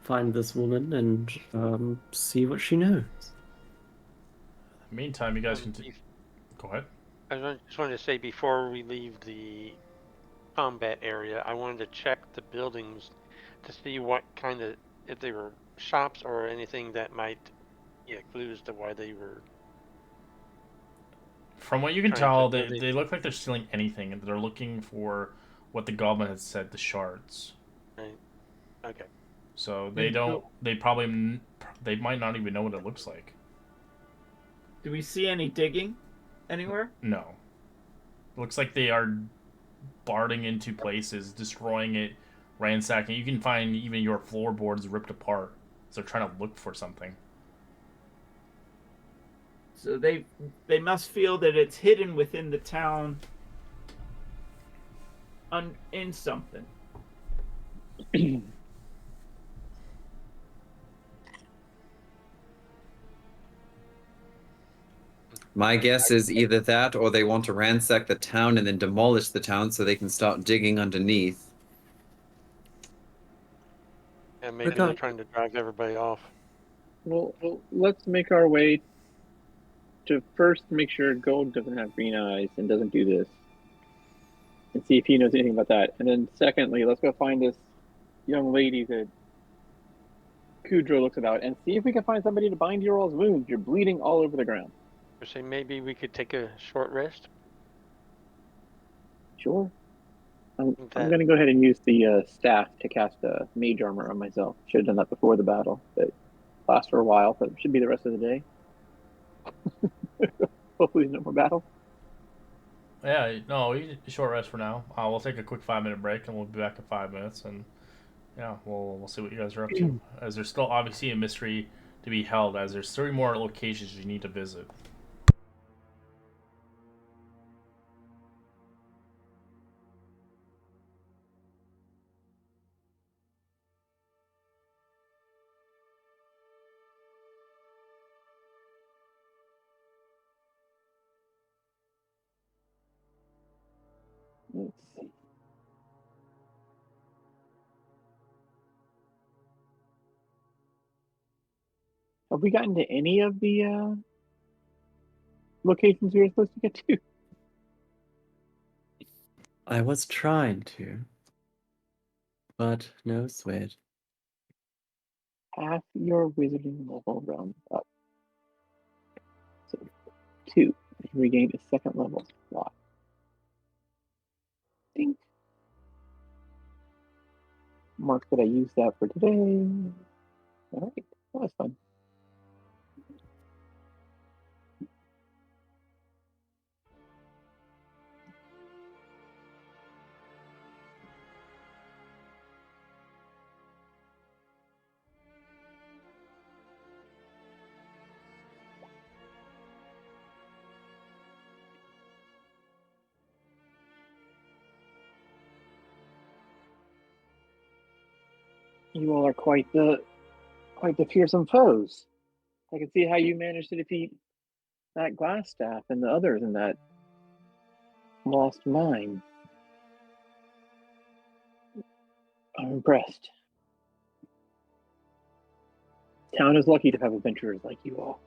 J: find this woman and see what she knows.
L: Meantime, you guys can go ahead.
G: I just wanted to say before we leave the combat area, I wanted to check the buildings to see what kind of, if they were shops or anything that might clues to why they were.
L: From what you can tell, they look like they're stealing anything, and they're looking for what the goblin has said, the shards.
G: Right. Okay.
L: So they don't. They might not even know what it looks like.
I: Do we see any digging anywhere?
L: No. Looks like they are barding into places, destroying it, ransacking. You can find even your floorboards ripped apart. So they're trying to look for something.
I: So they must feel that it's hidden within the town in something.
E: My guess is either that or they want to ransack the town and then demolish the town so they can start digging underneath.
G: And maybe they're trying to drive everybody off.
A: Well, let's make our way to first make sure Gold doesn't have green eyes and doesn't do this, and see if he knows anything about that. And then secondly, let's go find this young lady that Kudro looks about and see if we can find somebody to bind your all's wounds. You're bleeding all over the ground.
G: I say maybe we could take a short rest.
A: Sure. I'm going to go ahead and use the staff to cast mage armor on myself. Should have done that before the battle, but lasts for a while, but it should be the rest of the day. Hopefully no more battle.
L: Yeah, no, short rest for now. We'll take a quick 5-minute break, and we'll be back in 5 minutes, and yeah, we'll see what you guys are up to. As there's still obviously a mystery to be held, as there's 3 more locations you need to visit.
A: Let's see. Have we gotten to any of the locations we were supposed to get to?
J: I was trying to, but no sweat.
A: Half your wizarding level round up. So 2. You regained a 2nd level slot. Ding. Mark that I used that for today. Alright, that was fun. You all are quite the fearsome foes. I can see how you managed to defeat that glass staff and the others in that lost mine. I'm impressed. Town is lucky to have adventurers like you all.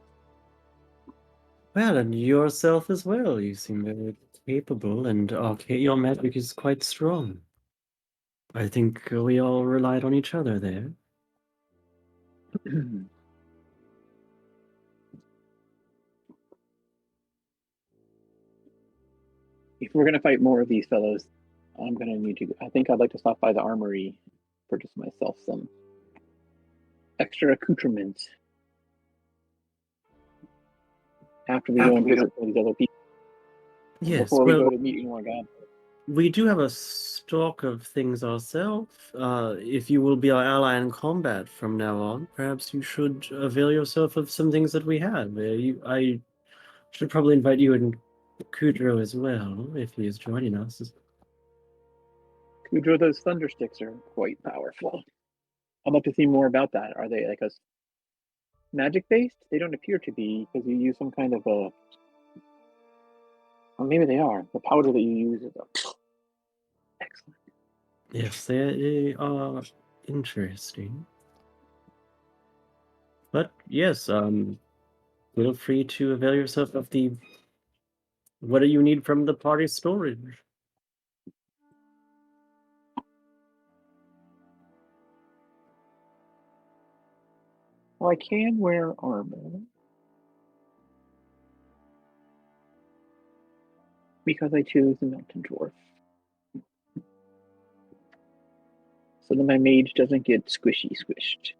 J: Well, and yourself as well. You seem very capable, and your magic is quite strong. I think we all relied on each other there.
A: If we're going to fight more of these fellows, I'm going to need to. I think I'd like to stop by the armory, purchase myself some extra accoutrements after we go and visit these other people.
J: Yes,
A: before we
J: well,
A: go to meet more gods.
J: we do have a stock of things ourselves. If you will be our ally in combat from now on, perhaps you should avail yourself of some things that we have. I should probably invite you and Kudro as well, if he is joining us.
A: Kudro, those thunder sticks are quite powerful. I'd like to see more about that. Are they like a magic based? They don't appear to be, because you use some kind of a. Or maybe they are. The powder that you use is excellent.
J: Yes, they are interesting. But yes, feel free to avail yourself of the. What do you need from the party storage?
A: Well, I can wear armor because I choose the mountain dwarf, so that my mage doesn't get squished.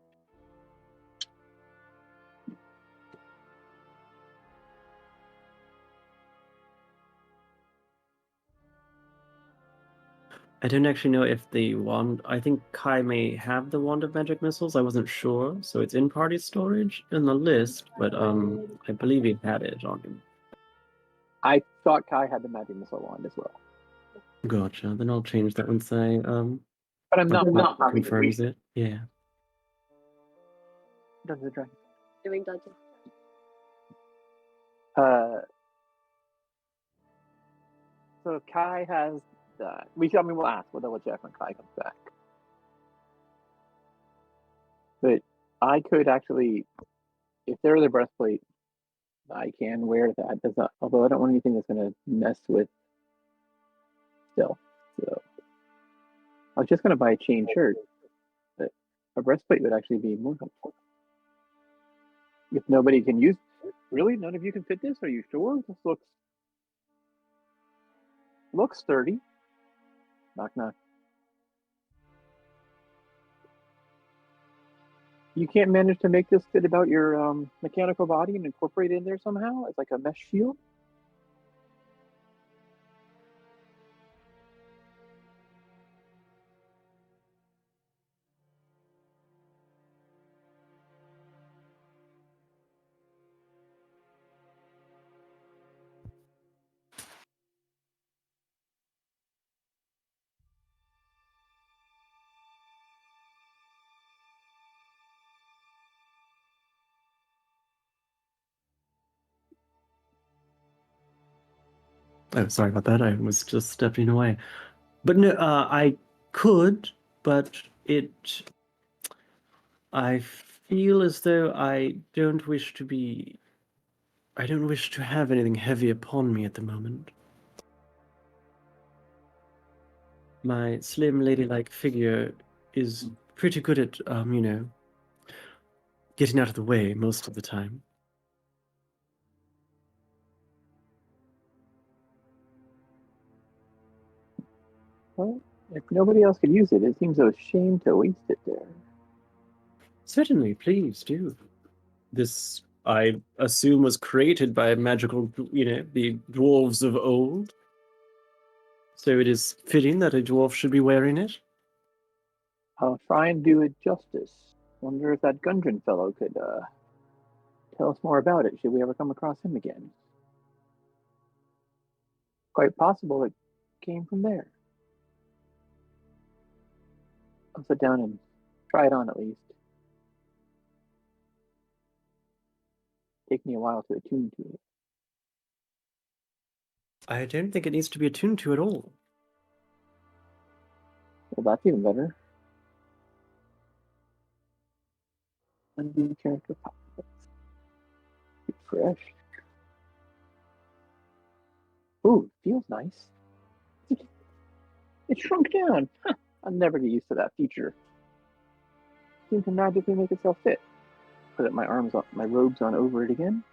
J: I don't actually know if the wand. I think Kai may have the wand of magic missiles. I wasn't sure, so it's in party storage in the list. But I believe he had it on him.
A: I thought Kai had the magic missile wand as well.
J: Gotcha. Then I'll change that once I
A: But I'm not
J: confirms it. Yeah.
A: Dungeons and Dragons.
M: Doing dungeons.
A: So Kai has that. We'll ask. We'll double check when Kai comes back. But I could actually, if they're the breastplate, I can wear that. Does not, although I don't want anything that's going to mess with stealth. So I was just going to buy a chain shirt, but a breastplate would actually be more helpful. If nobody can use, really, none of you can fit this? Are you sure? This looks sturdy. Knock knock. You can't manage to make this fit about your mechanical body and incorporate it in there somehow as like a mesh shield?
J: Oh, sorry about that. I was just stepping away. But no, I could, but I feel as though I don't wish to have anything heavy upon me at the moment. My slim, ladylike figure is pretty good at, getting out of the way most of the time.
A: Well, if nobody else could use it, it seems a shame to waste it there.
J: Certainly, please do. This, I assume, was created by magical, the dwarves of old. So it is fitting that a dwarf should be wearing it.
A: I'll try and do it justice. Wonder if that Gundren fellow could tell us more about it, should we ever come across him again. Quite possible it came from there. I'll sit down and try it on at least. Take me a while to attune to it.
J: I don't think it needs to be attuned to at all.
A: Well, that's even better. Undo character pockets. Refresh. Ooh, feels nice. It shrunk down. Huh. I'll never get used to that feature. Seems to magically make itself fit. Put my robes on over it again.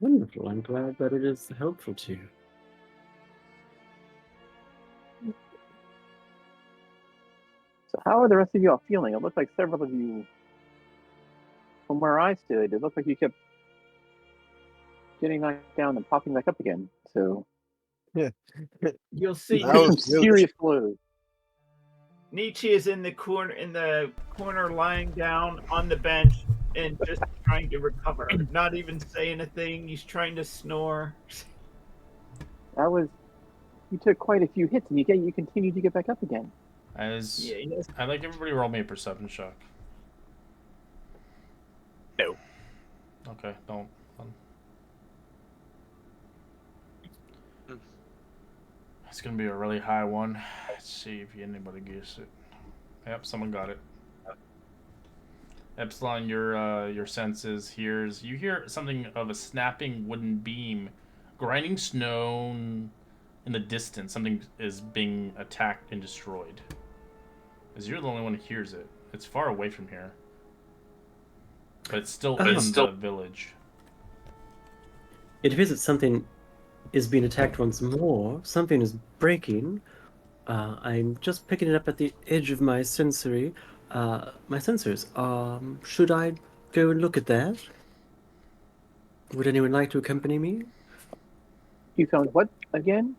J: Wonderful. I'm glad that it is helpful to you.
A: So how are the rest of you all feeling? It looked like several of you, from where I stood, it looked like you kept getting knocked down and popping back up again. So
I: You'll see
A: some serious blows.
I: Nietzsche is in the corner lying down on the bench and just trying to recover. Not even saying a thing. He's trying to snore.
A: You took quite a few hits and you continued to get back up again.
L: I'd like everybody to roll me a perception check.
H: No.
L: Okay, don't. It's gonna be a really high one. Let's see if anybody gets it. Yep, someone got it. Epsilon, your senses you hear something of a snapping wooden beam, grinding stone in the distance. Something is being attacked and destroyed. As you're the only one who hears it. It's far away from here, but it's still in the village.
J: It appears that something is being attacked once more. Something is breaking. I'm just picking it up at the edge of my sensors. Should I go and look at that? Would anyone like to accompany me?
A: You found what again?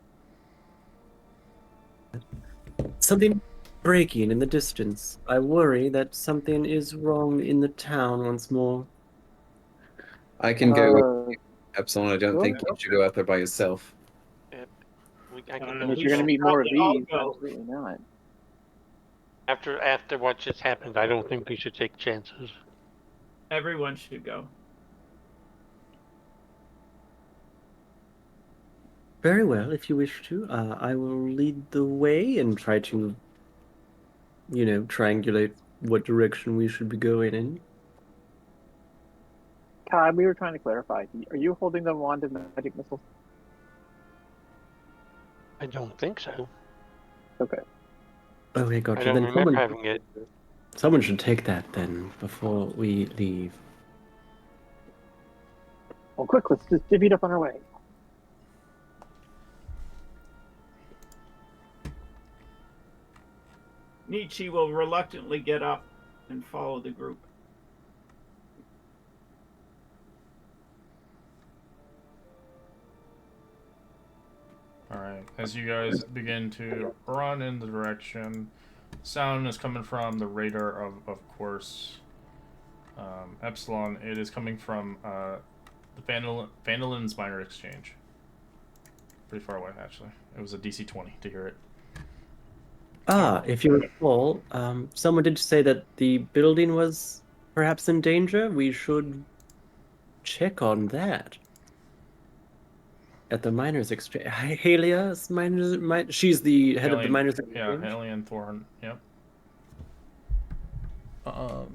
J: Something breaking in the distance. I worry that something is wrong in the town once more.
E: I can go with Epsilon. I don't think you should go out there by yourself.
A: Unless you're going to meet more of these, absolutely not.
G: After what just happened, I don't think we should take chances.
I: Everyone should go.
J: Very well, if you wish to. I will lead the way and try to, triangulate what direction we should be going in.
A: Kai, we were trying to clarify. Are you holding the wand of magic missiles?
G: I don't think so.
A: Okay.
J: Okay,
G: I
J: gotcha.
G: don't
J: Then
G: remember having it.
J: someone should take that then before we leave.
A: Well, quick, let's just divvy it up on our way.
I: Nietzsche will reluctantly get up and follow the group.
C: Alright, as you guys begin to run in the direction, sound is coming from the radar of course, Epsilon. It is coming from the Phandelver's minor exchange. Pretty far away, actually. It was a DC 20 to hear it.
J: If you recall, someone did say that the building was perhaps in danger. We should check on that. At the miners' exchange. Halia's miners. She's the head of the miners' exchange.
C: Yeah, Haley and Thorn. Yep.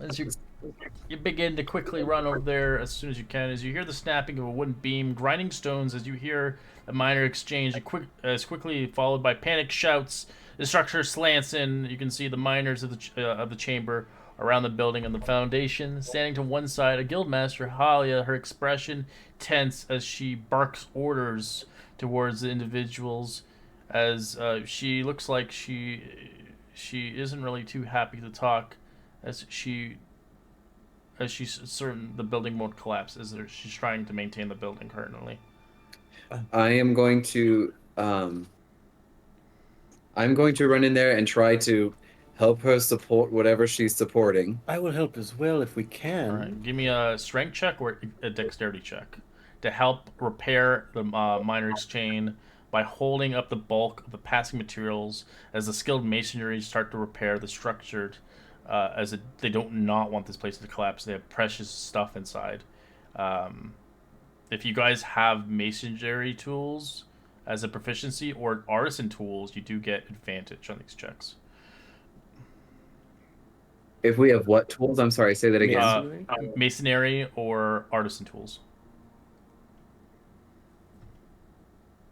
C: As you begin to quickly run over there as soon as you can, as you hear the snapping of a wooden beam, grinding stones, as you hear a miner exchange, as quickly followed by panic shouts. The structure slants in. You can see the miners of the chamber around the building and the foundation. Standing to one side, a guildmaster, Halia, her expression tense as she barks orders towards the individuals, as she looks like she isn't really too happy to talk, as she's certain the building won't collapse, as she's trying to maintain the building currently.
E: I am going to run in there and try to help her support whatever she's supporting.
J: I will help as well if we can.
C: All right, give me a strength check or a dexterity check to help repair the miner's chain by holding up the bulk of the passing materials as the skilled masonry start to repair the structured. They don't not want this place to collapse. They have precious stuff inside. If you guys have masonry tools as a proficiency or artisan tools, you do get advantage on these checks.
E: If we have what tools? I'm sorry, say that again.
C: Masonry or artisan tools.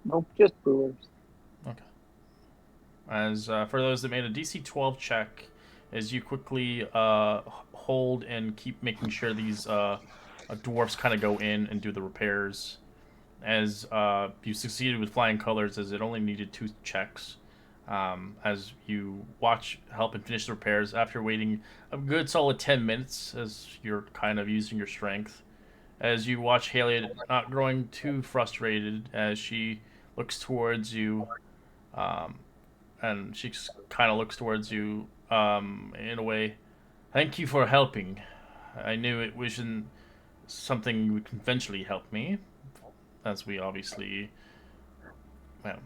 A: Nope, just brewers.
C: Okay. As for those that made a DC 12 check, as you quickly hold and keep making sure these dwarfs kind of go in and do the repairs. As you succeeded with flying colors, as it only needed 2 checks. As you watch, help, and finish the repairs after waiting a good solid 10 minutes, as you're kind of using your strength. As you watch Haley not growing too frustrated, as she looks towards you, and she kind of looks towards you in a way. Thank you for helping. I knew it wasn't something you would eventually help me, as we obviously, well,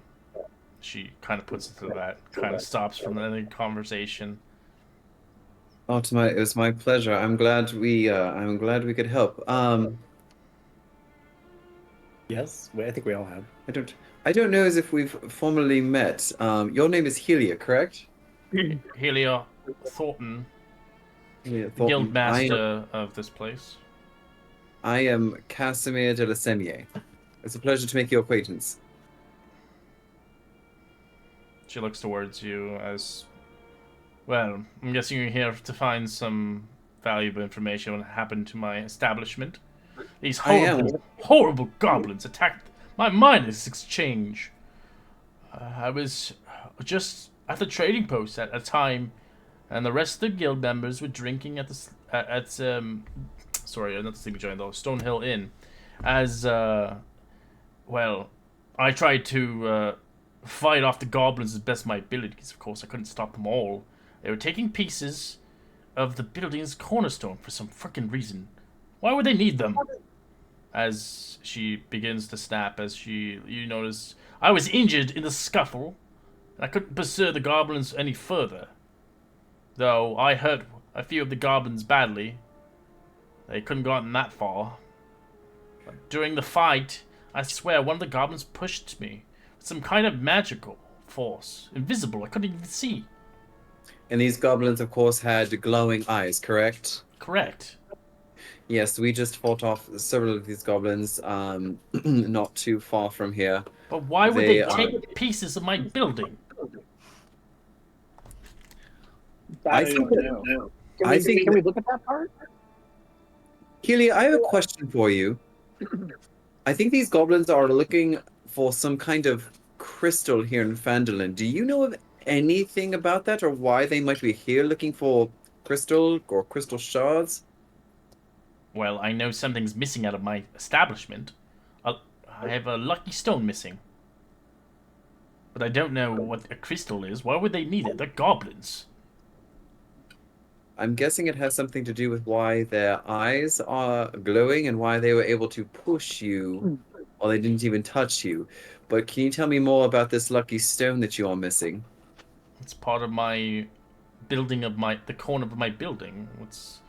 C: she kind of puts it to that, kind of stops from any conversation.
E: Oh, it was my pleasure. I'm glad we could help.
J: Yes, I think we all have.
E: I don't know as if we've formally met. Your name is Helia, correct?
C: Helia Thornton, guild master of this place.
E: I am Casimir de la Semier. It's a pleasure to make your acquaintance.
C: She looks towards you as, well, I'm guessing you're here to find some valuable information on what happened to my establishment. These horrible goblins attacked my miners' exchange. I was just at the trading post at a time, and the rest of the guild members were drinking at sorry, not the Sleepy Giant though, Stonehill Inn. As well, I tried to fight off the goblins as best my abilities. Of course, I couldn't stop them all. They were taking pieces of the building's cornerstone for some frickin' reason. Why would they need them? As she begins to snap, you notice, I was injured in the scuffle, and I couldn't pursue the goblins any further. Though I hurt a few of the goblins badly. They couldn't go on that far. But during the fight, I swear one of the goblins pushed me,
L: some kind of magical force, invisible. I couldn't even see.
E: And these goblins, of course, had glowing eyes, correct?
L: Correct.
E: Yes, we just fought off several of these goblins, not too far from here.
L: But why would they take pieces of my building?
A: I think don't know. Can we look at that part?
E: Keely, I have a question for you. I think these goblins are looking for some kind of crystal here in Phandelver. Do you know of anything about that, or why they might be here looking for crystal or crystal shards?
L: Well, I know something's missing out of my establishment. I have a lucky stone missing. But I don't know what a crystal is. Why would they need it? They're goblins.
E: I'm guessing it has something to do with why their eyes are glowing and why they were able to push you, or they didn't even touch you. But can you tell me more about this lucky stone that you are missing?
L: It's part of my building of the corner of my building. It's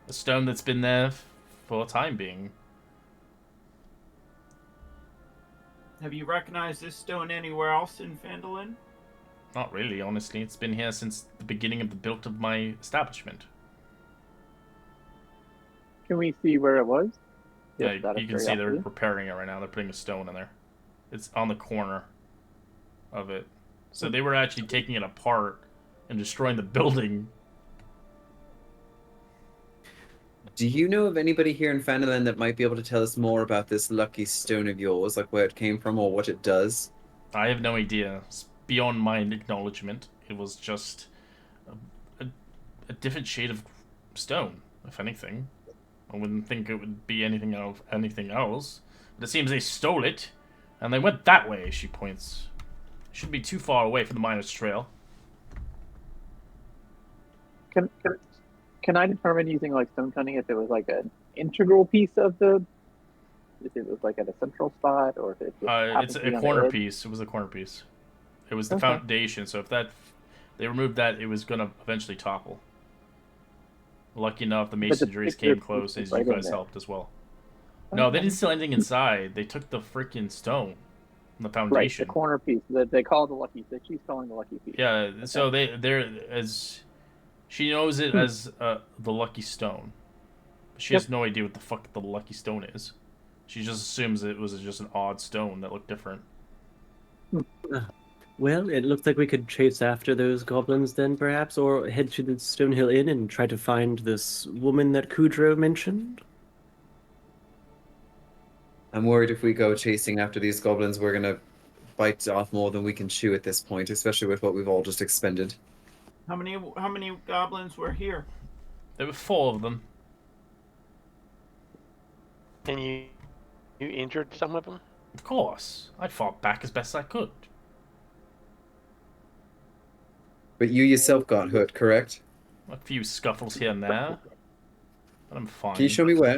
L: a stone that's been there for a time being.
I: Have you recognized this stone anywhere else in Phandelver?
L: Not really, honestly. It's been here since the beginning of the build of my establishment.
A: Can we see where it was?
L: Yeah, you can see they're repairing it right now. They're putting a stone in there. It's on the corner of it. So they were actually taking it apart and destroying the building.
E: Do you know of anybody here in Phandelver that might be able to tell us more about this lucky stone of yours, like where it came from or what it does?
L: I have no idea. It's beyond my acknowledgement. It was just a different shade of stone, if anything. I wouldn't think it would be anything else. But it seems they stole it, and they went that way, she points. Shouldn't be too far away from the miner's trail.
A: Can I determine using like stone cutting if it was like an integral piece of if it was like at a central spot, or if it
L: it's a corner piece. It was a corner piece. It was the foundation. So if they removed that, it was gonna eventually topple. Lucky enough, the masonries came close, as you guys helped as well. No, they didn't steal anything inside. They took the freaking stone, the foundation.
A: Right, the corner piece that they call the lucky. That she's calling the lucky piece.
L: Yeah. So they're as she knows it as the lucky stone. She has no idea what the fuck the lucky stone is. She just assumes it was just an odd stone that looked different.
J: Well, it looks like we could chase after those goblins then, perhaps, or head to the Stonehill Inn and try to find this woman that Kudro mentioned.
E: I'm worried if we go chasing after these goblins, we're gonna bite off more than we can chew at this point, especially with what we've all just expended.
I: How many goblins were here?
L: There were 4 of them.
G: And you injured some of them?
L: Of course. I fought back as best I could.
E: But you yourself got hurt, correct?
L: A few scuffles here and there. But I'm fine.
E: Can you show me where?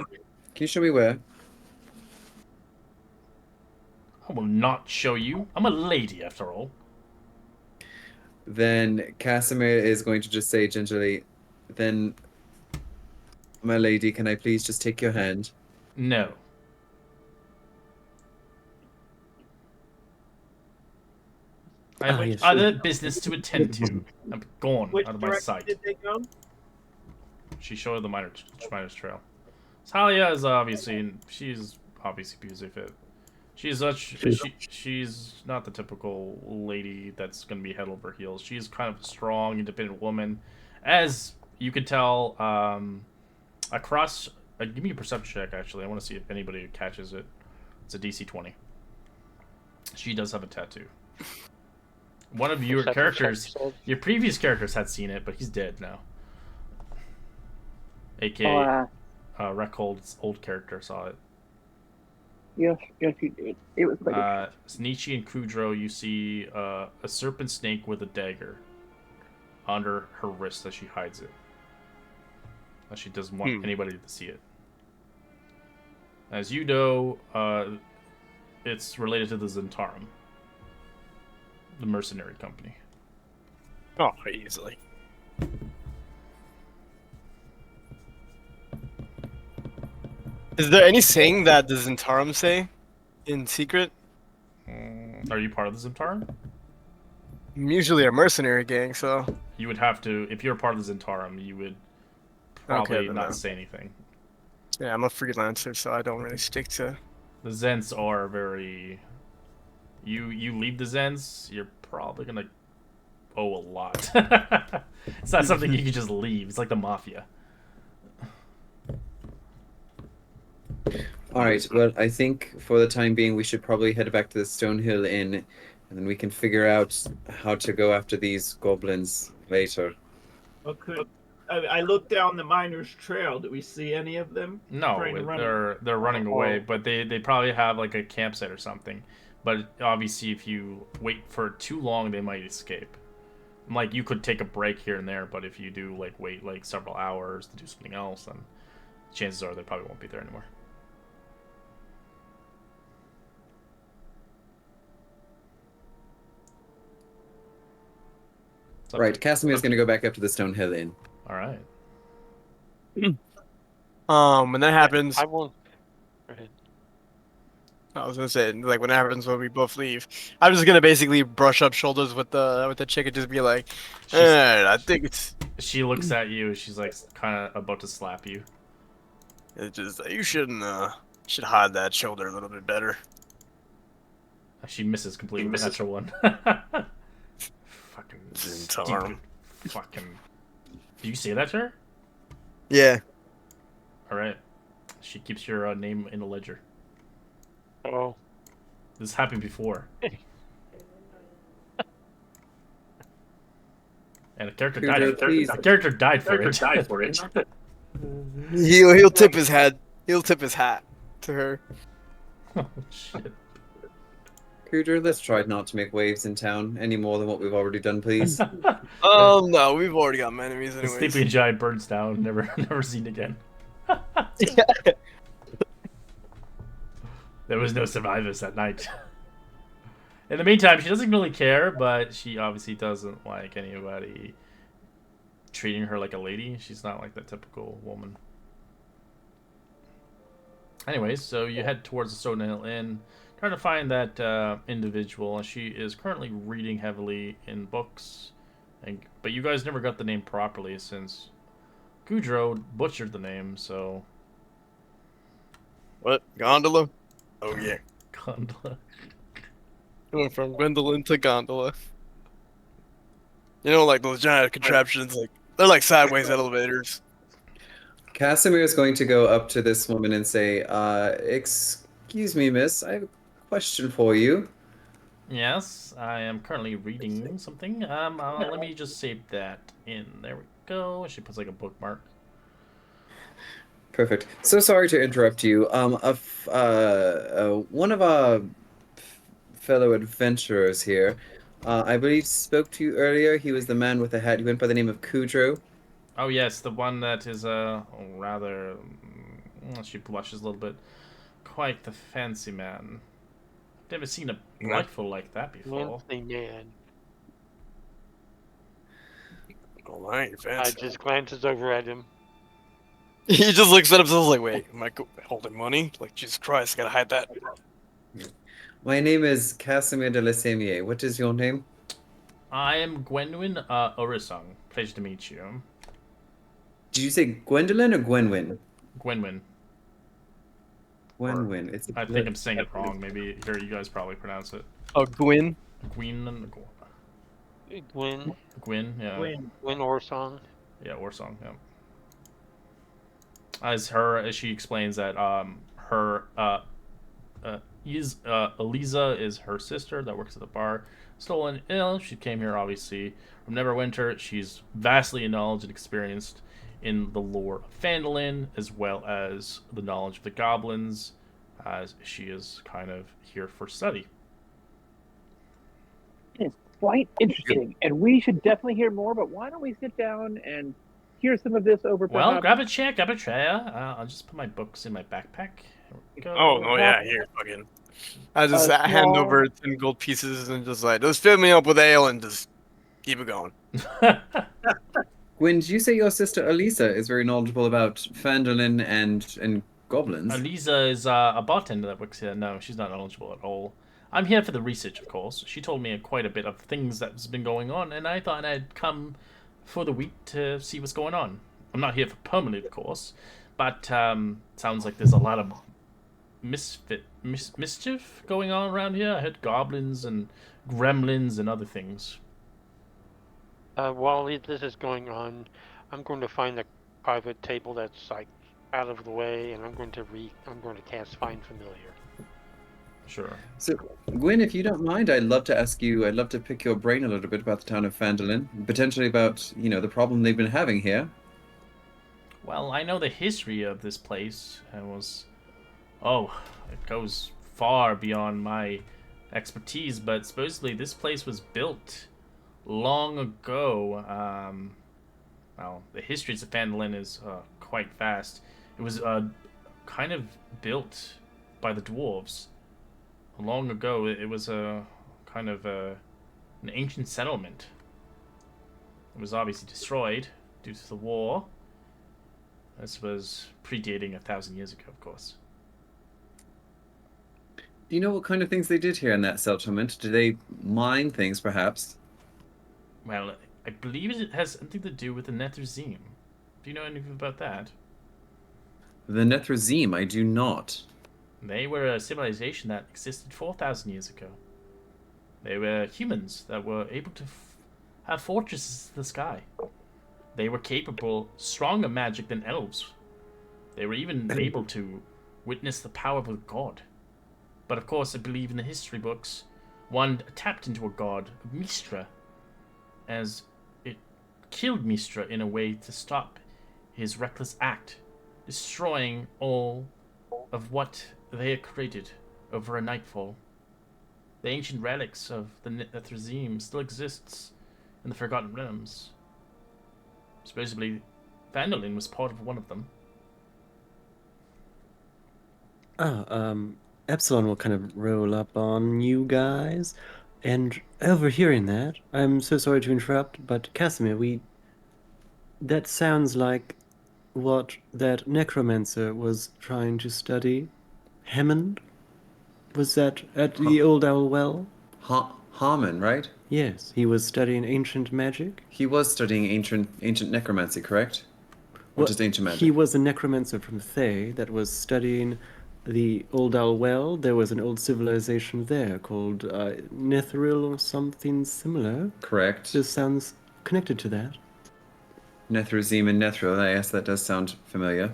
L: I will not show you. I'm a lady, after all.
E: Then Casimir is going to just say gingerly, then, my lady, can I please just take your hand?
L: No. I have other business to attend to. I'm gone out of my sight.
I: Did they go?
L: She showed the miner's trail. Talia is obviously, she's obviously busy fit. She's not the typical lady that's going to be head over heels. She's kind of a strong, independent woman. As you can tell, across... give me a perception check, actually. I want to see if anybody catches it. It's a DC 20. She does have a tattoo. One of your characters, your previous characters had seen it, but he's dead now. A.K.A. Reckhold's old character saw it.
A: Yes, you did. It was like
L: Nietzsche and Kudro, you see a serpent snake with a dagger under her wrist as she hides it. As she doesn't want anybody to see it. As you know, it's related to the Zentarum, the mercenary company.
H: Oh, easily. Is there any saying that the Zentarum say in secret?
C: Are you part of the Zimtaran?
H: I'm usually a mercenary gang, so.
C: You would have to, if you're part of the Zimtaran, you would probably
H: then
C: not
H: no.
C: say anything.
H: Yeah, I'm a freelancer, so I don't really stick to.
C: The Zens are very. You leave the Zens, you're probably gonna owe a lot. It's not something you can just leave. It's like the mafia.
E: All right. Well, I think for the time being, we should probably head back to the Stonehill Inn, and then we can figure out how to go after these goblins later.
I: Okay. I looked down the miners' trail. Do we see any of them?
C: No,
I: trying to run
C: they're running away, but they probably have like a campsite or something. But obviously, if you wait for too long, they might escape. Like you could take a break here and there, but if you do like wait like several hours to do something else, then chances are they probably won't be there anymore.
E: Right. Casimir's going to go back up to the Stonehill Inn.
C: All right.
H: When that happens,
G: I won't. Go ahead.
H: I was gonna say, like when that happens when we both leave, I'm just gonna basically brush up shoulders with the chick and just be like, I think it's.
C: She looks at you. She's like kind of about to slap you.
H: It's just you should hide that shoulder a little bit better.
C: She misses completely. The natural one. Fucking stupid. Fucking. Did you say that to her?
H: Yeah.
C: All right. She keeps your name in the ledger.
G: Oh.
C: This happened before. And a character died. A character died for it.
H: He'll tip his head. He'll tip his hat to her.
C: Oh shit.
E: Kudra, let's try not to make waves in town any more than what we've already done, please.
H: No, we've already got my enemies anyways.
C: The sleeping giant burns down. Never seen again. There was no survivors that night. In the meantime, she doesn't really care, but she obviously doesn't like anybody treating her like a lady. She's not like that typical woman. Anyways, so you head towards the Stonehill Inn, trying to find that individual. She is currently reading heavily in books, but you guys never got the name properly since Gudro butchered the name, so...
H: What? Gondola? Oh, yeah.
C: Gondola.
H: Going from Gwendolyn to Gondola. You know, like those giant contraptions, like they're like sideways elevators.
E: Casimir is going to go up to this woman and say, excuse me, miss, I have a question for you.
C: Yes, I am currently reading something. Let me just save that in. There we go. She puts like a bookmark.
E: Perfect. So sorry to interrupt you. One of our fellow adventurers here, I believe spoke to you earlier. He was the man with the hat. He went by the name of Kudro.
C: Oh yes, the one that is rather. She blushes a little bit. Quite the fancy man. I've never seen a rifle like that before.
G: Fancy man.
H: Oh, I ain't fancy.
G: I just glances over at him.
H: He just looks at himself like, wait, am I holding money? Like, Jesus Christ, gotta hide that.
E: My name is Casimir de la Semier. What is your name?
C: I am Gwenwyn Orisong. Pleasure to meet you.
E: Did you say Gwendolyn or Gwenwyn?
C: Gwenwyn.
E: Gwenwyn. It's
C: I think I'm saying it wrong. Maybe here you guys probably pronounce it.
H: Oh, Gwyn?
C: Gwyn.
G: Gwyn.
C: Gwyn, yeah.
G: Gwyn Orsong.
C: Yeah, Orsong, yeah. As she explains that Eliza is her sister that works at the bar. Stolen ill. She came here obviously from Neverwinter. She's vastly knowledge and experienced in the lore of Phandelver, as well as the knowledge of the goblins, as she is kind of here for study.
A: It's quite interesting, and we should definitely hear more, but why don't we sit down and hear some of this over perhaps...
C: Well, grab a chair, grab a tray. I'll just put my books in my backpack.
H: Oh, no, yeah, here, fucking. I just hand over 10 gold pieces and just like, just fill me up with ale and just keep it going.
E: Gwen, did you say your sister Elisa is very knowledgeable about Phandelver and goblins?
C: Elisa is a bartender that works here. No, she's not knowledgeable at all.
L: I'm here for the research, of course. She told me quite a bit of things that's been going on, and I thought I'd come for the week to see what's going on. I'm not here for permanent, of course, but sounds like there's a lot of mischief going on around here. I heard goblins and gremlins and other things.
G: While this is going on, I'm going to find a private table that's like out of the way, and I'm going to cast Find Familiar.
L: Sure.
E: So, Gwyn, if you don't mind, I'd love to pick your brain a little bit about the town of Phandelver, potentially about, the problem they've been having here.
L: Well, I know the history of this place. It goes far beyond my expertise, but supposedly this place was built long ago. Well, the history of Phandelver is quite vast. It was kind of built by the dwarves. Long ago, it was a kind of an ancient settlement. It was obviously destroyed due to the war. This was predating 1,000 years ago, of course.
E: Do you know what kind of things they did here in that settlement? Do they mine things, perhaps?
L: Well, I believe it has something to do with the Netherzeem. Do you know anything about that?
E: The Netherzeem, I do not.
L: They were a civilization that existed 4,000 years ago. They were humans that were able to have fortresses in the sky. They were capable, stronger magic than elves. They were even able to witness the power of a god. But of course, I believe in the history books, one tapped into a god, Mistra, as it killed Mistra in a way to stop his reckless act, destroying all of what they had created over a nightfall. The ancient relics of the Netherzeem still exists in the Forgotten Realms. Supposedly, Phandelver was part of one of them.
J: Epsilon will kind of roll up on you guys, and overhearing that, I'm so sorry to interrupt, but Casimir, that sounds like what that necromancer was trying to study. Hammond? Was that at the Old Owl Well?
E: Harmon, right?
J: Yes, he was studying ancient magic.
E: He was studying ancient necromancy, correct? Or just ancient magic?
J: He was a necromancer from Thay that was studying the Old Owl Well. There was an old civilization there called Netheril or something similar.
E: Correct.
J: This sounds connected to that.
E: Netherzeem and Nethril, yes, that does sound familiar.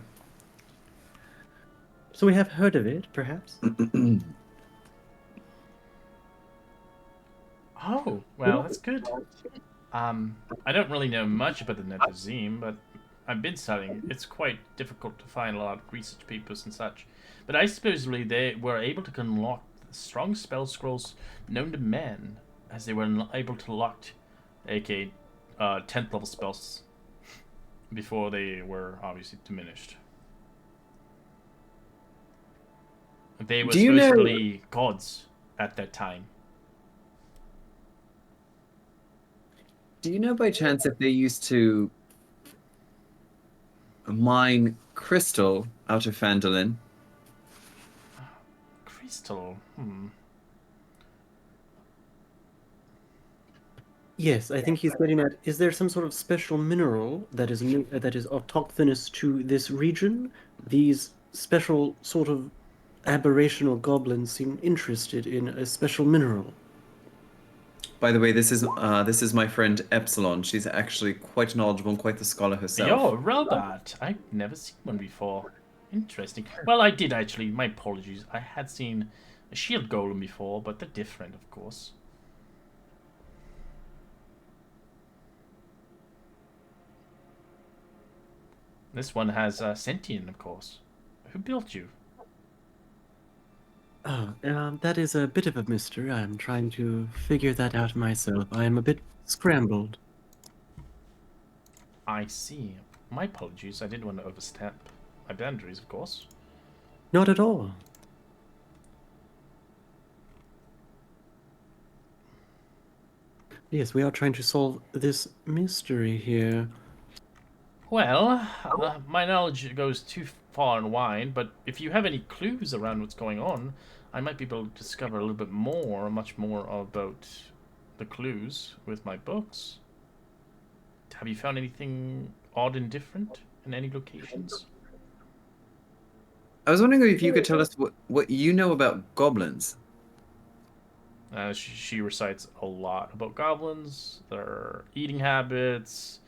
J: So we have heard of it, perhaps?
L: Oh, well, that's good. I don't really know much about the Netherzeem, but I've been studying. It's quite difficult to find a lot of research papers and such. But I supposedly they were able to unlock strong spell scrolls known to men, as they were able to lock, aka 10th level spells, before they were obviously diminished. They were supposedly gods at that time.
E: Do you know by chance if they used to mine crystal out of Phandelver?
L: Crystal?
J: Yes, I think he's getting at, is there some sort of special mineral that is autochthonous to this region? These special sort of aberrational goblins seem interested in a special mineral.
E: By the way, this is my friend Epsilon. She's actually quite knowledgeable and quite the scholar herself.
L: You're a robot. I've never seen one before. Interesting. Well, I did actually. My apologies. I had seen a shield golem before, but they're different, of course. This one has sentient, of course. Who built you?
J: That is a bit of a mystery. I'm trying to figure that out myself. I am a bit scrambled.
L: I see. My apologies. I didn't want to overstep my boundaries, of course.
J: Not at all. Yes, we are trying to solve this mystery here.
L: Well, my knowledge goes too far and wide, but if you have any clues around what's going on, I might be able to discover a little bit more, much more about the clues with my books. Have you found anything odd and different in any locations?
E: I was wondering if you could tell us what you know about goblins.
L: She recites a lot about goblins, their eating habits,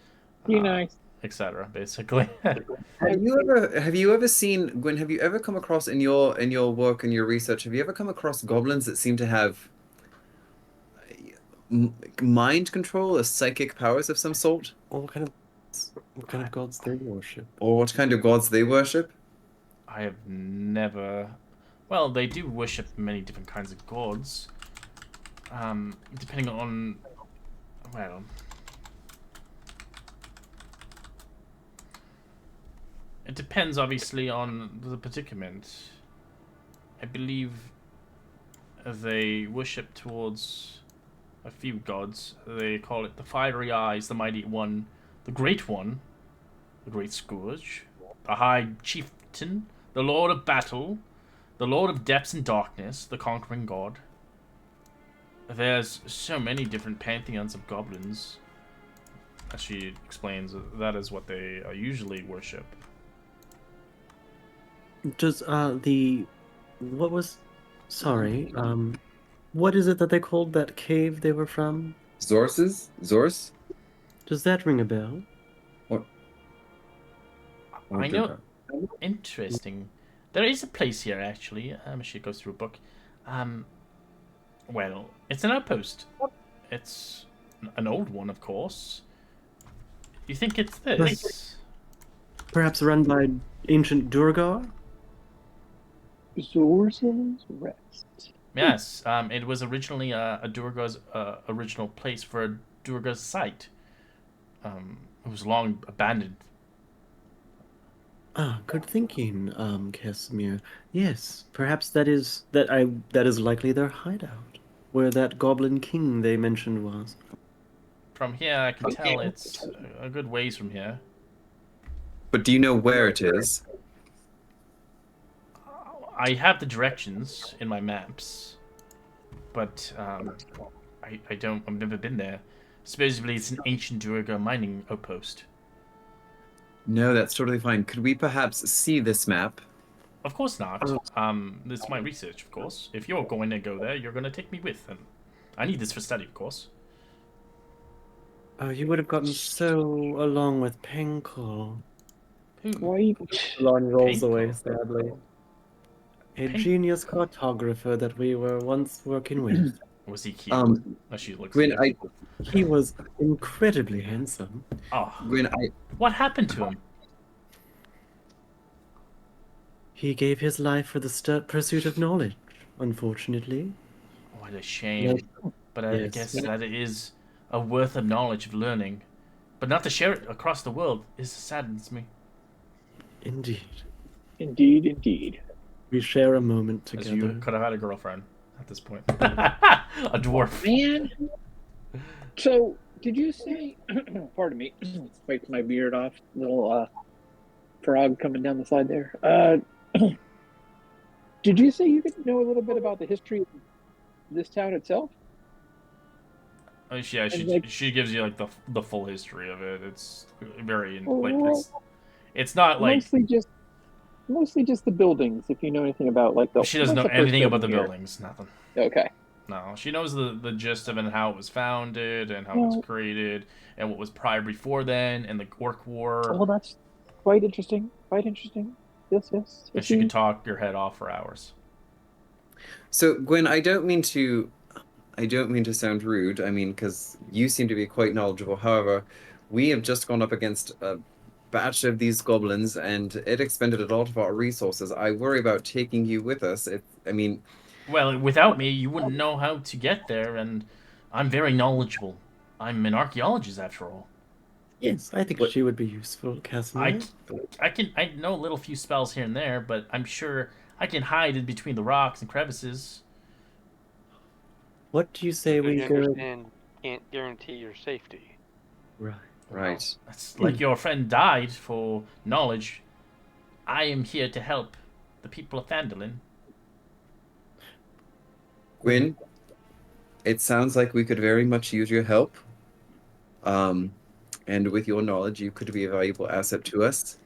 A: Be nice.
L: etc. Basically.
E: Have you ever seen, Gwen, have you ever come across in your work and your research, have you ever come across goblins that seem to have mind control or psychic powers of some sort?
J: Or what kind of gods they worship?
E: Or what kind of gods they worship?
L: I have never. Well, they do worship many different kinds of gods. Depending on. Well. It depends, obviously, on the predicament. I believe they worship towards a few gods. They call it the Fiery Eyes, the Mighty One, the Great One, the Great Scourge, the High Chieftain, the Lord of Battle, the Lord of Depths and Darkness, the Conquering God. There's so many different pantheons of goblins. As she explains, that is what they usually worship.
J: Does sorry, what is it that they called that cave they were from?
E: Zorse?
J: Does that ring a bell?
E: What?
L: I know. Interesting. There is a place here, actually. She goes through a book. Well, it's an outpost. It's an old one, of course. You think it's this?
J: Perhaps run by ancient Durgar?
A: Zor's Rest.
L: Yes, it was originally a Durgar's original place for a Durgar's site. It was long abandoned.
J: Ah, good thinking, Casimir. Yes, perhaps that is likely their hideout, where that goblin king they mentioned was.
L: From here, I can tell it's a good ways from here.
E: But do you know where it is?
L: I have the directions in my maps, but I don't. I've never been there. Supposedly, it's an ancient Durga mining outpost.
E: No, that's totally fine. Could we perhaps see this map?
L: Of course not. This is my research, of course. If you're going to go there, you're going to take me with, and I need this for study, of course.
J: Oh, you would have gotten so along with Penkle.
A: Why?
J: Lon rolls
L: Penkle?
J: away sadly. A genius cartographer that we were once working with.
L: Was he cute? She looks.
E: Gwen,
J: He was incredibly handsome.
L: Oh,
E: Gwen,
L: what happened to him?
J: He gave his life for the pursuit of knowledge, unfortunately.
L: What a shame. But I guess that it is a worth of knowledge of learning. But not to share it across the world saddens me.
J: Indeed.
A: Indeed.
J: We share a moment together.
L: As you could have had a girlfriend at this point. A dwarf.
A: Man. So, did you say... Pardon me. Wiped my beard off. Little frog coming down the side there. Did you say you could know a little bit about the history of this town itself?
L: Yeah, she gives you like the full history of it. It's very it's not like
A: mostly just the buildings. If you know anything about like the
L: she doesn't know anything about the buildings. Nothing.
A: Okay.
L: No, she knows the gist of it and how it was founded and how it was created and what was prior before then and the Orc War.
A: Well, that's quite interesting. Yes.
L: And she can talk your head off for hours.
E: So, Gwen, I don't mean to sound rude. I mean, because you seem to be quite knowledgeable. However, we have just gone up against a batch of these goblins, and it expended a lot of our resources. I worry about taking you with us.
L: Well, without me, you wouldn't know how to get there, and I'm very knowledgeable. I'm an archaeologist, after all.
J: Yes, I think she would be useful, Casimir.
L: I know a little few spells here and there, but I'm sure I can hide in between the rocks and crevices.
J: What do you say we go?
G: Can't guarantee your safety.
E: Right.
L: That's like your friend died for knowledge. I am here to help the people of Phandelver.
E: Gwyn, it sounds like we could very much use your help. And with your knowledge, you could be a valuable asset to us.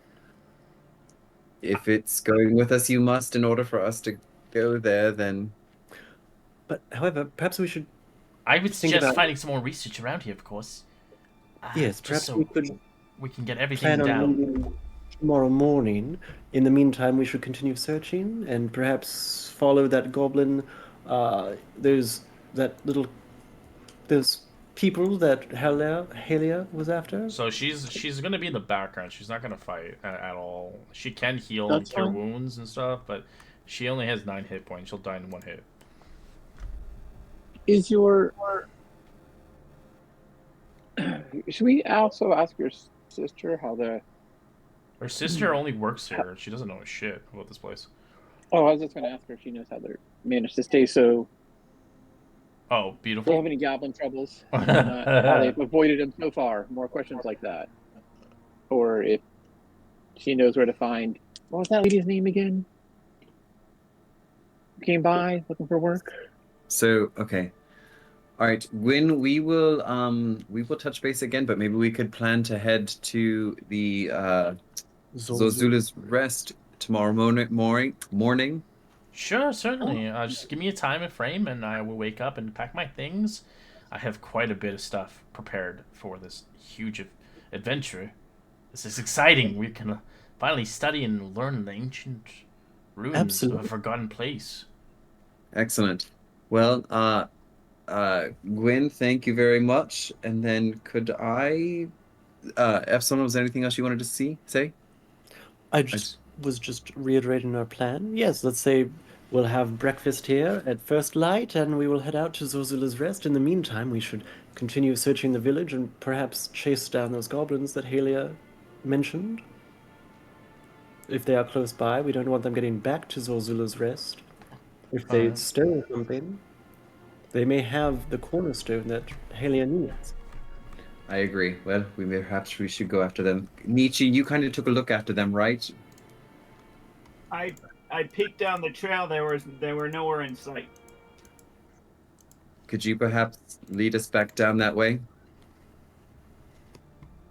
E: If it's going with us, you must, in order for us to go there, then.
J: But however, perhaps we should.
L: I would
J: Think
L: suggest
J: about-
L: finding some more research around here, of course.
J: Yes,
L: Just
J: perhaps
L: so
J: we could
L: we can get everything
J: plan on
L: down.
J: leaving tomorrow morning. In the meantime, we should continue searching and perhaps follow that goblin. There's that little. Those people that Helia was after.
L: So she's gonna be in the background. She's not gonna fight at all. She can heal and
A: That's
L: cure
A: fine.
L: wounds and stuff, but she only has 9 hit points. She'll die in 1 hit.
A: Is your should we also ask your sister how the?
L: Her sister only works here. She doesn't know shit about this place.
A: Oh, I was just going to ask her if she knows how they managed to stay so.
L: Oh,
A: They
L: beautiful.
A: have any goblin troubles? How they've avoided them so far? More questions like that, or if she knows where to find. What was that lady's name again? Who came by looking for work.
E: So, okay. All right, Gwyn, we will touch base again, but maybe we could plan to head to the Zozula's Rest tomorrow morning.
L: Sure, certainly. Just give me a time and frame, and I will wake up and pack my things. I have quite a bit of stuff prepared for this huge adventure. This is exciting. We can finally study and learn the ancient ruins of a forgotten place.
E: Excellent. Well, Gwyn, thank you very much. And then could I, Epsilon, was there anything else you wanted to say?
J: I was just reiterating our plan. Yes, let's say we'll have breakfast here at first light, and we will head out to Zozula's Rest. In the meantime, we should continue searching the village and perhaps chase down those goblins that Helia mentioned. If they are close by, we don't want them getting back to Zozula's Rest. If they stole something, they may have the cornerstone that Helia needs.
E: I agree. Well, perhaps we should go after them. Nietzsche, you kind of took a look after them, right?
I: I peeked down the trail. They were nowhere in sight.
E: Could you perhaps lead us back down that way?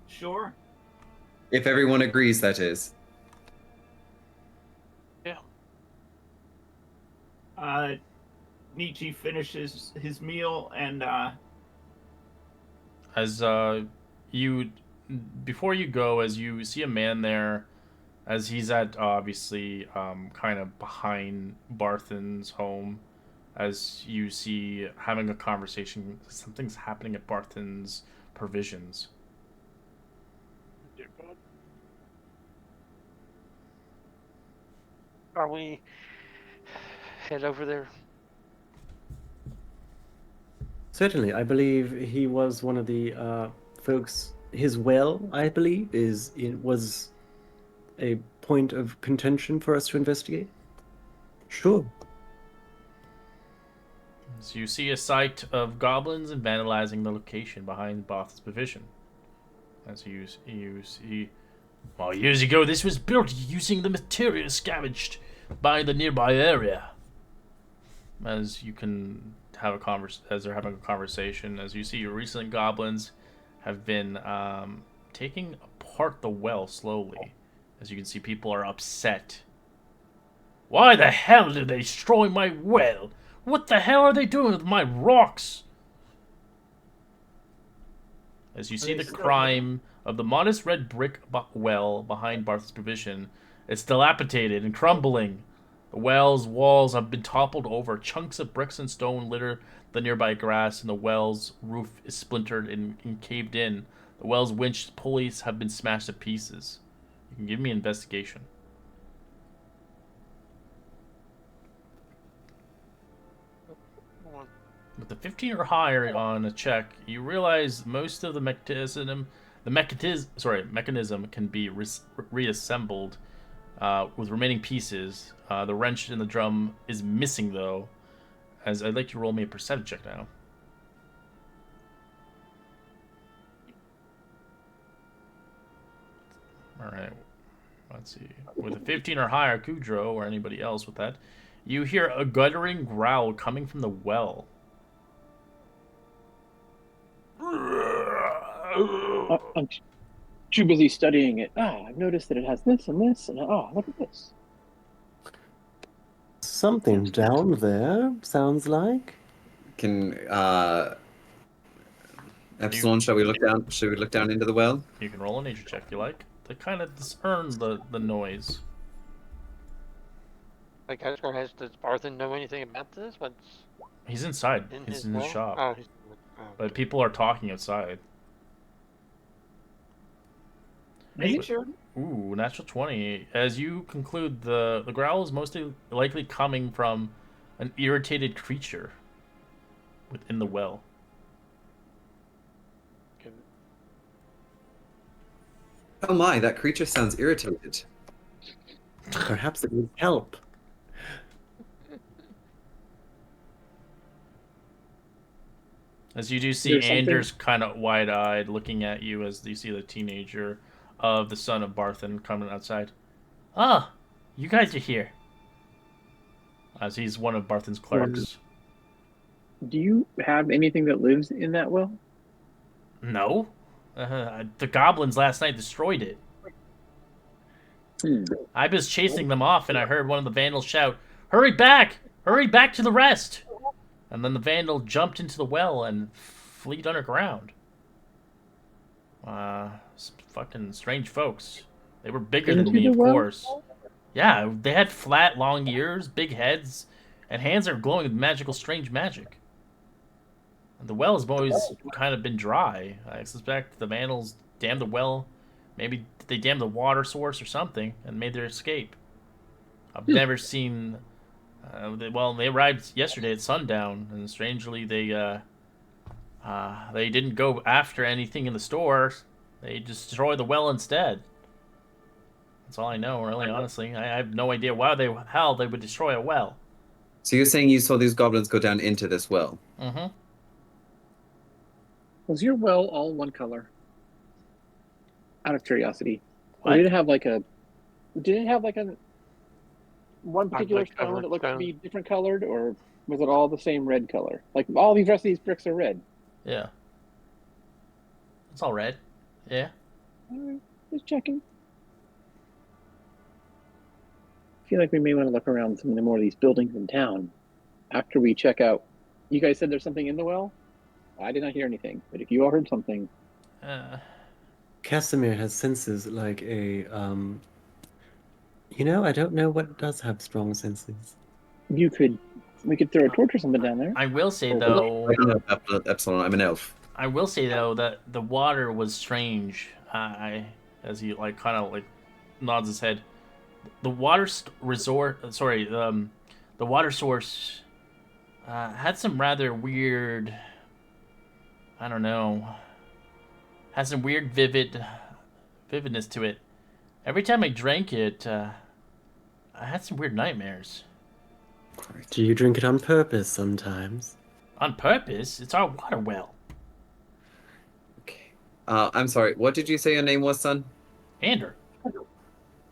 I: Sure.
E: If everyone agrees, that is.
G: Yeah.
I: Nietzsche finishes his meal and
L: As before you go, as you see a man there, as he's at obviously kind of behind Barthen's home, as you see having a conversation. Something's happening at Barthen's provisions.
G: Dear God. Are we head over there?
J: Certainly, I believe he was one of the folks. His well, I believe, was a point of contention for us to investigate. Sure.
L: So you see a sight of goblins and vandalizing the location behind Barthen's provision. As you see, well, years ago, this was built using the material scavenged by the nearby area. As you can have as they're having a conversation, as you see, your recent goblins have been taking apart the well slowly. As you can see, people are upset. Why the hell did they destroy my well? What the hell are they doing with my rocks? As you see the crime of the modest red brick well behind Barthen's provision, it's dilapidated and crumbling. The well's walls have been toppled over. Chunks of bricks and stone litter the nearby grass, and the well's roof is splintered and caved in. The well's winch pulleys have been smashed to pieces. You can give me an investigation. With the 15 or higher on a check, you realize most of the mechanism can be reassembled with remaining pieces. The wrench in the drum is missing, though. As I'd like you to roll me a perception check now. All right. Let's see. With a 15 or higher, Kudro or anybody else with that, You hear a guttering growl coming from the well.
A: I'm too busy studying it. I've noticed that it has this and this, and look at this.
J: Something down there, sounds like.
E: Can Epsilon, shall we look down? Should we look down into the well?
L: You can roll a nature check if you like to kind of discern the noise.
G: Like, does Barthen know anything about this? What's
L: He's inside.
G: in
L: He's
G: his
L: in the
G: well?
L: shop.
G: Oh,
L: But people are talking outside.
I: Nature?
L: Ooh, natural 20. As you conclude, the growl is mostly likely coming from an irritated creature within the well.
E: Oh my, that creature sounds irritated.
J: Perhaps it needs help.
L: As you do see
A: There's something-
L: Anders kind of wide-eyed looking at you as you see the teenager of the son of Barthen coming outside. Ah, you guys are here. As he's one of Barthen's clerks.
A: Do you have anything that lives in that well?
L: No. The goblins last night destroyed it. I was chasing them off and I heard one of the vandals shout, "Hurry back! Hurry back to the rest!" And then the vandal jumped into the well and fleed underground. Some fucking strange folks. They were bigger than
A: Into
L: me,
A: the
L: of
A: well?
L: course. Yeah, they had flat, long ears, big heads, and hands that are glowing with magical, strange magic. And the well has always kind of been dry. I suspect the vandals dammed the well. Maybe they dammed the water source or something and made their escape. I've never seen... they arrived yesterday at sundown, and strangely they didn't go after anything in the stores. They just destroyed the well instead. That's all I know, really, honestly. I have no idea how they would destroy a well.
E: So you're saying you saw these goblins go down into this well?
L: Mm-hmm.
A: Was your well all one color? Out of curiosity.
L: What?
A: Or did it have like a one particular
G: Like
A: stone that looked to
G: stone.
A: be different colored, or was it all the same red color? Like all these rest of these bricks are red.
L: Yeah. It's all red. Yeah.
A: Alright, just checking. I feel like we may want to look around some of the more of these buildings in town after we check out. You guys said there's something in the well? I did not hear anything, but if you all heard something,
J: Casimir has senses like a, I don't know what does have strong senses.
A: we could throw a torch or something down there.
L: I will say,
A: Or-
L: though...
E: I don't know, Epsilon, I'm an elf.
L: I will say, though, that the water was strange. As he, kind of, nods his head. The water the water source had some rather weird... I don't know. Has some weird vividness to it. Every time I drank it, I had some weird nightmares.
J: Do you drink it on purpose sometimes?
L: On purpose? It's our water well.
E: Okay. I'm sorry, what did you say your name was, son?
L: Ander.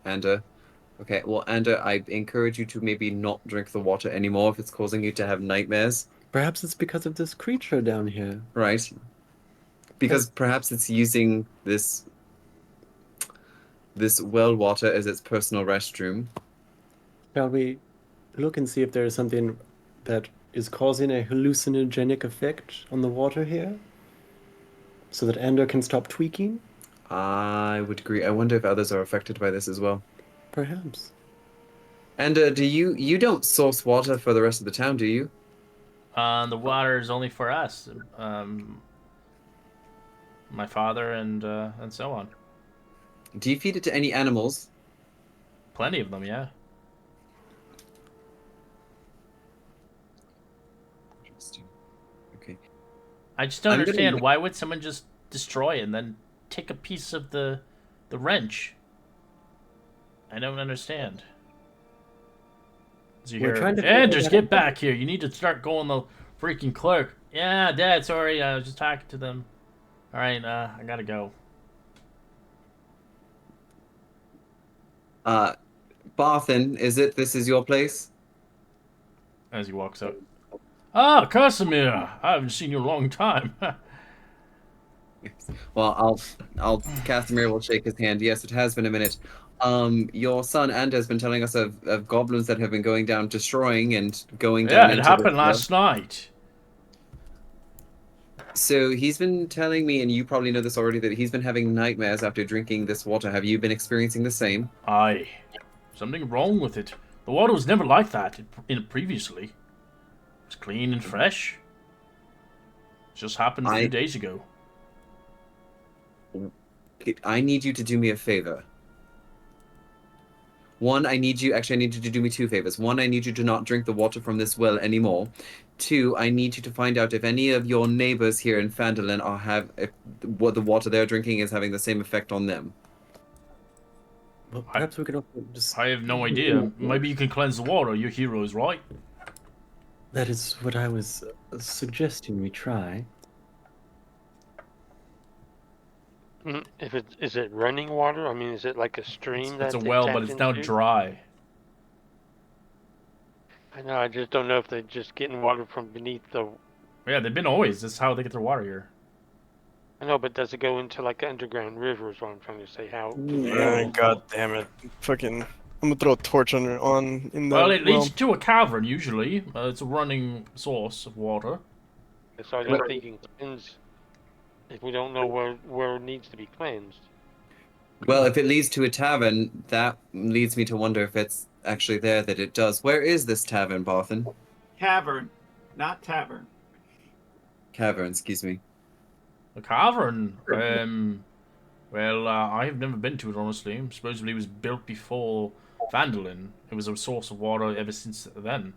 E: Ander. Okay, well, Ander, I encourage you to maybe not drink the water anymore if it's causing you to have nightmares.
J: Perhaps it's because of this creature down here.
E: Right. Because perhaps it's using this well water as its personal restroom.
J: Shall we look and see if there is something that is causing a hallucinogenic effect on the water here? So that Ender can stop tweaking?
E: I would agree. I wonder if others are affected by this as well.
J: Perhaps.
E: And do you don't source water for the rest of the town, do you?
L: The water is only for us. My father and so on.
E: Do you feed it to any animals?
L: Plenty of them, yeah.
E: Interesting. Okay.
L: I just don't
E: I'm gonna
L: understand.
E: make-
L: Why would someone just destroy it and then take a piece of the wrench? I don't understand. As you
J: We're
L: hear,
J: trying to figure
L: Anders,
J: that
L: get
J: out."
L: back here. You need to start going the freaking clerk. Yeah, Dad, sorry. I was just talking to them. All right, I gotta go.
E: Barthen, this is your place?
L: as he walks out. Ah, Casimir! I haven't seen you in a long time.
E: Well, Casimir will shake his hand. Yes, it has been a minute. Your son Anda has been telling us of goblins that have been going down, destroying and going down
L: Yeah, it
E: into
L: happened
E: the
L: last night.
E: So he's been telling me, and you probably know this already, that he's been having nightmares after drinking this water. Have you been experiencing the same?
L: Aye. Something wrong with it. The water was never like that previously. It was clean and fresh. Just happened a few days ago.
E: I need you to do me a favor. One, I need you to do me two favors. One, I need you to not drink the water from this well anymore. Two, I need you to find out if any of your neighbors here in Phandelver if what the water they're drinking is having the same effect on them.
J: Well, perhaps we can just...
L: I have no idea. Maybe you can cleanse the water. You're heroes, right?
J: That is what I was suggesting we try.
G: Is it running water? I mean, is it like a stream?
L: It's a well, but it's now dry.
G: I know. I just don't know if they're just getting water from beneath the.
L: Yeah, they've been always. That's how they get their water here.
G: I know, but does it go into like an underground river? Is what I'm trying to say. How?
H: God damn it! Fucking. I'm gonna throw a torch in the.
L: Well, it leads to a cavern usually. It's a running source of water.
G: So I don't think you can cleanse if we don't know where it needs to be cleansed.
E: Well, if it leads to a tavern, that leads me to wonder if it's actually there that it does. Where is this tavern, Barthen?
I: Cavern, not tavern.
E: Cavern, excuse me.
L: The cavern? Well, I have never been to it, honestly. Supposedly it was built before Phandelver. It was a source of water ever since then.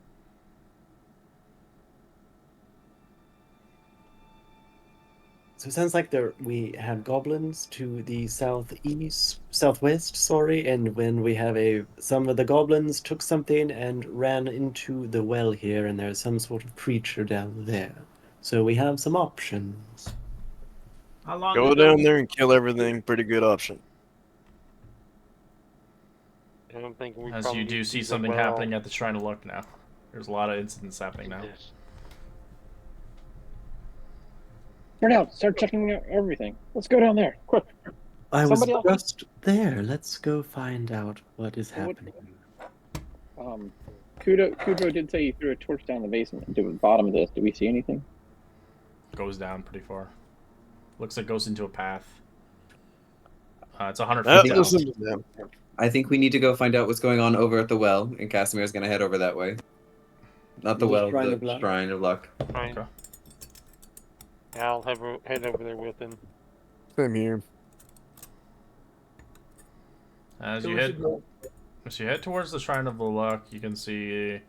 J: So it sounds like we had goblins to the southwest, sorry, and when we have some of the goblins took something and ran into the well here, and there's some sort of creature down there. So we have some options.
I: How long
H: Go
I: ago?
H: down there and kill everything. Pretty good option.
G: I don't think we.
L: As you do see something happening at the Shrine of Luck now. There's a lot of incidents happening now.
G: Yes.
A: Turn out, start checking out everything. Let's go down there, quick.
J: I was
A: Somebody else-
J: just there. Let's go find out what is happening.
A: Kudro did say he threw a torch down the basement to the bottom of this. Do we see anything?
L: Goes down pretty far. Looks like it goes into a path. It's 100
H: Oh,
L: feet
H: listen
L: down.
H: to them.
E: I think we need to go find out what's going on over at the well, and Casimir's gonna head over that way. Not the well, the Shrine of Luck.
G: Fine.
L: Okay.
G: I'll head over there with him.
H: Same here.
L: As you head towards the Shrine of the Luck, you can see,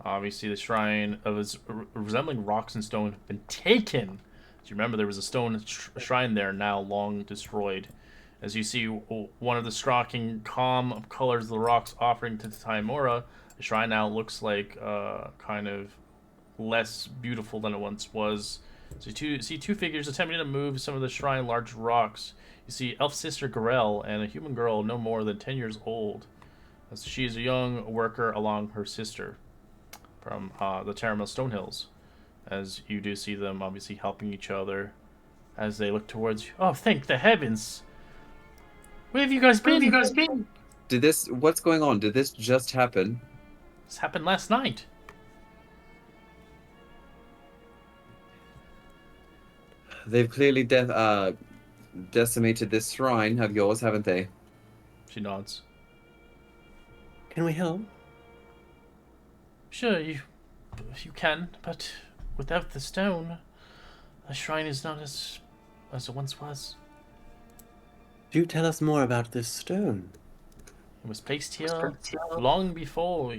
L: obviously, the shrine of its resembling rocks and stone have been taken. As you remember, there was a stone shrine there, now long destroyed. As you see one of the striking calm of colors of the rocks offering to Taimura, the shrine now looks like kind of less beautiful than it once was. So you see two figures attempting to move some of the shrine large rocks. You see elf sister Garel and a human girl no more than 10 years old. As she is a young worker along her sister from the Terramil Stonehills. As you do see them obviously helping each other as they look towards you. Oh, thank the heavens! Where have you guys been?
E: What's going on? Did this just happen?
L: This happened last night.
E: They've clearly decimated this shrine of yours, haven't they?
L: She nods.
J: Can we help?
L: Sure, you can, but without the stone, the shrine is not as it once was.
J: Do tell us more about this stone.
L: It was placed here long before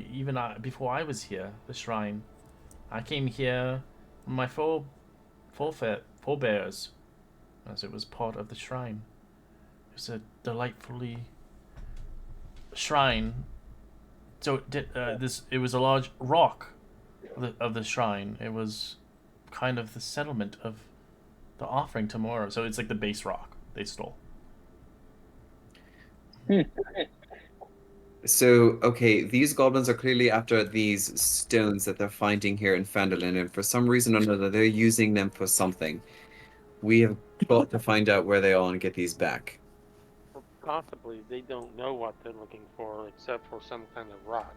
L: before I was here. The shrine. I came here with my forebears, as it was part of the shrine. It was a delightfully shrine. So it was a large rock of the shrine. It was kind of the settlement of the offering tomorrow. So it's like the base rock they stole.
E: So, okay, these goblins are clearly after these stones that they're finding here in Phandelver, and for some reason or another, they're using them for something. We have got to find out where they are and get these back.
G: Or possibly they don't know what they're looking for except for some kind of rot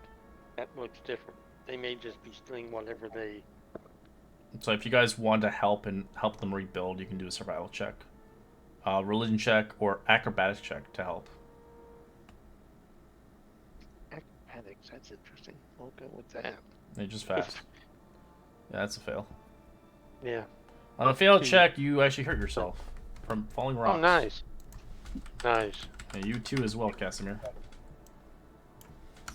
G: that looks different. They may just be stealing whatever they.
C: So if you guys want to help them rebuild, you can do a survival check, religion check, or acrobatics check to help.
G: Acrobatics, that's interesting. We'll go with that.
C: They're just fast. Yeah, that's a fail.
G: Yeah.
C: On a failed check, you actually hurt yourself from falling rocks.
G: Oh, nice. Nice.
C: And you too as well, Casimir.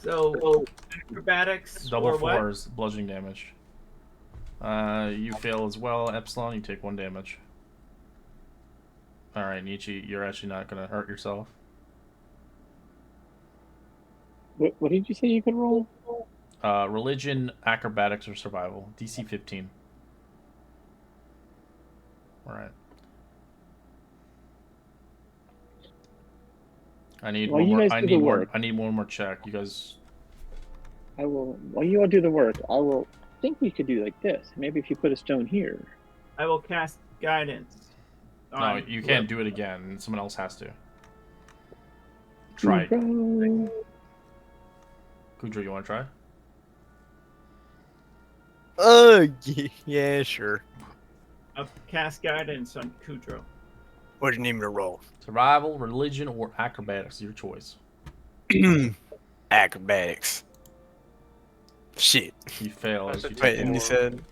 I: So, acrobatics
C: Double
I: or what?
C: fours, bludgeoning damage. You fail as well, Epsilon. You take 1 damage. All right, Nietzsche, you're actually not gonna hurt yourself.
A: What did you say you could roll?
C: Religion, acrobatics, or survival. DC 15. All right. I need
A: While
C: one
A: you
C: more.
A: guys
C: I
A: do
C: need
A: the
C: more.
A: work.
C: I need one more check. You guys.
A: I will. While you all do the work, I will think we could do like this. Maybe if you put a stone here.
I: I will cast guidance.
C: No, you can't do it again. Someone else has to. Try it. Kudra, you want to try?
H: Yeah, sure.
I: I'll cast guidance on Kudro.
H: What do you need me to roll?
C: Survival, religion, or acrobatics. Your choice.
H: Acrobatics. Shit.
C: You fail.
H: Wait, and you said.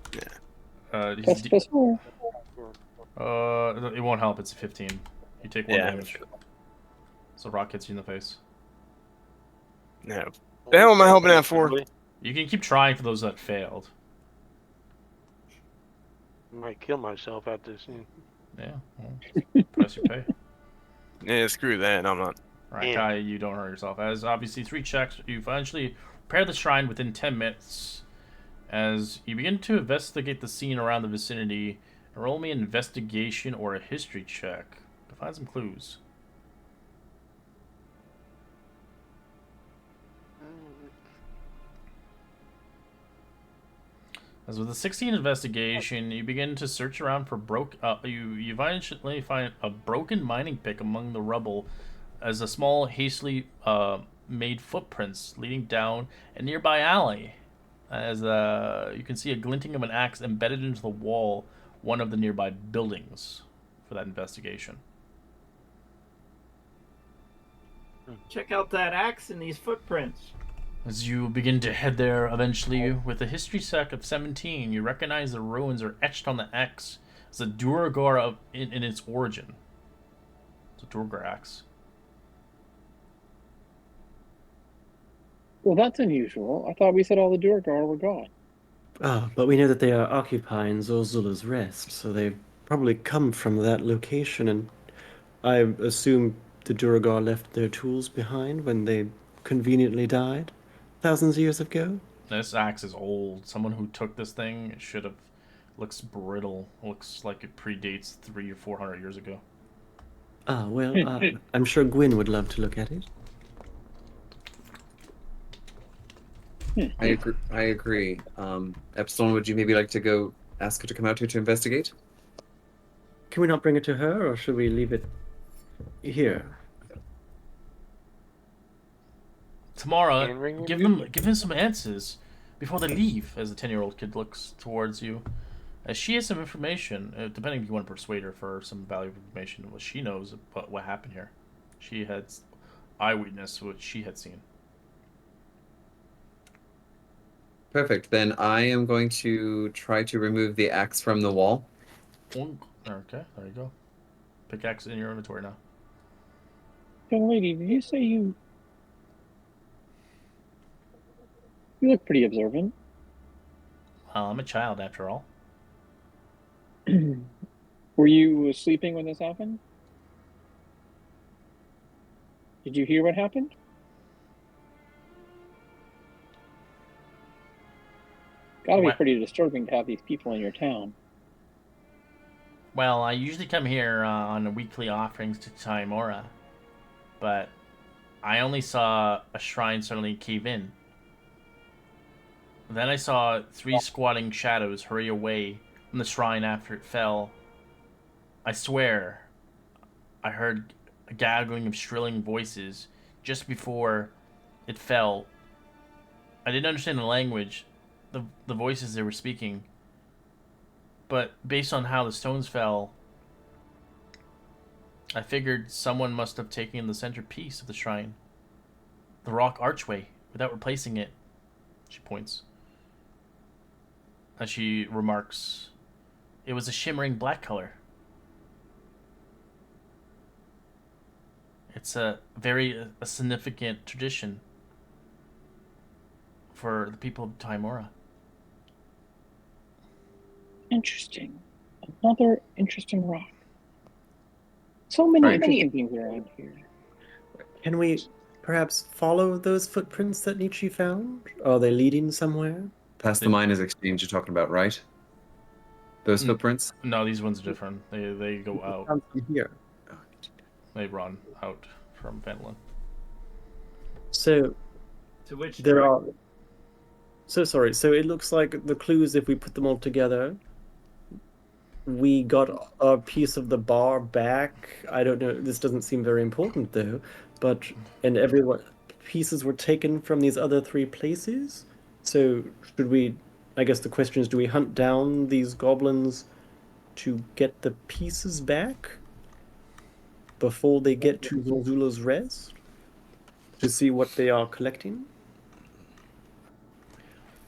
A: Plus 4.
C: It won't help. It's a 15. You take 1 damage. So rock hits you in the face.
H: No. The hell am I helping out for?
C: You can keep trying for those that failed.
G: I might kill myself at this.
C: Yeah. Well, price you pay.
H: Yeah, screw that. I'm not.
C: Alright, Kai, you don't hurt yourself. As obviously 3 checks, you eventually repair the shrine within 10 minutes. As you begin to investigate the scene around the vicinity, roll me an investigation or a history check to find some clues. As with a 16 investigation, you begin to search around for you eventually find a broken mining pick among the rubble, as a small, hastily made footprints leading down a nearby alley. As you can see a glinting of an axe embedded into the wall, one of the nearby buildings, for that investigation.
I: Check out that axe and these footprints.
C: As you begin to head there eventually, with a history check of 17, you recognize the ruins are etched on the axe as a Duergar in its origin. It's a Duergar axe.
A: Well, that's unusual. I thought we said all the Duergar were gone.
J: Ah, but we know that they are occupying Zorzula's Rest, so they probably come from that location, and I assume the Duergar left their tools behind when they conveniently died thousands of years ago.
C: This axe is old. Someone who took this thing should have. Looks brittle. Looks like it predates 300 or 400 years ago.
J: Ah, well, I'm sure Gwyn would love to look at it.
E: I agree. Epsilon, would you maybe like to go ask her to come out here to investigate?
J: Can we not bring it to her, or should we leave it here?
C: Tamara, give them some answers before they leave. As the 10-year-old kid looks towards you, as she has some information, depending if you want to persuade her for some valuable information, what she knows about what happened here. She had eyewitness what she had seen.
E: Perfect. Then I am going to try to remove the axe from the wall.
C: Okay, there you go. Pickaxe in your inventory now.
A: Young lady, did you say you look pretty observant?
C: Well, I'm a child after all.
A: Were you sleeping when this happened? Did you hear what happened? Gotta be pretty disturbing to have these people in your town.
C: Well, I usually come here on weekly offerings to Taimora, but
L: I only saw a shrine suddenly cave in. Then I saw 3 squatting shadows hurry away from the shrine after it fell. I swear, I heard a gaggling of shrilling voices just before it fell. I didn't understand the language, the voices they were speaking, but based on how the stones fell, I figured someone must have taken the centerpiece of the shrine, the rock archway, without replacing it. She points. As she remarks, it was a shimmering black color. It's a very significant tradition for the people of Timora.
A: Interesting. Another interesting rock. So many interesting things around here.
J: Can we perhaps follow those footprints that Nietzsche found? Are they leading somewhere?
E: Past the miners' exchange you're talking about, right? Those footprints?
L: No, these ones are different. They go out.
J: From here.
L: They run out from Phandelver.
J: So
I: To which
J: there are. So sorry. So it looks like the clues, if we put them all together, we got a piece of the bar back. I don't know. This doesn't seem very important though. But and everyone pieces were taken from these other 3 places. So should we? I guess the question is: do we hunt down these goblins to get the pieces back before they get to Zorzula's Rest to see what they are collecting?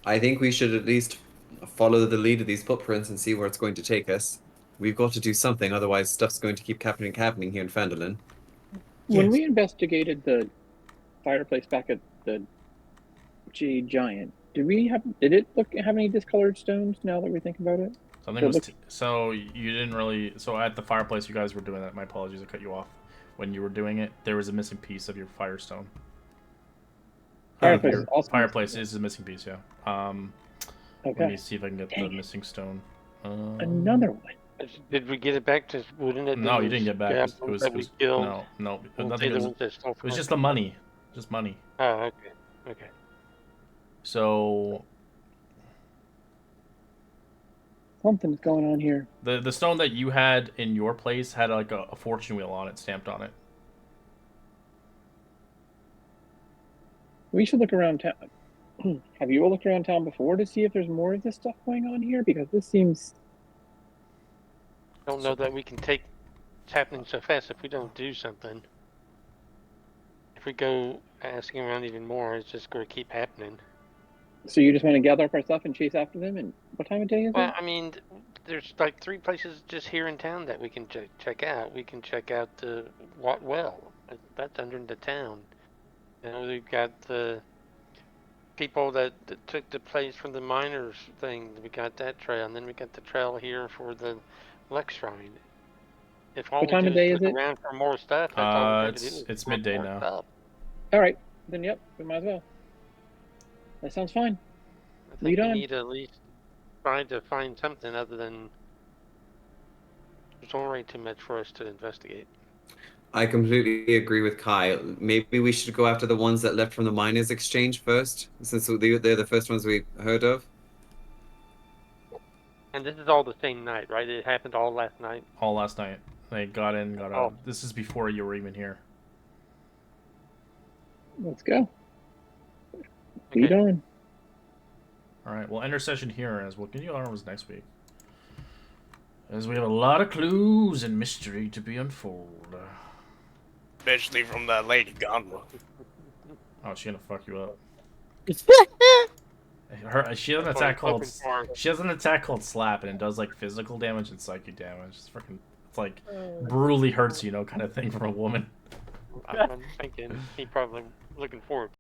E: I think we should at least follow the lead of these footprints and see where it's going to take us. We've got to do something, otherwise stuff's going to keep happening here in Phandelver.
A: When we investigated the fireplace back at the Jade Giant, did it have any discolored stones? Now that we think about it,
L: So you didn't really. So at the fireplace, you guys were doing that. My apologies, I cut you off. When you were doing it, there was a missing piece of your firestone. Fireplace is a missing piece, yeah.
A: Okay.
L: Let me see if I can get the missing stone.
A: Another one.
G: Did we get it back? To wouldn't it?
L: No, you didn't get back. It was no. Nothing. It was just the money. Just money.
G: Oh, okay. Okay.
L: So
A: something's going on here.
L: The stone that you had in your place had like a fortune wheel on it, stamped on it.
A: We should look around town. Have you all looked around town before to see if there's more of this stuff going on here? Because this seems.
G: I don't know that we can take what's happening so fast if we don't do something. If we go asking around even more, it's just going to keep happening.
A: So you just want to gather up our stuff and chase after them? And what time of day is it?
G: Well, I mean, there's like 3 places just here in town that we can check out. We can check out the What Well. That's under the town. You know, we've got the people that took the place from the miners thing. We got that trail, and then we got the trail here for the Lex Shrine. If all
A: what time
G: we
A: of
G: do
A: day
G: is
A: is
G: look
A: it?
G: around for more stuff, that's all we do.
L: It's midday now.
G: Stuff.
A: All right, then yep, we might as well. That sounds fine.
G: I think we need to at least try to find something other than there's already too much for us to investigate.
E: I completely agree with Kai. Maybe we should go after the ones that left from the miners' exchange first, since they're the first ones we heard of.
G: And this is all the same night, right? It happened all last night?
L: All last night. They got in, got out. This is before you were even here.
A: Let's go. Lead on.
L: Alright, we'll end our session here as we'll continue on next week. As we have a lot of clues and mystery to be unfolded.
F: Especially from that lady Gondor.
L: Oh, she's gonna fuck you up. She has an attack called Slap, and it does like physical damage and psychic damage. It's freaking, it's like brutally hurts you, kind of thing from a woman.
G: I'm thinking he probably looking forward